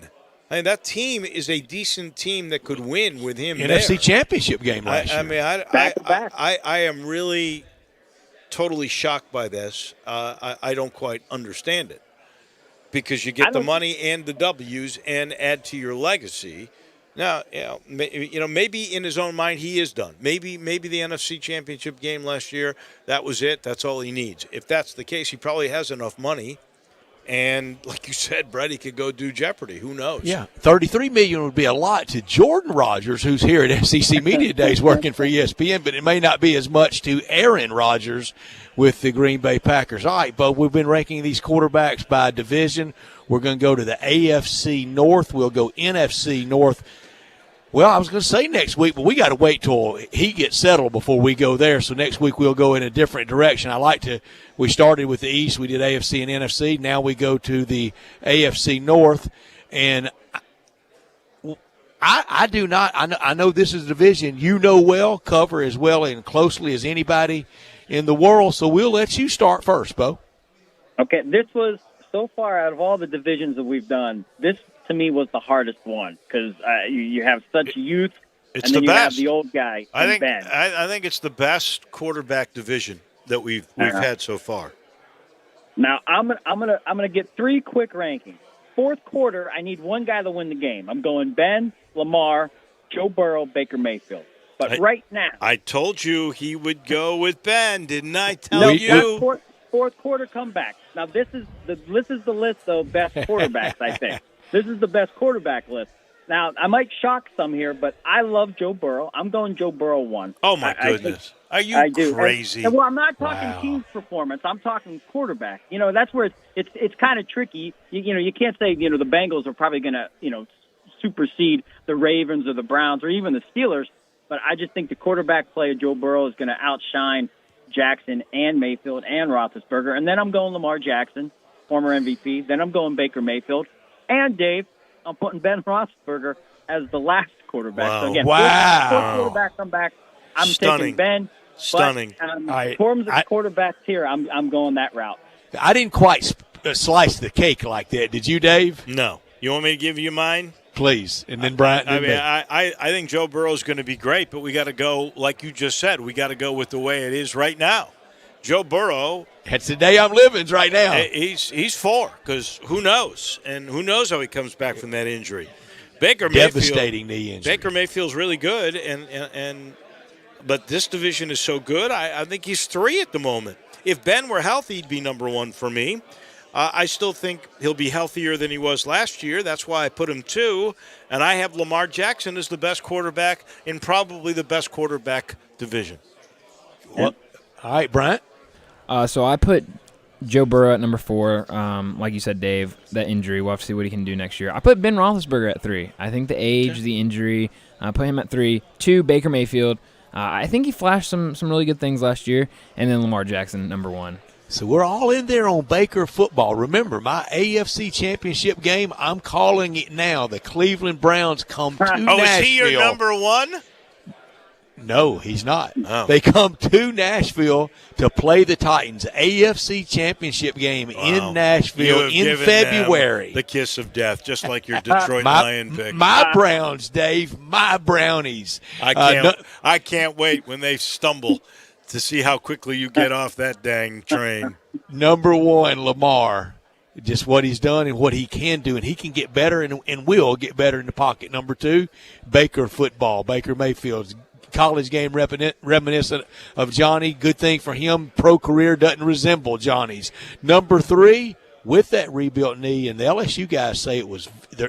I mean, that team is a decent team that could win with him. NFC Championship game last year. I mean, I am really totally shocked by this. I don't quite understand it because you get the money and the W's and add to your legacy. Now, maybe in his own mind he is done. Maybe the NFC Championship game last year, that was it. That's all he needs. If that's the case, he probably has enough money. And like you said, Brett, he could go do Jeopardy. Who knows? Yeah, $33 million would be a lot to Jordan Rodgers, who's here at SEC Media Days working for ESPN, but it may not be as much to Aaron Rodgers with the Green Bay Packers. All right, but we've been ranking these quarterbacks by division. We're going to go to the AFC North. We'll go NFC North. Well, I was going to say next week, but we got to wait till he gets settled before we go there. So next week we'll go in a different direction. We started with the East. We did AFC and NFC. Now we go to the AFC North. And I know this is a division you know well, cover as well and closely as anybody in the world. So we'll let you start first, Bo. Okay, this was, so far out of all the divisions that we've done, this to me was the hardest one because you have such youth, it's and then the you best. have the old guy. I Ben. think it's the best quarterback division that we've had so far. Now I'm gonna get 3 quick rankings. Fourth quarter, I need one guy to win the game. I'm going Ben, Lamar, Joe Burrow, Baker Mayfield. But right now, I told you he would go with Ben, didn't I? Tell you. Fourth quarter comeback. Now this is the list of best quarterbacks. I think this is the best quarterback list. Now I might shock some here, but I love Joe Burrow. I'm going Joe Burrow 1. Oh my goodness, are you crazy? Well, I'm not talking team performance. I'm talking quarterback. That's where it's kind of tricky. You can't say the Bengals are probably going to supersede the Ravens or the Browns or even the Steelers. But I just think the quarterback play of Joe Burrow is going to outshine Jackson and Mayfield and Roethlisberger. And then I'm going Lamar Jackson, former MVP. Then I'm going Baker Mayfield. And, Dave, I'm putting Ben Roethlisberger as the last quarterback. Wow. So, again, fourth quarterback comeback. I'm taking Ben. Stunning. But, in terms of quarterbacks here, I'm going that route. I didn't quite slice the cake like that. Did you, Dave? No. You want me to give you mine? Please. And then Brian. I think Joe Burrow is going to be great, but we got to go, like you just said, we got to go with the way it is right now. Joe Burrow. That's the day I'm living right now. He's 4 because who knows? And who knows how he comes back from that injury. Devastating knee injury. Baker Mayfield's really good, but this division is so good, I think he's 3 at the moment. If Ben were healthy, he'd be number 1 for me. I still think he'll be healthier than he was last year. That's why I put him 2. And I have Lamar Jackson as the best quarterback in probably the best quarterback division. Well, all right, Bryant. So I put Joe Burrow at number 4. Like you said, Dave, that injury, we'll have to see what he can do next year. I put Ben Roethlisberger at 3. I think the age, the injury, I put him at 3. 2, Baker Mayfield. I think he flashed some really good things last year. And then Lamar Jackson, number 1. So we're all in there on Baker football. Remember, my AFC Championship game, I'm calling it now. The Cleveland Browns come to Nashville. Is he your number 1? No, he's not. Oh. They come to Nashville to play the Titans. AFC Championship game in Nashville in February. The kiss of death, just like your Detroit Lion pick. My Browns, Dave. My Brownies. I can't wait when they stumble to see how quickly you get off that dang train. Number 1, Lamar. Just what he's done and what he can do, and he can get better and will get better in the pocket. Number 2, Baker football. Baker Mayfield's college game reminiscent of Johnny. Good thing for him. Pro career doesn't resemble Johnny's. Number 3, with that rebuilt knee, and the LSU guys say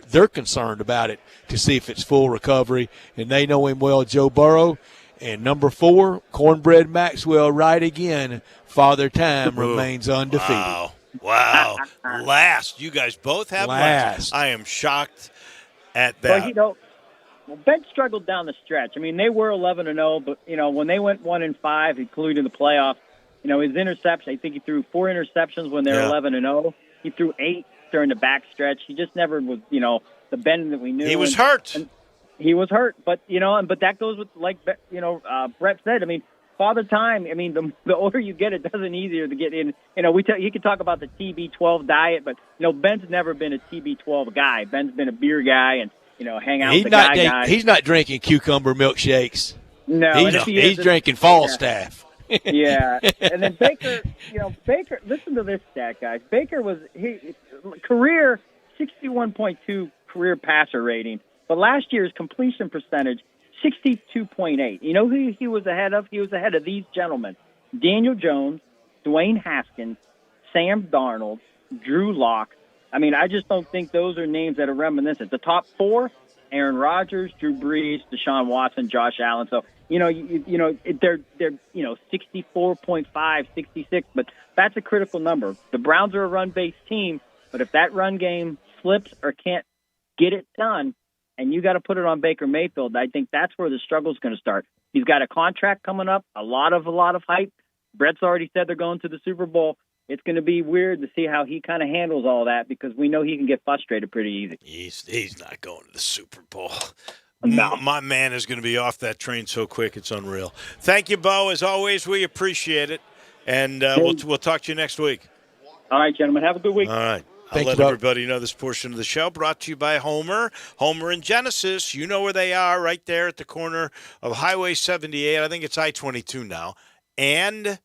they're concerned about it to see if it's full recovery, and they know him well, Joe Burrow. And number 4, Cornbread Maxwell, right again. Father Time remains undefeated. Wow. Last. You guys both have last. I am shocked at that. Well, Ben struggled down the stretch. I mean, they were 11-0, but, when they went 1-5, including the playoffs, his interception, I think he threw 4 interceptions when they were 11-0. He threw 8 during the back stretch. He just never was, the Ben that we knew. He was hurt. He was hurt, but but that goes with Brett said. I mean, Father Time. I mean, the older you get, it doesn't easier to get in. He could talk about the TB12 diet, but Ben's never been a TB12 guy. Ben's been a beer guy and hang out with the guys. He's not drinking cucumber milkcareers. No, he's drinking Falstaff. Yeah, and then Baker. Baker. Listen to this stat, guys. Baker was career 61.2 career passer rating. But last year's completion percentage, 62.8. You know who he was ahead of? He was ahead of these gentlemen: Daniel Jones, Dwayne Haskins, Sam Darnold, Drew Lock. I mean, I just don't think those are names that are reminiscent. The top 4, Aaron Rodgers, Drew Brees, Deshaun Watson, Josh Allen. So, they're 64.5, 66, but that's a critical number. The Browns are a run-based team, but if that run game slips or can't get it done, and you got to put it on Baker Mayfield, I think that's where the struggle is going to start. He's got a contract coming up, a lot of hype. Brett's already said they're going to the Super Bowl. It's going to be weird to see how he kind of handles all that because we know he can get frustrated pretty easy. He's not going to the Super Bowl. No. My man is going to be off that train so quick, it's unreal. Thank you, Bo. As always, we appreciate it, and we'll talk to you next week. All right, gentlemen. Have a good week. All right. I'll let everybody know this portion of the show brought to you by Homer and Genesis. You know where they are, right there at the corner of Highway 78. I think it's I-22 now, and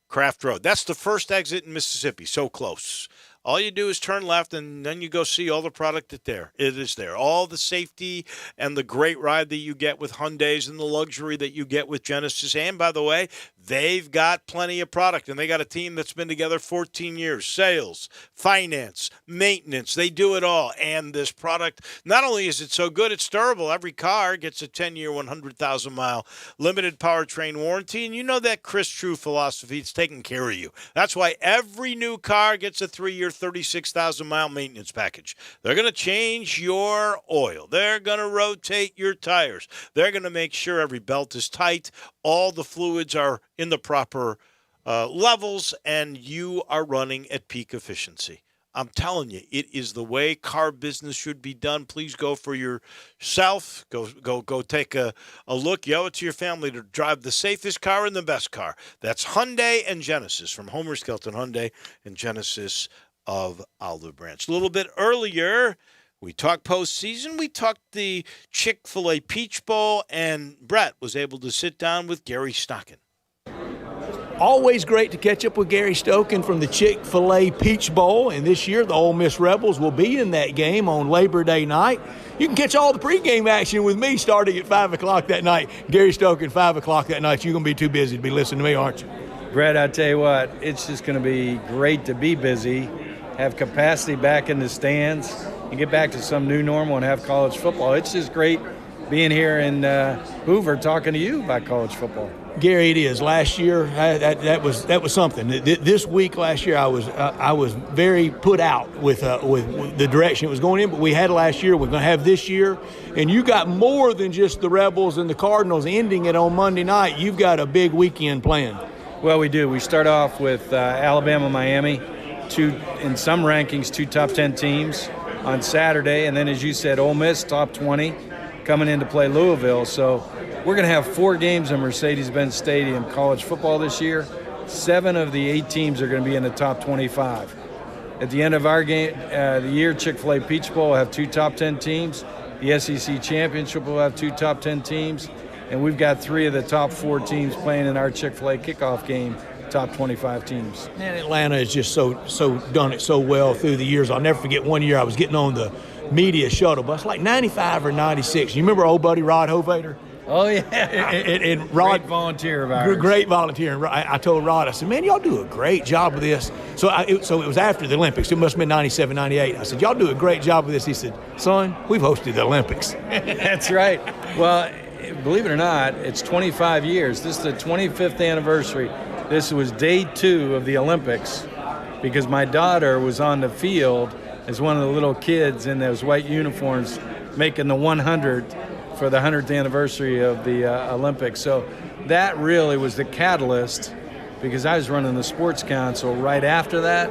Craft Road. That's the first exit in Mississippi, so close. All you do is turn left, and then you go see all the product it is there. All the safety and the great ride that you get with Hyundais and the luxury that you get with Genesis. And, by the way, they've got plenty of product, and they got a team that's been together 14 years. Sales, finance, maintenance, they do it all. And this product, not only is it so good, it's durable. Every car gets a 10-year, 100,000-mile limited powertrain warranty. And you know that Chris True philosophy, it's taking care of you. That's why every new car gets a 3-year, 36,000-mile maintenance package. They're going to change your oil. They're going to rotate your tires. They're going to make sure every belt is tight, all the fluids are in the proper levels, and you are running at peak efficiency. I'm telling you, it is the way car business should be done. Please go for yourself. Go take a look. You owe it to your family to drive the safest car and the best car. That's Hyundai and Genesis from Homer Skelton Hyundai and Genesis of Olive Branch. A little bit earlier, we talked postseason. We talked the Chick-fil-A Peach Bowl, and Brett was able to sit down with Gary Stocken. Always great to catch up with Gary Stocken from the Chick-fil-A Peach Bowl, and this year the Ole Miss Rebels will be in that game on Labor Day night. You can catch all the pregame action with me starting at 5 o'clock that night. Gary Stocken, 5 o'clock that night. You're going to be too busy to be listening to me, aren't you? Brett, I tell you what, it's just going to be great to be busy, have capacity back in the stands, and get back to some new normal and have college football. It's just great being here in Hoover talking to you about college football. Gary, it is. Last year, that was something. This week, last year, I was very put out with the direction it was going in. But we had last year. We're going to have this year, and you got more than just the Rebels and the Cardinals ending it on Monday night. You've got a big weekend planned. Well, we do. We start off with Alabama, Miami, in some rankings, 2 top 10 teams on Saturday, and then as you said, Ole Miss top 20 coming in to play Louisville. So we're going to have 4 games in Mercedes-Benz Stadium college football this year. 7 of the 8 teams are going to be in the top 25. At the end of our game, the year, Chick-fil-A Peach Bowl will have 2 top 10 teams. The SEC Championship will have 2 top 10 teams. And we've got 3 of the top 4 teams playing in our Chick-fil-A kickoff game, top 25 teams. And Atlanta has just so done it so well through the years. I'll never forget one year I was getting on the media shuttle bus, like 95 or 96. You remember old buddy Rod Hovater? Oh, yeah. And Rod, great volunteer of ours. Great volunteer. And I told Rod, I said, man, y'all do a great job with this. So it was after the Olympics. It must have been 97, 98. I said, y'all do a great job with this. He said, son, we've hosted the Olympics. That's right. Well, believe it or not, it's 25 years. This is the 25th anniversary. This was day 2 of the Olympics because my daughter was on the field as one of the little kids in those white uniforms making the 100 for the 100th anniversary of the Olympics. So that really was the catalyst because I was running the Sports Council right after that,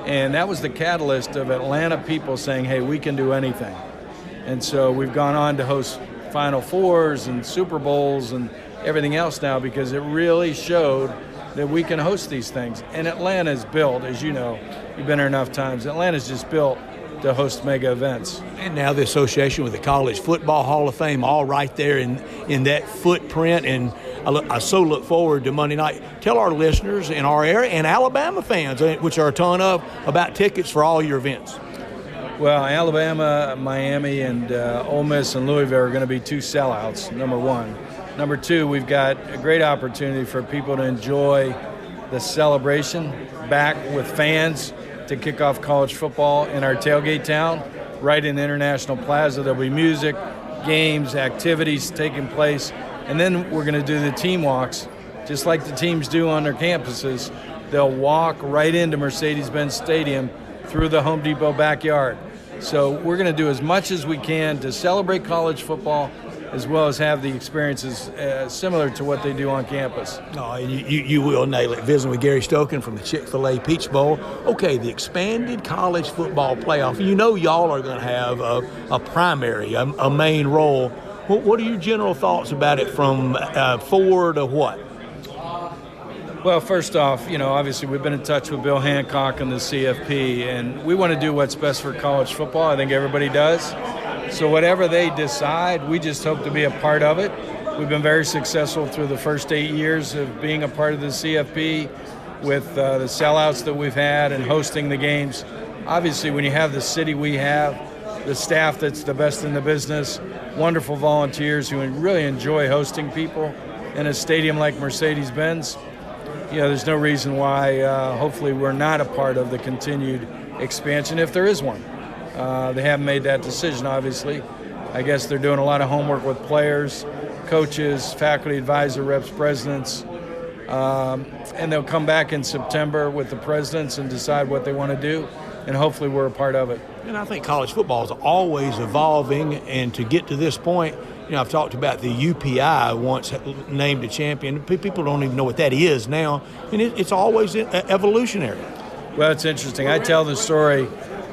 and that was the catalyst of Atlanta people saying, hey, we can do anything. And so we've gone on to host Final Fours and Super Bowls and everything else now because it really showed that we can host these things. And Atlanta's built, as you know, you've been there enough times, Atlanta's just built to host mega events. And now the association with the College Football Hall of Fame, all right there in that footprint. And I so look forward to Monday night. Tell our listeners in our area and Alabama fans, which are a ton of, about tickets for all your events. Well, Alabama, Miami, and Ole Miss and Louisville are going to be 2 sellouts, number 1. Number 2, we've got a great opportunity for people to enjoy the celebration back with fans to kick off college football in our tailgate town, right in the International Plaza. There'll be music, games, activities taking place, and then we're going to do the team walks, just like the teams do on their campuses. They'll walk right into Mercedes-Benz Stadium through the Home Depot backyard. So we're going to do as much as we can to celebrate college football as well as have the experiences similar to what they do on campus. Oh, you will nail it. Visiting with Gary Stoken from the Chick-fil-A Peach Bowl. Okay, the expanded college football playoff. You know y'all are going to have a primary, a main role. What are your general thoughts about it from 4 to what? Well, first off, obviously we've been in touch with Bill Hancock and the CFP, and we want to do what's best for college football. I think everybody does. So whatever they decide, we just hope to be a part of it. We've been very successful through the first 8 years of being a part of the CFP with the sellouts that we've had and hosting the games. Obviously, when you have the city we have, the staff that's the best in the business, wonderful volunteers who really enjoy hosting people in a stadium like Mercedes-Benz, there's no reason why hopefully we're not a part of the continued expansion if there is one. They haven't made that decision, obviously. I guess they're doing a lot of homework with players, coaches, faculty, advisor, reps, presidents, and they'll come back in September with the presidents and decide what they want to do, and hopefully we're a part of it. And I think college football is always evolving, and to get to this point, I've talked about the UPI once named a champion. People don't even know what that is now, and it's always evolutionary. Well, it's interesting. I tell the story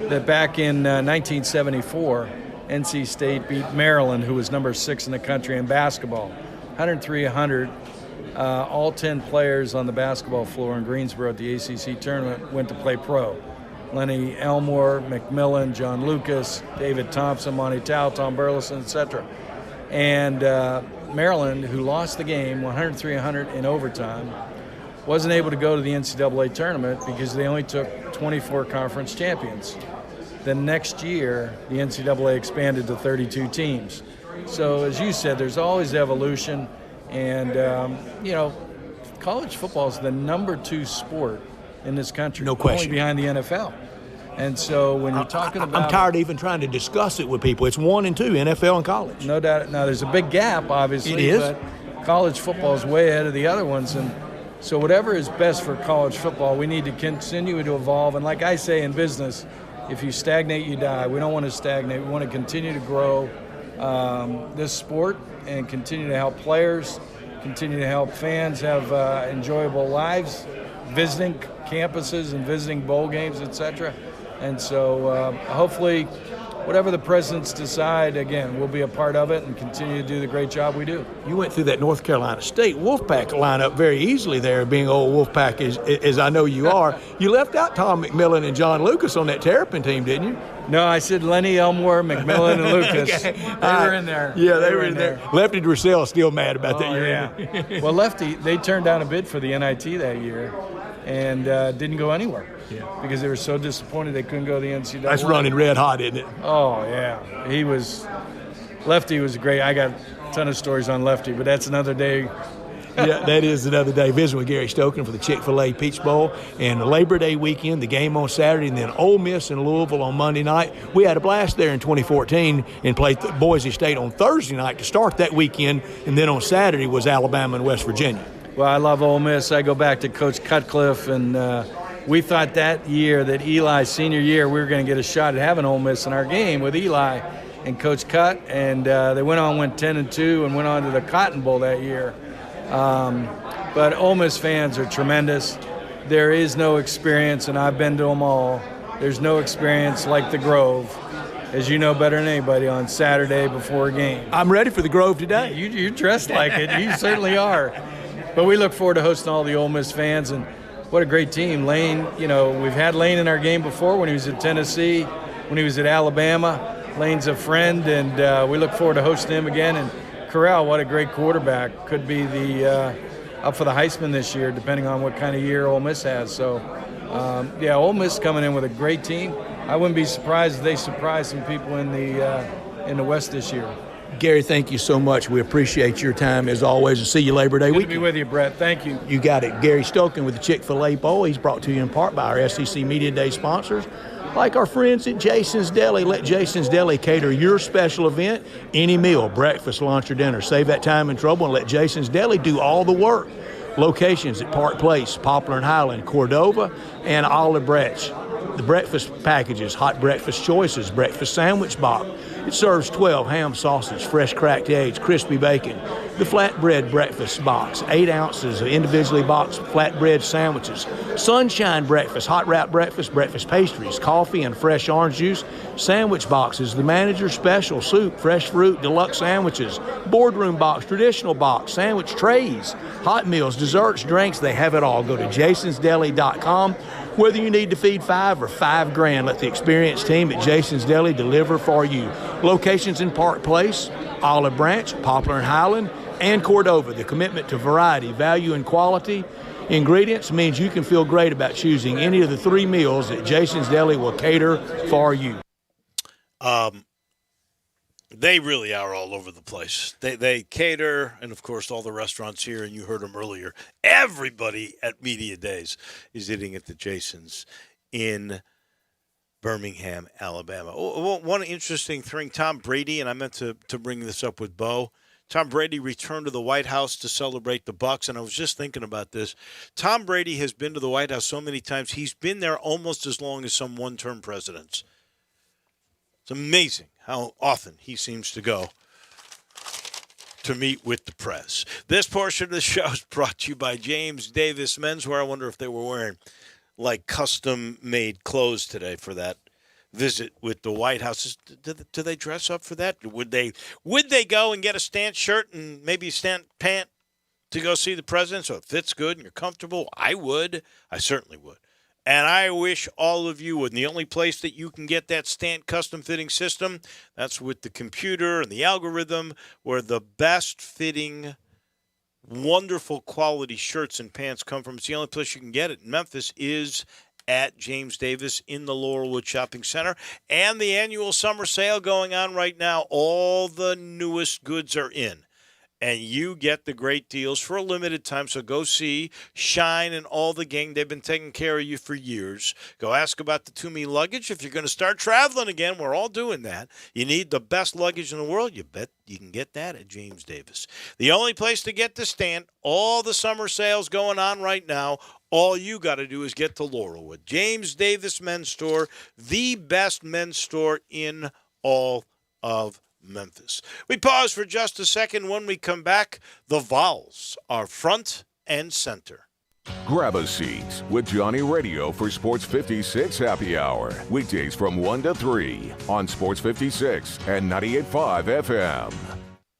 that back in 1974, NC State beat Maryland, who was number 6 in the country in basketball. 103-100. All 10 players on the basketball floor in Greensboro at the ACC tournament went to play pro. Lenny Elmore, McMillan, John Lucas, David Thompson, Monty Tao, Tom Burleson, etc. And Maryland, who lost the game 103-100 in overtime, wasn't able to go to the NCAA tournament because they only took 24 conference champions. The next year, the NCAA expanded to 32 teams. So as you said, there's always evolution. And, college football is the number 2 sport in this country. No question. Only behind the NFL. And so when you're talking about... I'm tired of even trying to discuss it with people. It's 1 and 2, NFL and college. No doubt. Now, there's a big gap, obviously. It is. But college football is way ahead of the other ones. And so whatever is best for college football, we need to continue to evolve. And like I say in business, if you stagnate, you die. We don't want to stagnate. We want to continue to grow this sport and continue to help players, continue to help fans have enjoyable lives, visiting campuses and visiting bowl games, etc. And so hopefully whatever the presidents decide, again, we'll be a part of it and continue to do the great job we do. You went through that North Carolina State Wolfpack lineup very easily there, being old Wolfpack as I know you are. You left out Tom McMillan and John Lucas on that Terrapin team, didn't you? No, I said Lenny Elmore, McMillan, and Lucas. Okay. They were in there. Yeah, they were in there. Lefty Dressel still mad about that year. Yeah. Well, Lefty, they turned down a bid for the NIT that year and didn't go anywhere. Yeah. Because they were so disappointed they couldn't go to the NCAA. That's running red hot, isn't it? Oh, yeah. Lefty was great. I got ton of stories on Lefty, but that's another day. Yeah, that is another day. Visiting with Gary Stoken for the Chick-fil-A Peach Bowl. And Labor Day weekend, the game on Saturday, and then Ole Miss and Louisville on Monday night. We had a blast there in 2014 and played Boise State on Thursday night to start that weekend. And then on Saturday was Alabama and West Virginia. Well, I love Ole Miss. I go back to Coach Cutcliffe, and we thought that year, that Eli's senior year, we were going to get a shot at having Ole Miss in our game with Eli and Coach Cut. And they went 10-2 and went on to the Cotton Bowl that year. But Ole Miss fans are tremendous. There is no experience, and I've been to them all. There's no experience like the Grove, as you know better than anybody, on Saturday before a game. I'm ready for the Grove today. You're dressed like it. You certainly are. But we look forward to hosting all the Ole Miss fans, and what a great team. Lane, we've had Lane in our game before when he was at Tennessee, when he was at Alabama. Lane's a friend, and we look forward to hosting him again. And Corral, what a great quarterback. Could be up for the Heisman this year, depending on what kind of year Ole Miss has. So, Ole Miss coming in with a great team. I wouldn't be surprised if they surprise some people in the West this year. Gary, thank you so much. We appreciate your time as always, and see you Labor Day weekend. Good to be with you, Brett. Thank you. You got it. Gary Stoken with the Chick-fil-A Bowl. He's brought to you in part by our SEC Media Day sponsors, like our friends at Jason's Deli. Let Jason's Deli cater your special event, any meal, breakfast, lunch, or dinner. Save that time and trouble and let Jason's Deli do all the work. Locations at Park Place, Poplar and Highland, Cordova, and Olive Branch. The breakfast packages, hot breakfast choices, breakfast sandwich box. It serves 12 ham sausage, fresh cracked eggs, crispy bacon. The flatbread breakfast box, 8 ounces of individually boxed flatbread sandwiches. Sunshine breakfast, hot wrap breakfast, breakfast pastries, coffee and fresh orange juice. Sandwich boxes, the manager special, soup, fresh fruit, deluxe sandwiches. Boardroom box, traditional box, sandwich trays, hot meals, desserts, drinks. They have it all. Go to jasonsdeli.com. Whether you need to feed 5 or $5 grand, let the experienced team at Jason's Deli deliver for you. Locations in Park Place, Olive Branch, Poplar and Highland, and Cordova. The commitment to variety, value, and quality ingredients means you can feel great about choosing any of the 3 meals that Jason's Deli will cater for you. They really are all over the place. They cater, and, of course, all the restaurants here, and you heard them earlier. Everybody at Media Days is eating at the Jason's in Birmingham, Alabama. One interesting thing, Tom Brady, and I meant to bring this up with Bo. Tom Brady returned to the White House to celebrate the Bucs, and I was just thinking about this. Tom Brady has been to the White House so many times, he's been there almost as long as some one-term presidents. It's amazing how often he seems to go to meet with the press. This portion of the show is brought to you by James Davis Menswear. I wonder if they were wearing, like, custom-made clothes today for that visit with the White House. Do they dress up for that? Would they go and get a Stant shirt and maybe a Stant pant to go see the president so it fits good and you're comfortable? I would. I certainly would. And I wish all of you would. And the only place that you can get that Stant custom fitting system, that's with the computer and the algorithm, where the best fitting, wonderful quality shirts and pants come from. It's the only place you can get it in Memphis is at James Davis in the Laurelwood Shopping Center. And the annual summer sale going on right now. All the newest goods are in. And you get the great deals for a limited time. So go see Shine and all the gang. They've been taking care of you for years. Go ask about the To-Me luggage. If you're going to start traveling again, we're all doing that. You need the best luggage in the world. You bet you can get that at James Davis. The only place to get the Stand, all the summer sales going on right now. All you got to do is get to Laurelwood. James Davis Men's Store, the best men's store in all of Memphis. We pause for just a second. When we come back, the Vols are front and center. Grab a seat with Johnny Radio for Sports 56 Happy Hour. Weekdays from 1 to 3 on Sports 56 and 98.5 FM.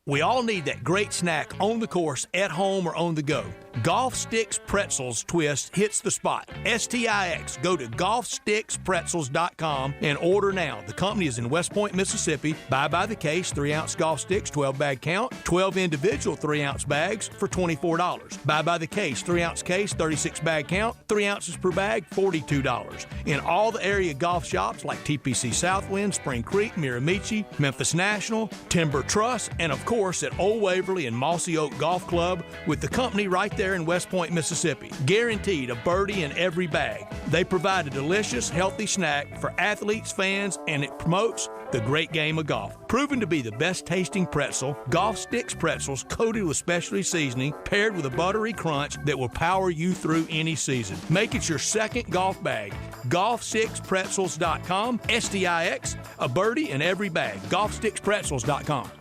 We all need that great snack on the course, at home, or on the go. Golf Sticks Pretzels twist hits the spot. STIX. Go to golfstickspretzels.com and order now. The company is in West Point, Mississippi. Buy by the case, 3-ounce golf sticks, 12-bag count, 12 individual 3-ounce bags for $24. Buy by the case, 3-ounce case, 36-bag count, 3 ounces per bag, $42. In all the area golf shops like TPC Southwind, Spring Creek, Miramichi, Memphis National, Timber Trust, and of course at Old Waverly and Mossy Oak Golf Club with the company right there in West Point, Mississippi. Guaranteed a birdie in every bag. They provide a delicious, healthy snack for athletes, fans, and it promotes the great game of golf. Proven to be the best tasting pretzel, Golf Sticks Pretzels coated with specialty seasoning paired with a buttery crunch that will power you through any season. Make it your second golf bag. GolfSticksPretzels.com, STIX, a birdie in every bag. GolfSticksPretzels.com.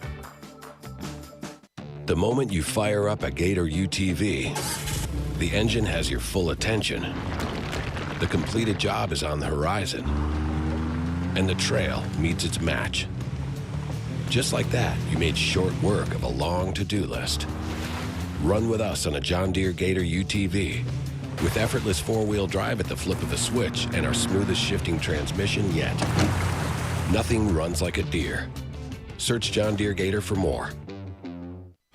The moment you fire up a Gator UTV, the engine has your full attention. The completed job is on the horizon, and the trail meets its match. Just like that, you made short work of a long to-do list. Run with us on a John Deere Gator UTV. With effortless four-wheel drive at the flip of a switch and our smoothest shifting transmission yet. Nothing runs like a Deere. Search John Deere Gator for more.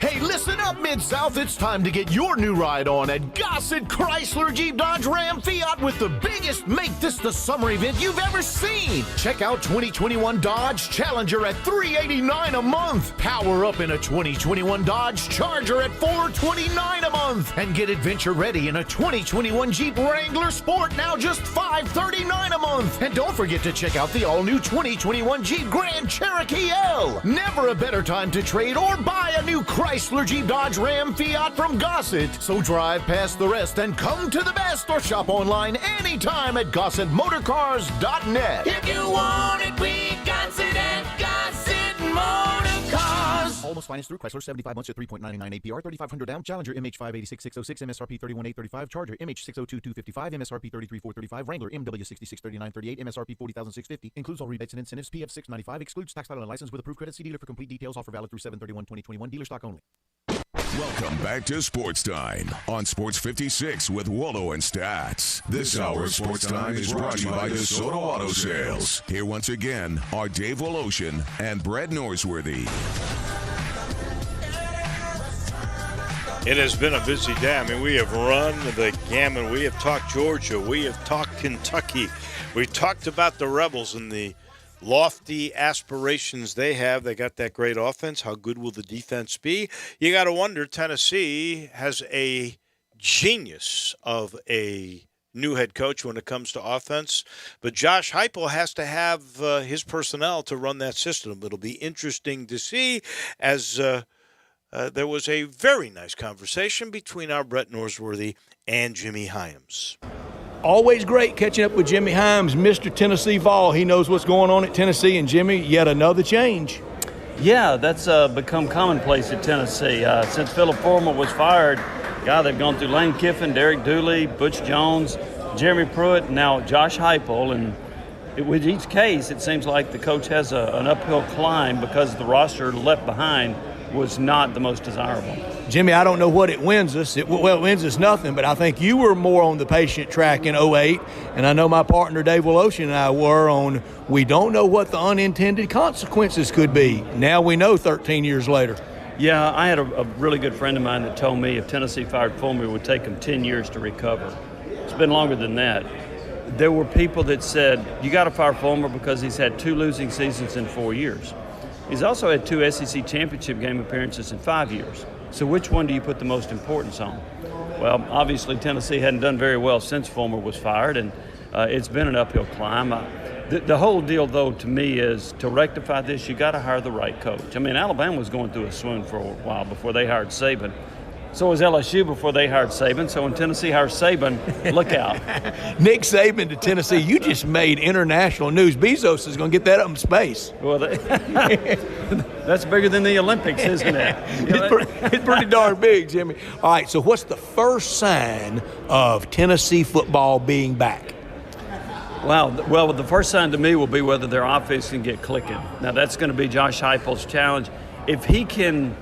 Hey, listen up, Mid-South. It's time to get your new ride on at Gossett Chrysler Jeep Dodge Ram Fiat with the biggest Make This the Summer event you've ever seen. Check out 2021 Dodge Challenger at $389 a month. Power up in a 2021 Dodge Charger at $429 a month. And get adventure ready in a 2021 Jeep Wrangler Sport, now just $539 a month. And don't forget to check out the all-new 2021 Jeep Grand Cherokee L. Never a better time to trade or buy a new Chrysler Jeep Dodge Ram Fiat from Gossett. So drive past the rest and come to the best or shop online anytime at GossettMotorCars.net. If you want it, we got it at Gossett Motor Cars. Almost finance through Chrysler, 75 months at 3.99 APR, 3,500 down. Challenger MH586,606, MSRP 31,835. Charger MH602255, MSRP 33,435. Wrangler MW663938, MSRP 40,650. Includes all rebates and incentives. PF 695. Excludes tax title and license with approved credit. See dealer for complete details. Offer valid through 7/31/2021. Dealer stock only. Welcome back to Sports Time on Sports 56 with Wallo and Stats. This hour of Sports Time is brought to you by DeSoto Auto Sales. Here once again are Dave Woloshin and Brett Norsworthy. It has been a busy day. I mean, we have run the gamut. We have talked Georgia. We have talked Kentucky. We talked about the Rebels and the lofty aspirations they have. They got that great offense. How good will the defense be? You got to wonder, Tennessee has a genius of a new head coach when it comes to offense. But Josh Heupel has to have his personnel to run that system. It'll be interesting to see as there was a very nice conversation between our Brett Norsworthy and Jimmy Hyams. Always great catching up with Jimmy Hyams, Mr. Tennessee Vol. He knows what's going on at Tennessee. And, Jimmy, yet another change. Yeah, that's become commonplace at Tennessee. Since Philip Fulmer was fired, they've gone through Lane Kiffin, Derek Dooley, Butch Jones, Jeremy Pruitt, now Josh Heupel. And with each case, it seems like the coach has an uphill climb because the roster left behind was not the most desirable. Jimmy, I don't know what it wins us. It wins us nothing, but I think you were more on the patient track in 2008, and I know my partner Dave Woloshin and I were on we don't know what the unintended consequences could be. Now we know 13 years later. Yeah, I had a really good friend of mine that told me if Tennessee fired Fulmer, it would take them 10 years to recover. It's been longer than that. There were people that said, you got to fire Fulmer because he's had 2 losing seasons in 4 years. He's also had 2 SEC championship game appearances in 5 years. So which one do you put the most importance on? Well, obviously Tennessee hadn't done very well since Fulmer was fired, and it's been an uphill climb. The whole deal, though, to me is to rectify this, you got to hire the right coach. I mean, Alabama was going through a swoon for a while before they hired Saban. So was LSU before they hired Saban. So when Tennessee hires Saban, look out. Nick Saban to Tennessee. You just made international news. Bezos is going to get that up in space. Well, that's bigger than the Olympics, isn't it? It's pretty darn big, Jimmy. All right, so what's the first sign of Tennessee football being back? Wow. Well, the first sign to me will be whether their offense can get clicking. Now, that's going to be Josh Heupel's challenge. If he can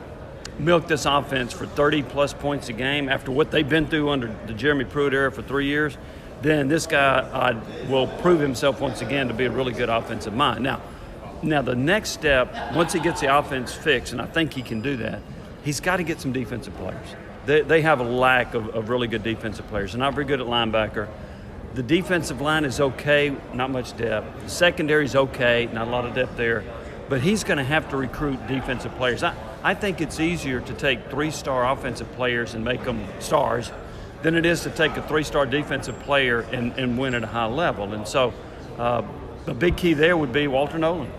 milk this offense for 30-plus points a game after what they've been through under the Jeremy Pruitt era for 3 years, then this guy will prove himself once again to be a really good offensive mind. Now the next step, once he gets the offense fixed, and I think he can do that, he's got to get some defensive players. They have a lack of really good defensive players. They're not very good at linebacker. The defensive line is okay, not much depth. The secondary is okay, not a lot of depth there. But he's going to have to recruit defensive players. I think it's easier to take 3-star offensive players and make them stars than it is to take a 3-star defensive player and win at a high level. And so the big key there would be Walter Nolan.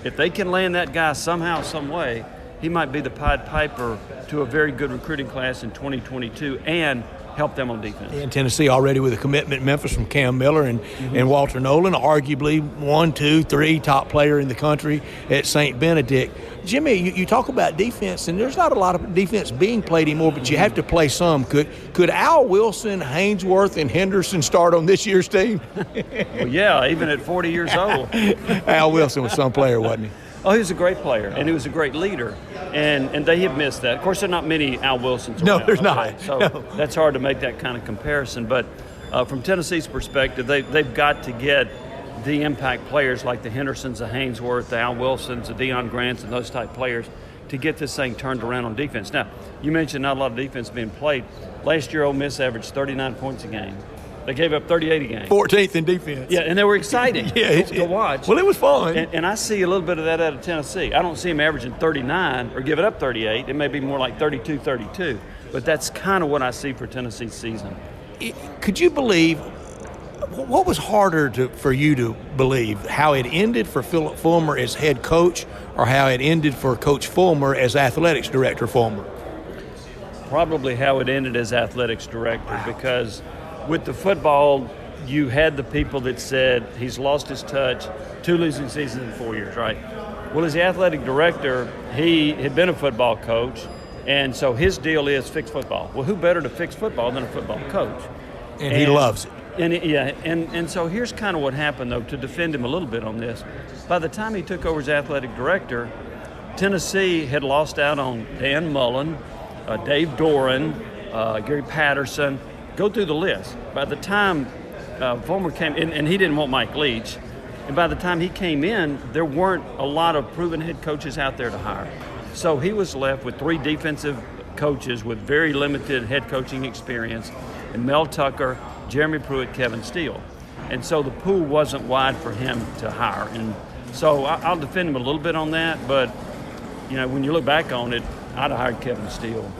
If they can land that guy somehow, some way, he might be the Pied Piper to a very good recruiting class in 2022 and help them on defense. And Tennessee already with a commitment in Memphis from Cam Miller and Walter Nolan, arguably 1, 2, 3 top player in the country at St. Benedict. Jimmy, you talk about defense, and there's not a lot of defense being played anymore, but you have to play some. Could Al Wilson, Haynesworth, and Henderson start on this year's team? Well, yeah, even at 40 years old. Al Wilson was some player, wasn't he? Oh, he was a great player, and he was a great leader, and they have missed that. Of course, there are not many Al Wilsons. No, there's not. So that's hard to make that kind of comparison. But from Tennessee's perspective, they've got to get the impact players like the Hendersons, the Haynesworth, the Al Wilsons, the Deion Grants, and those type players to get this thing turned around on defense. Now, you mentioned not a lot of defense being played. Last year, Ole Miss averaged 39 points a game. They gave up 38 a game. 14th in defense. Yeah, and they were exciting to watch. Well, it was fun. And I see a little bit of that out of Tennessee. I don't see them averaging 39 or giving up 38. It may be more like 32, 32. But that's kind of what I see for Tennessee's season. Could you believe, what was harder for you to believe, how it ended for Philip Fulmer as head coach or how it ended for Coach Fulmer as athletics director Fulmer? Probably how it ended as athletics director, because with the football, you had the people that said he's lost his touch, 2 losing seasons in 4 years, right? Well, as the athletic director, he had been a football coach, and so his deal is fix football. Well, who better to fix football than a football coach? And he loves it. And so here's kind of what happened, though, to defend him a little bit on this. By the time he took over as athletic director, Tennessee had lost out on Dan Mullen, Dave Doran, Gary Patterson. Go through the list. By the time Fulmer came in, and he didn't want Mike Leach, and by the time he came in, there weren't a lot of proven head coaches out there to hire. So he was left with 3 defensive coaches with very limited head coaching experience, and Mel Tucker, Jeremy Pruitt, Kevin Steele. And so the pool wasn't wide for him to hire. And so I'll defend him a little bit on that, but when you look back on it, I'd have hired Kevin Steele.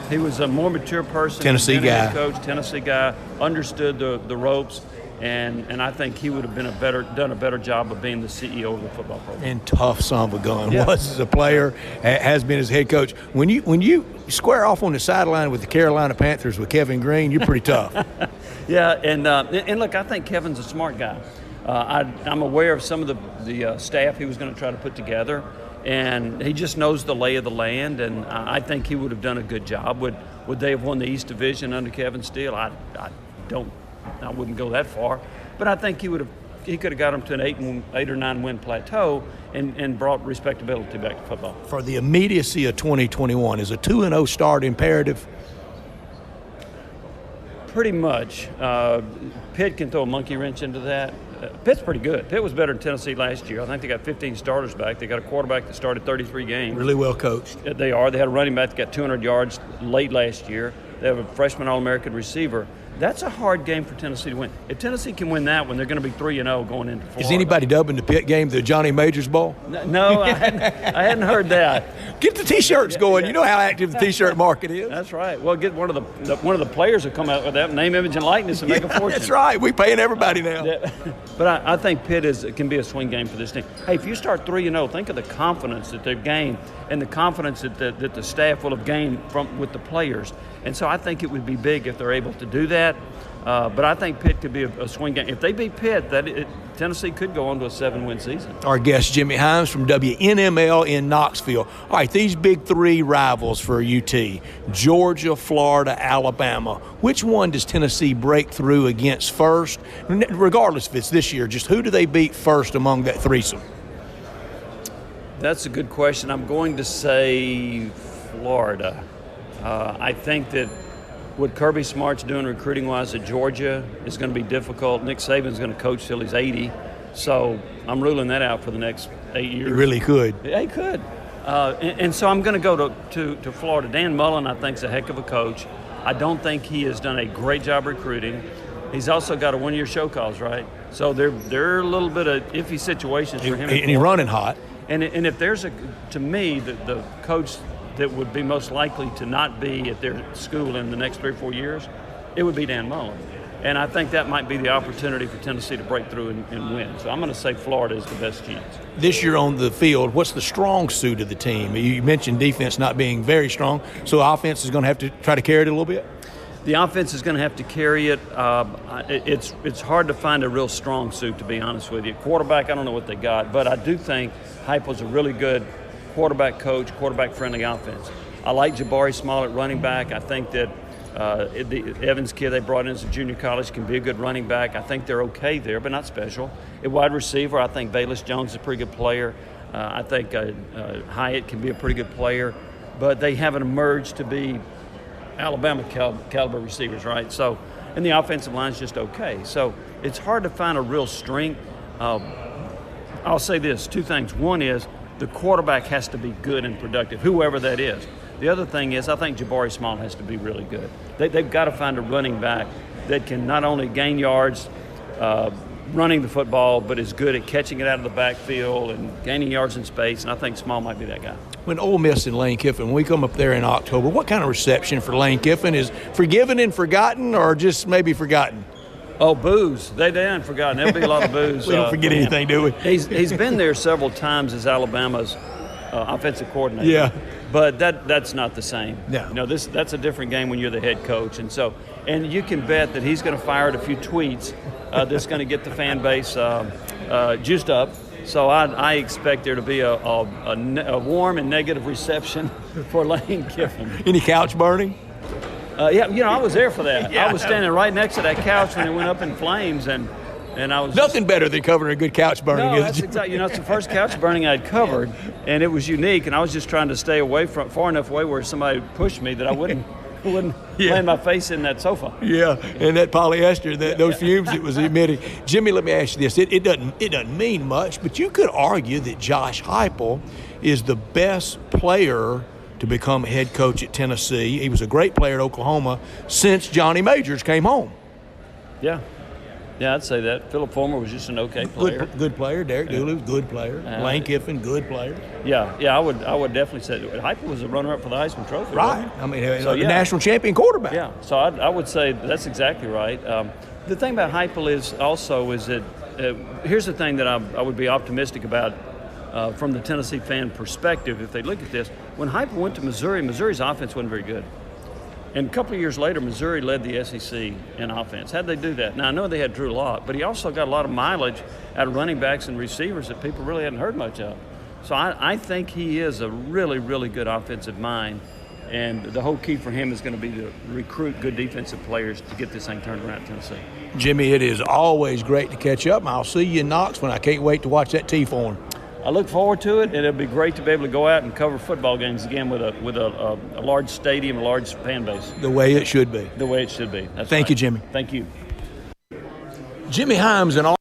He was a more mature person. Tennessee guy. Coach, Tennessee guy, understood the ropes, and I think he would have done a better job of being the CEO of the football program. And tough son of a gun. Was as a player, has been as head coach. When you square off on the sideline with the Carolina Panthers with Kevin Green, you're pretty tough. Yeah, and look, I think Kevin's a smart guy. I'm aware of some of the staff he was going to try to put together. And he just knows the lay of the land, and I think he would have done a good job. Would they have won the East Division under Kevin Steele? I wouldn't go that far, but I think he could have got them to an 8 or 9 win plateau and brought respectability back to football. For the immediacy of 2021, is a 2-0 start imperative? Pretty much. Pitt can throw a monkey wrench into that. Pitt's pretty good. Pitt was better than Tennessee last year. I think they got 15 starters back. They got a quarterback that started 33 games. Really well coached. They are. They had a running back that got 200 yards late last year. They have a freshman All-American receiver. That's a hard game for Tennessee to win. If Tennessee can win that one, they're going to be 3-0 going into Florida. Is anybody dubbing the Pitt game the Johnny Majors Bowl? No, I hadn't heard that. Get the T-shirts going. You know how active the T-shirt market is. That's right. Well, get one of the players to come out with that name, image, and likeness and make a fortune. That's right. We're paying everybody now. But I think Pitt can be a swing game for this team. Hey, if you start 3-0, think of the confidence that they've gained and the confidence that the staff will have gained with the players. And so I think it would be big if they're able to do that. But I think Pitt could be a swing game. If they beat Pitt, Tennessee could go on to a 7-win season. Our guest, Jimmy Himes from WNML in Knoxville. All right, these big 3 rivals for UT, Georgia, Florida, Alabama. Which one does Tennessee break through against first? Regardless if it's this year, just who do they beat first among that threesome? That's a good question. I'm going to say Florida. I think that what Kirby Smart's doing recruiting-wise at Georgia is going to be difficult. Nick Saban's going to coach till he's 80, so I'm ruling that out for the next 8 years. He really could. Yeah, he could. And so I'm going to go to Florida. Dan Mullen, I think, is a heck of a coach. I don't think he has done a great job recruiting. He's also got a one-year show cause, right? So there are a little bit of iffy situations for him. And he's running hot. And if there's to me, the coach that would be most likely to not be at their school in the next 3 or 4 years, it would be Dan Mullen. And I think that might be the opportunity for Tennessee to break through and win. So I'm going to say Florida is the best chance. This year on the field, what's the strong suit of the team? You mentioned defense not being very strong, so offense is going to have to try to carry it a little bit? The offense is going to have to carry it. It's hard to find a real strong suit, to be honest with you. Quarterback, I don't know what they got, but I do think Heupel's a really good quarterback coach, quarterback-friendly offense. I like Jabari Small at running back. I think that the Evans kid they brought in as a junior college can be a good running back. I think they're okay there, but not special. At wide receiver, I think Bayless Jones is a pretty good player. I think Hyatt can be a pretty good player, but they haven't emerged to be Alabama caliber receivers, right? So, and the offensive line's just okay. So it's hard to find a real strength. I'll say this, 2 things. One is the quarterback has to be good and productive, whoever that is. The other thing is I think Jabari Small has to be really good. They've got to find a running back that can not only gain yards running the football, but is good at catching it out of the backfield and gaining yards in space, and I think Small might be that guy. When Ole Miss and Lane Kiffin, when we come up there in October, what kind of reception for Lane Kiffin? Is forgiven and forgotten or just maybe forgotten? Oh, boos. They haven't forgotten. There'll be a lot of boos. We don't forget anything, do we? He's been there several times as Alabama's offensive coordinator. Yeah. But that's not the same. No. You know, that's a different game when you're the head coach. And you can bet that he's going to fire out a few tweets that's going to get the fan base juiced up. So I expect there to be a warm and negative reception for Lane Kiffin. Any couch burning? Yeah, I was there for that. Yeah, I was standing right next to that couch when it went up in flames, and I was nothing better than covering a good couch burning. No, that's exactly. It's the first couch burning I'd covered, and it was unique. And I was just trying to stay away from far enough away where somebody pushed me that I wouldn't land my face in that sofa. Yeah, and that polyester, those fumes it was emitting. Jimmy, let me ask you this: it doesn't mean much, but you could argue that Josh Heupel is the best player to become head coach at Tennessee. He was a great player at Oklahoma since Johnny Majors came home. Yeah, I'd say that. Philip Fulmer was just an okay player. Good player. Derek Dooley, good player. Lane Kiffin, good player. Yeah, I would definitely say that. Heupel was a runner-up for the Heisman Trophy. Right. I mean, national champion quarterback. Yeah, so I would say that's exactly right. The thing about Heupel is that here's the thing that I would be optimistic about from the Tennessee fan perspective if they look at this. When Heupel went to Missouri, Missouri's offense wasn't very good. And a couple of years later, Missouri led the SEC in offense. How'd they do that? Now, I know they had Drew Lock, but he also got a lot of mileage out of running backs and receivers that people really hadn't heard much of. So I think he is a really, really good offensive mind. And the whole key for him is going to be to recruit good defensive players to get this thing turned around in Tennessee. Jimmy, it is always great to catch up. I'll see you in Knoxville. I can't wait to watch that T-form. I look forward to it, and it'll be great to be able to go out and cover football games again with a large stadium, a large fan base. The way it should be. The way it should be. That's Thank right. you, Jimmy. Thank you. Jimmy Himes and all.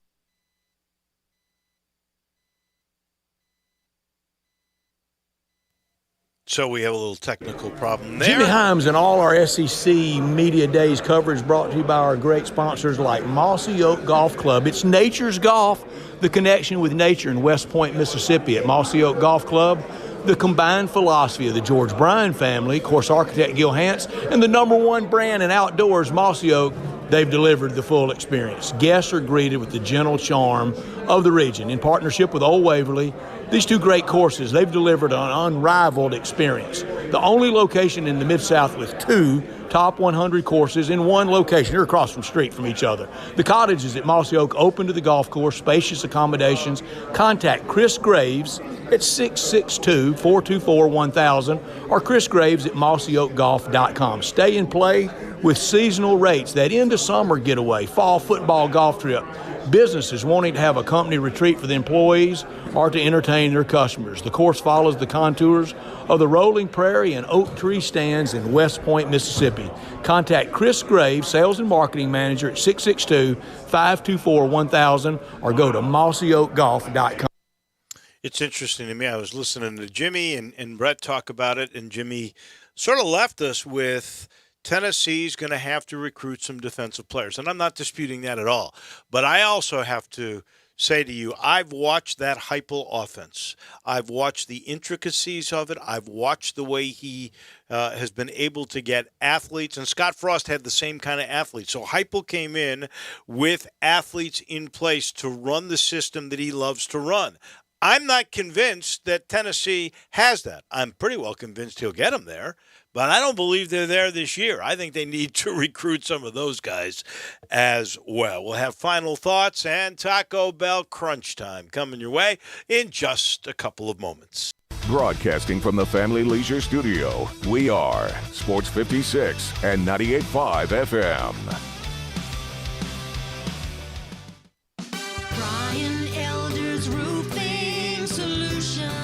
So we have a little technical problem there. Jimmy Himes and all our SEC Media Days coverage brought to you by our great sponsors like Mossy Oak Golf Club. It's nature's golf, the connection with nature in West Point, Mississippi at Mossy Oak Golf Club. The combined philosophy of the George Bryan family, course architect Gil Hance, and the #1 brand in outdoors, Mossy Oak, they've delivered the full experience. Guests are greeted with the gentle charm of the region. In partnership with Old Waverly, these two great courses, they've delivered an unrivaled experience. The only location in the Mid-South with two top 100 courses in one location. They're across the street from each other. The cottages at Mossy Oak open to the golf course, spacious accommodations. Contact Chris Graves at 662-424-1000 or Chris Graves at mossyoakgolf.com. Stay and play with seasonal rates. That end of summer getaway, fall football golf trip. businesses wanting to have a company retreat for the employees or to entertain their customers. The course follows the contours of the rolling prairie and oak tree stands in West Point, Mississippi. Contact Chris Graves, Sales and Marketing Manager at 662-524-1000 or go to mossyoakgolf.com. It's interesting to me. I was listening to Jimmy and Brett talk about it, and Jimmy sort of left us with Tennessee's going to have to recruit some defensive players. And I'm not disputing that at all. But I also have to say to you, I've watched that Heupel offense. I've watched the intricacies of it. I've watched the way he has been able to get athletes. And Scott Frost had the same kind of athletes. So Heupel came in with athletes in place to run the system that he loves to run. I'm not convinced that Tennessee has that. I'm pretty well convinced he'll get them there, but I don't believe they're there this year. I think they need to recruit some of those guys as well. We'll have final thoughts and Taco Bell crunch time coming your way in just a couple of moments. Broadcasting from the Family Leisure Studio, we are Sports 56 and 98.5 FM.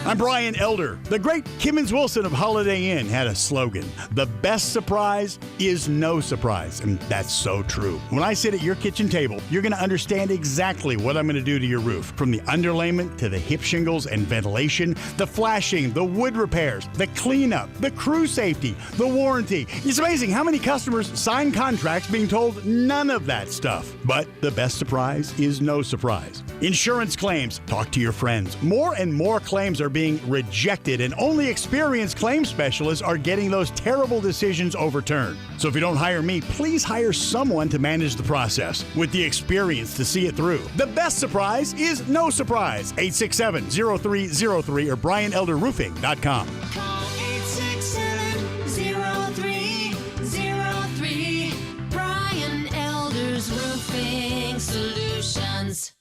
I'm Brian Elder. The great Kimmons Wilson of Holiday Inn had a slogan: the best surprise is no surprise. And that's so true. When I sit at your kitchen table, you're going to understand exactly what I'm going to do to your roof. From the underlayment to the hip shingles and ventilation, the flashing, the wood repairs, the cleanup, the crew safety, the warranty. It's amazing how many customers sign contracts being told none of that stuff. But the best surprise is no surprise. Insurance claims. Talk to your friends. More and more claims are being rejected, and only experienced claims specialists are getting those terrible decisions overturned. So if you don't hire me, please hire someone to manage the process with the experience to see it through. The best surprise is no surprise. 867-0303 or BrianElderRoofing.com. Call 867-0303. Brian Elder's Roofing Solutions.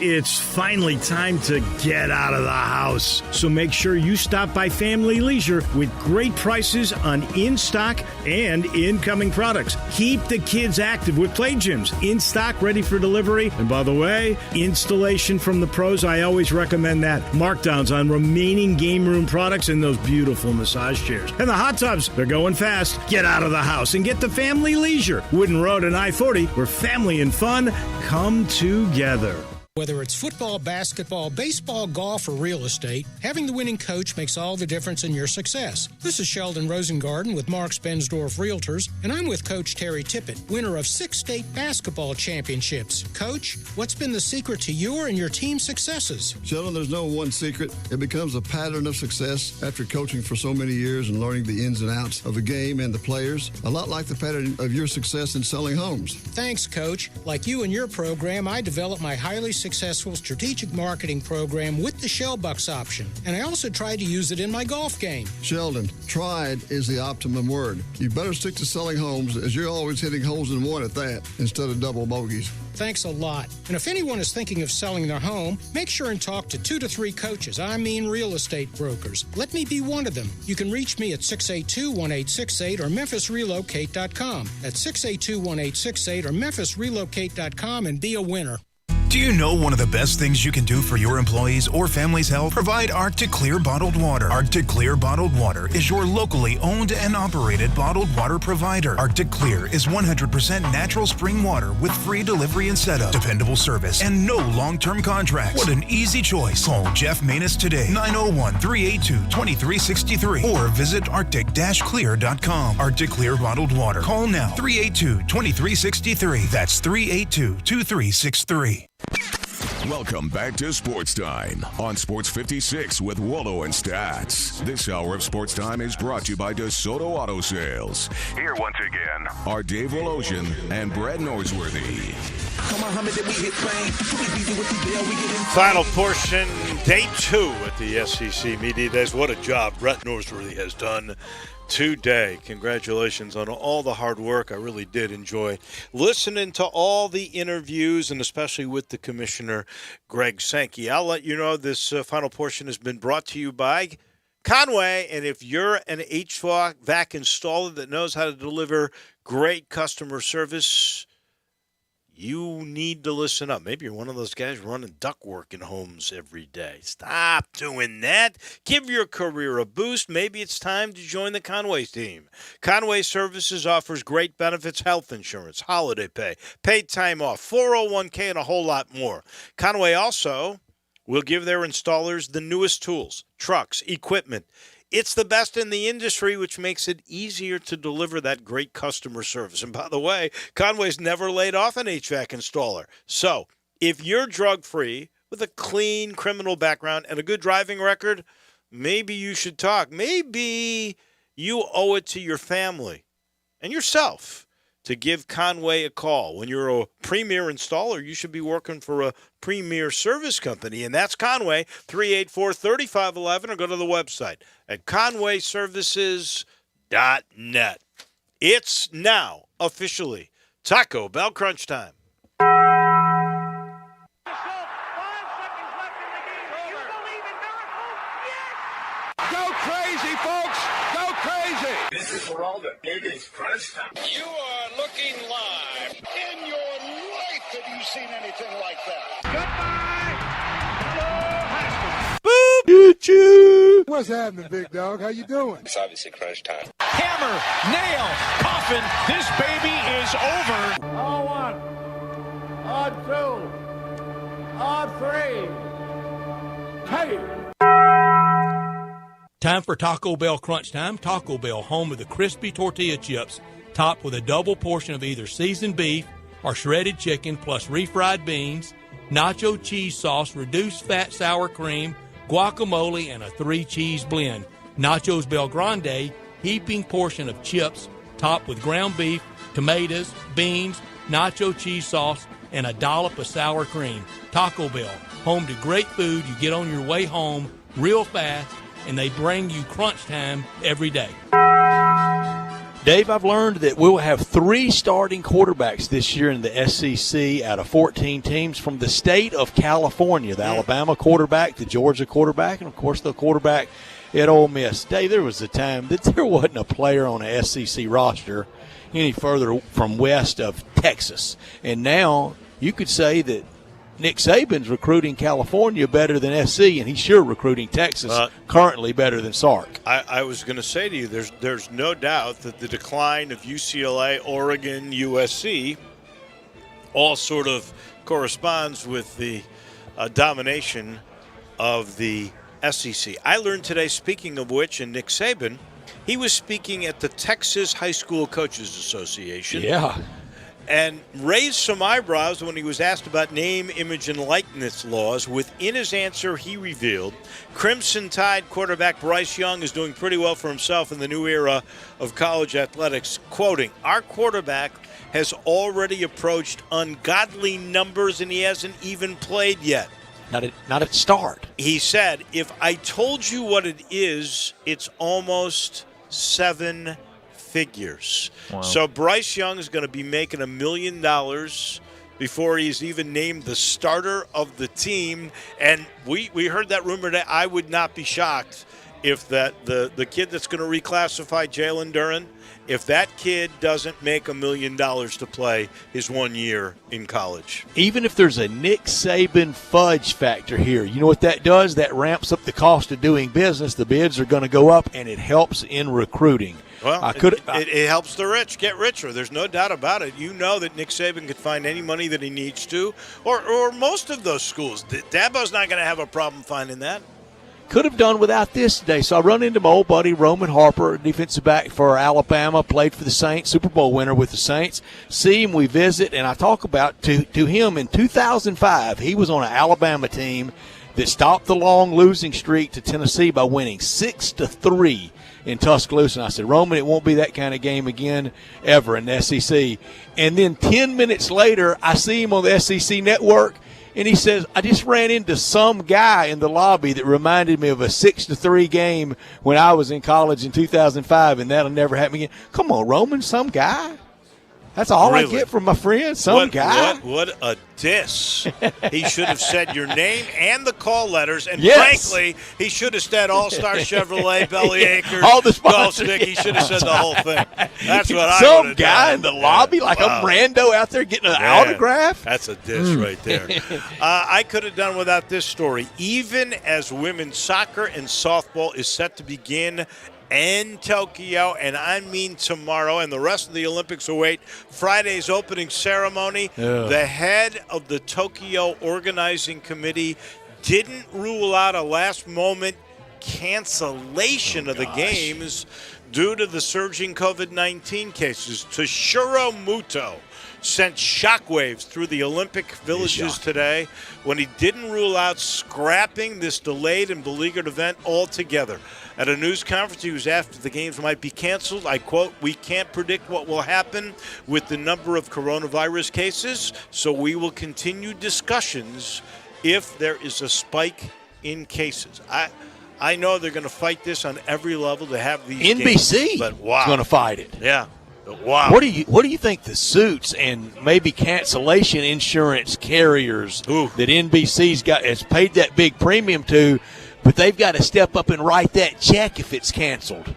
It's finally time to get out of the house. So make sure you stop by Family Leisure with great prices on in-stock and incoming products. Keep the kids active with play gyms, in stock, ready for delivery. And by the way, installation from the pros, I always recommend that. Markdowns on remaining game room products and those beautiful massage chairs. And the hot tubs, they're going fast. Get out of the house and get to Family Leisure. Wooden Road and I-40, where family and fun come together. Whether it's football, basketball, baseball, golf, or real estate, having the winning coach makes all the difference in your success. This is Sheldon Rosengarten with Marks Bensdorf Realtors, and I'm with Coach Terry Tippett, winner of 6 state basketball championships. Coach, what's been the secret to your and your team's successes? Sheldon, there's no one secret. It becomes a pattern of success after coaching for so many years and learning the ins and outs of the game and the players, a lot like the pattern of your success in selling homes. Thanks, Coach. Like you and your program, I developed my highly successful strategic marketing program with the Shellbucks option, and I also tried to use it in my golf game. Sheldon, tried is the optimum word. You better stick to selling homes, as you're always hitting holes in one at that, instead of double bogeys. Thanks a lot. And if anyone is thinking of selling their home, make sure and talk to 2 to 3 coaches. I mean real estate brokers. Let me be one of them. You can reach me at 682-1868 or memphisrelocate.com. That's 682-1868 or memphisrelocate.com and be a winner. Do you know one of the best things you can do for your employees or family's health? Provide Arctic Clear bottled water. Arctic Clear bottled water is your locally owned and operated bottled water provider. Arctic Clear is 100% natural spring water with free delivery and setup, dependable service, and no long-term contracts. What an easy choice. Call Jeff Manus today, 901-382-2363, or visit arctic-clear.com. Arctic Clear bottled water. Call now, 382-2363. That's 382-2363. Welcome back to Sports Time on Sports 56 with Wallo and Stats. This hour of Sports Time is brought to you by DeSoto Auto Sales. Here once again are Dave Wolosian and Brad Norsworthy. Final portion, day 2 at the SEC Media Days. What a job Brett Norsworthy has done today. Congratulations on all the hard work. I really did enjoy listening to all the interviews, and especially with the commissioner, Greg Sankey. I'll let you know this final portion has been brought to you by Conway, and if you're an HVAC installer that knows how to deliver great customer service, you need to listen up. Maybe you're one of those guys running ductwork in homes every day. Stop doing that. Give your career a boost. Maybe it's time to join the Conway team. Conway Services offers great benefits, health insurance, holiday pay, paid time off, 401k, and a whole lot more. Conway also will give their installers the newest tools, trucks, equipment. It's the best in the industry, which makes it easier to deliver that great customer service. And by the way, Conway's never laid off an HVAC installer. So if you're drug-free with a clean criminal background and a good driving record, maybe you should talk. Maybe you owe it to your family and yourself to give Conway a call. When you're a premier installer, you should be working for a premier service company, and that's Conway, 384-3511, or go to the website at conwayservices.net. It's now officially Taco Bell Crunch Time. Go crazy, folks! Go crazy! This is Geraldo. It is crunch time. You are looking live. In your life have you seen anything like that? Boop! Choo-choo! What's happening, big dog? How you doing? It's obviously crunch time. Hammer, nail, coffin, this baby is over. All one. On two. On three. Hey! Time for Taco Bell Crunch Time. Taco Bell, home of the crispy tortilla chips, topped with a double portion of either seasoned beef or shredded chicken, plus refried beans, nacho cheese sauce, reduced fat sour cream, guacamole, and a 3-cheese blend. Nachos Bel Grande, heaping portion of chips, topped with ground beef, tomatoes, beans, nacho cheese sauce, and a dollop of sour cream. Taco Bell, home to great food you get on your way home real fast, and they bring you crunch time every day. Dave, I've learned that we'll have 3 starting quarterbacks this year in the SEC out of 14 teams from the state of California. The Alabama quarterback, the Georgia quarterback, and, of course, the quarterback at Ole Miss. Dave, there was a time that there wasn't a player on a SEC roster any further from west of Texas. And now you could say that Nick Saban's recruiting California better than SC, and he's sure recruiting Texas currently better than Sark. I was going to say to you, there's no doubt that the decline of UCLA, Oregon, USC all sort of corresponds with the domination of the SEC. I learned today, speaking of which, and Nick Saban, he was speaking at the Texas High School Coaches Association. Yeah. And raised some eyebrows when he was asked about name, image, and likeness laws. Within his answer, he revealed Crimson Tide quarterback Bryce Young is doing pretty well for himself in the new era of college athletics. Quoting, "Our quarterback has already approached ungodly numbers, and he hasn't even played yet." Not at start. He said, "If I told you what it is, it's almost 7 figures." Wow. So Bryce Young is going to be making $1 million before he's even named the starter of the team. And we heard that rumor that I would not be shocked if the kid that's going to reclassify Jalen Duren, if that kid doesn't make $1 million to play his 1 year in college. Even if there's a Nick Saban fudge factor here, you know what that does? That ramps up the cost of doing business. The bids are going to go up, and it helps in recruiting. Well, it helps the rich get richer. There's no doubt about it. You know that Nick Saban could find any money that he needs to, or most of those schools. Dabo's not going to have a problem finding that. Could have done without this today. So I run into my old buddy Roman Harper, defensive back for Alabama, played for the Saints, Super Bowl winner with the Saints. See him, we visit, and I talk about to him in 2005, he was on an Alabama team that stopped the long losing streak to Tennessee by winning 6-3 in Tuscaloosa. And I said, Roman, it won't be that kind of game again ever in the SEC. And then 10 minutes later, I see him on the SEC network, and he says, I just ran into some guy in the lobby that reminded me of a 6-3 game when I was in college in 2005, and that'll never happen again. Come on, Roman, some guy? That's all Really? I get from my friend, some guy. What a diss. He should have said your name and the call letters, and Yes. frankly, he should have said All-Star Chevrolet, Belly Acres, All the Golf sponsors. Stick. He should have said the whole thing. That's what I would Some have guy done. in the lobby, like Wow. a rando out there getting an Man, autograph. That's a diss right there. I could have done without this story. Even as women's soccer and softball is set to begin in Tokyo, and I mean tomorrow, and the rest of the Olympics await Friday's opening ceremony, the head of the Tokyo Organizing Committee didn't rule out a last-moment cancellation of the games due to the surging COVID-19 cases. Toshiro Muto sent shockwaves through the Olympic villages today when he didn't rule out scrapping this delayed and beleaguered event altogether. At a news conference, he was asked if the games might be canceled. I quote, "We can't predict what will happen with the number of coronavirus cases, so we will continue discussions if there is a spike in cases." I know they're going to fight this on every level to have these NBC games, but wow. is going to fight it. Yeah. Wow. What do you think the suits and maybe cancellation insurance carriers that NBC's has paid that big premium to, but they've got to step up and write that check if it's canceled?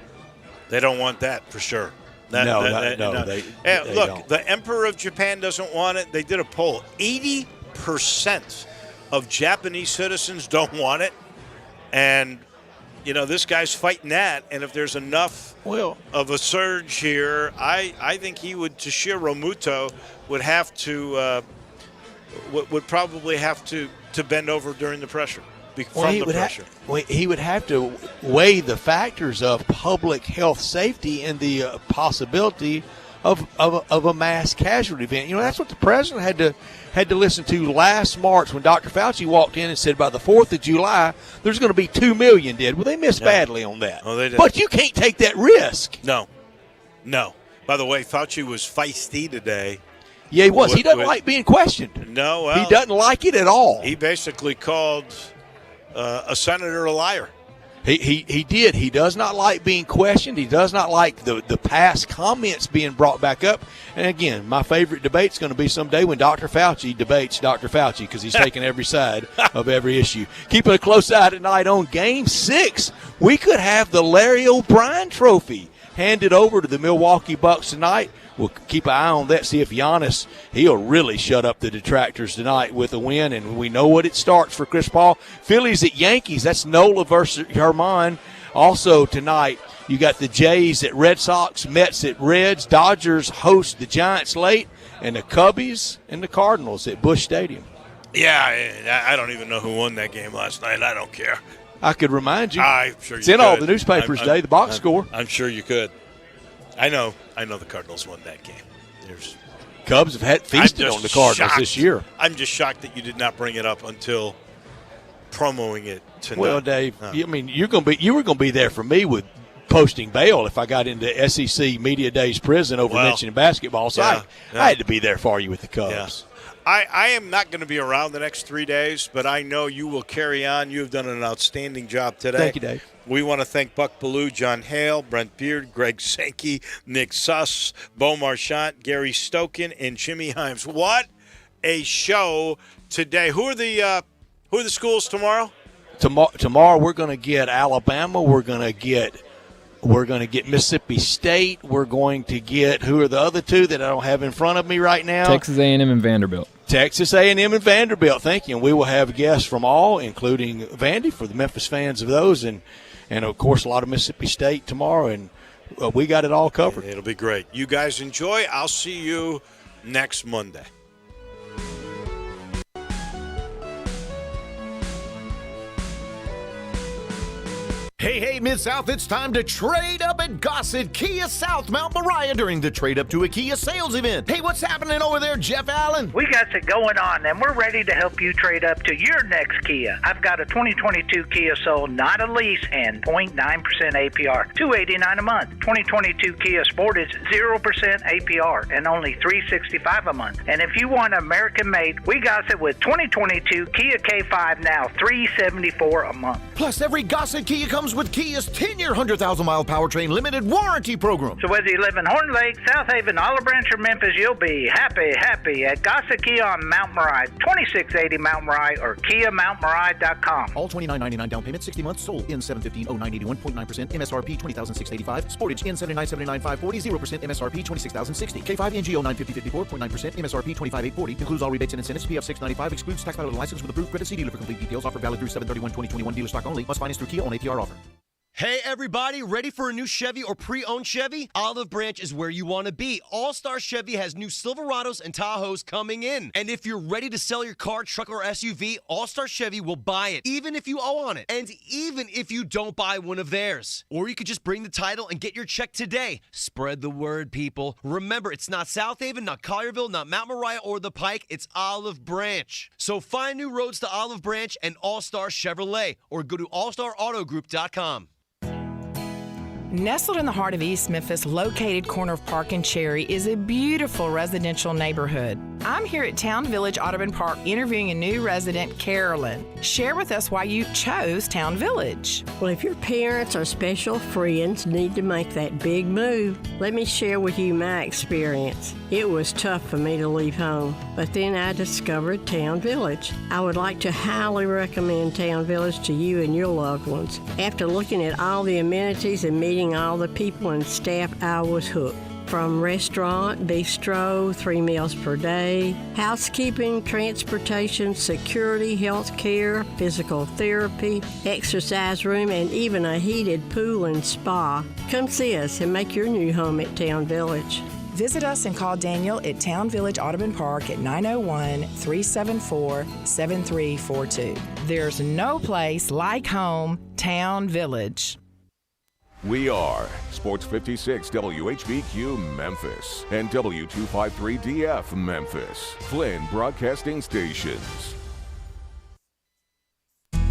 They don't want that for sure. They Look, don't. the Emperor of Japan doesn't want it. They did a poll. 80% of Japanese citizens don't want it. And, this guy's fighting that. And if there's enough of a surge here, I think Toshiro Muto would have to, would probably have to bend over during the pressure. He would have to weigh the factors of public health safety and the possibility of a mass casualty event. That's what the president had to listen to last March when Dr. Fauci walked in and said by the 4th of July there's going to be 2 million dead. Well, they missed badly on that. Oh, they did. But you can't take that risk. No. By the way, Fauci was feisty today. Yeah, he was. He doesn't like being questioned. No, well, he doesn't like it at all. He basically called a senator a liar. He did. He does not like being questioned. He does not like the past comments being brought back up. And again, my favorite debate's going to be someday when Dr. Fauci debates Dr. Fauci because he's taking every side of every issue. Keeping a close eye tonight on Game 6. We could have the Larry O'Brien Trophy handed over to the Milwaukee Bucks tonight. We'll keep an eye on that, see if Giannis, he'll really shut up the detractors tonight with a win, and we know what it starts for Chris Paul. Phillies at Yankees, that's Nola versus Herman. Also tonight, you got the Jays at Red Sox, Mets at Reds, Dodgers host the Giants late, and the Cubbies and the Cardinals at Busch Stadium. Yeah, I don't even know who won that game last night. I don't care. I could remind you. I'm sure you it's in could. all the newspapers today, the box score. I'm sure you could. I know the Cardinals won that game. Cubs have had feasted on the Cardinals this year. I'm just shocked that you did not bring it up until promoting it tonight. Well, Dave, I mean, you were going to be there for me with posting bail if I got into SEC Media Days prison over mentioning basketball. So I had to be there for you with the Cubs. I am not going to be around the next 3 days, but I know you will carry on. You have done an outstanding job today. Thank you, Dave. We want to thank Buck Ballou, John Hale, Brent Beard, Greg Sankey, Nick Suss, Bo Marchant, Gary Stokin, and Jimmy Himes. What a show today. Who are the schools tomorrow? Tomorrow we're going to get Alabama. We're going to get Mississippi State. We're going to get, who are the other two that I don't have in front of me right now? Texas A&M and Vanderbilt. Texas A&M and Vanderbilt. Thank you. And we will have guests from all, including Vandy for the Memphis fans of those, and of course a lot of Mississippi State tomorrow. And we got it all covered. It'll be great. You guys enjoy. I'll see you next Monday. Hey, Mid-South, it's time to trade up at Gossett Kia South Mount Moriah during the Trade Up to a Kia sales event. Hey, what's happening over there, Jeff Allen? We got it going on, and we're ready to help you trade up to your next Kia. I've got a 2022 Kia Soul, not a lease, and 0.9% APR, $289 a month. 2022 Kia Sportage, 0% APR, and only $365 a month. And if you want American-made, we got it with 2022 Kia K5 now, $374 a month. Plus, every Gossett Kia comes comes with Kia's 10-year, 100,000-mile powertrain limited warranty program. So whether you live in Horn Lake, South Haven, Olive Branch, or Memphis, you'll be happy at Gossett Kia on Mount Moriah, 2680 Mount Moriah, or KiaMountMoriah.com. All $29.99 down payment, 60 months, sold in 715-0981, 0.9%, MSRP $20,685, Sportage in 79,79,540, 0% MSRP $26,060, K5 NGO 95054, 0.9%, MSRP $25,840, includes all rebates and incentives, PF 695, excludes tax pilot license with approved credit. See dealer for complete details. Offer valid through 7/31/2021, dealer stock only, must finance through Kia on APR offer. Hey everybody, ready for a new Chevy or pre-owned Chevy? Olive Branch is where you want to be. All-Star Chevy has new Silverados and Tahoes coming in. And if you're ready to sell your car, truck, or SUV, All-Star Chevy will buy it, even if you owe on it, and even if you don't buy one of theirs. Or you could just bring the title and get your check today. Spread the word, people. Remember, it's not South Haven, not Collierville, not Mount Moriah or the Pike, it's Olive Branch. So find new roads to Olive Branch and All-Star Chevrolet, or go to allstarautogroup.com. Nestled in the heart of East Memphis, located corner of Park and Cherry, is a beautiful residential neighborhood. I'm here at Town Village Audubon Park interviewing a new resident, Carolyn. Share with us why you chose Town Village. Well, if your parents or special friends need to make that big move, let me share with you my experience. It was tough for me to leave home, but then I discovered Town Village. I would like to highly recommend Town Village to you and your loved ones. After looking at all the amenities and meeting all the people and staff, I was hooked. From restaurant, bistro, 3 meals per day, housekeeping, transportation, security, health care, physical therapy, exercise room, and even a heated pool and spa. Come see us and make your new home at Town Village. Visit us and call Daniel at Town Village Audubon Park at 901-374-7342. There's no place like home, Town Village. We are Sports 56 WHBQ Memphis and W253DF Memphis, Flynn Broadcasting Stations.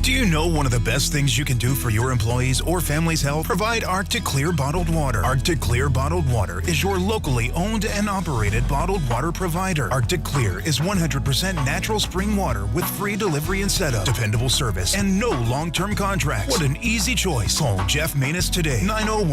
Do you know one of the best things you can do for your employees or family's health? Provide Arctic Clear bottled water. Arctic Clear bottled water is your locally owned and operated bottled water provider. Arctic Clear is 100% natural spring water with free delivery and setup, dependable service, and no long-term contracts. What an easy choice. Call Jeff Manus today, 901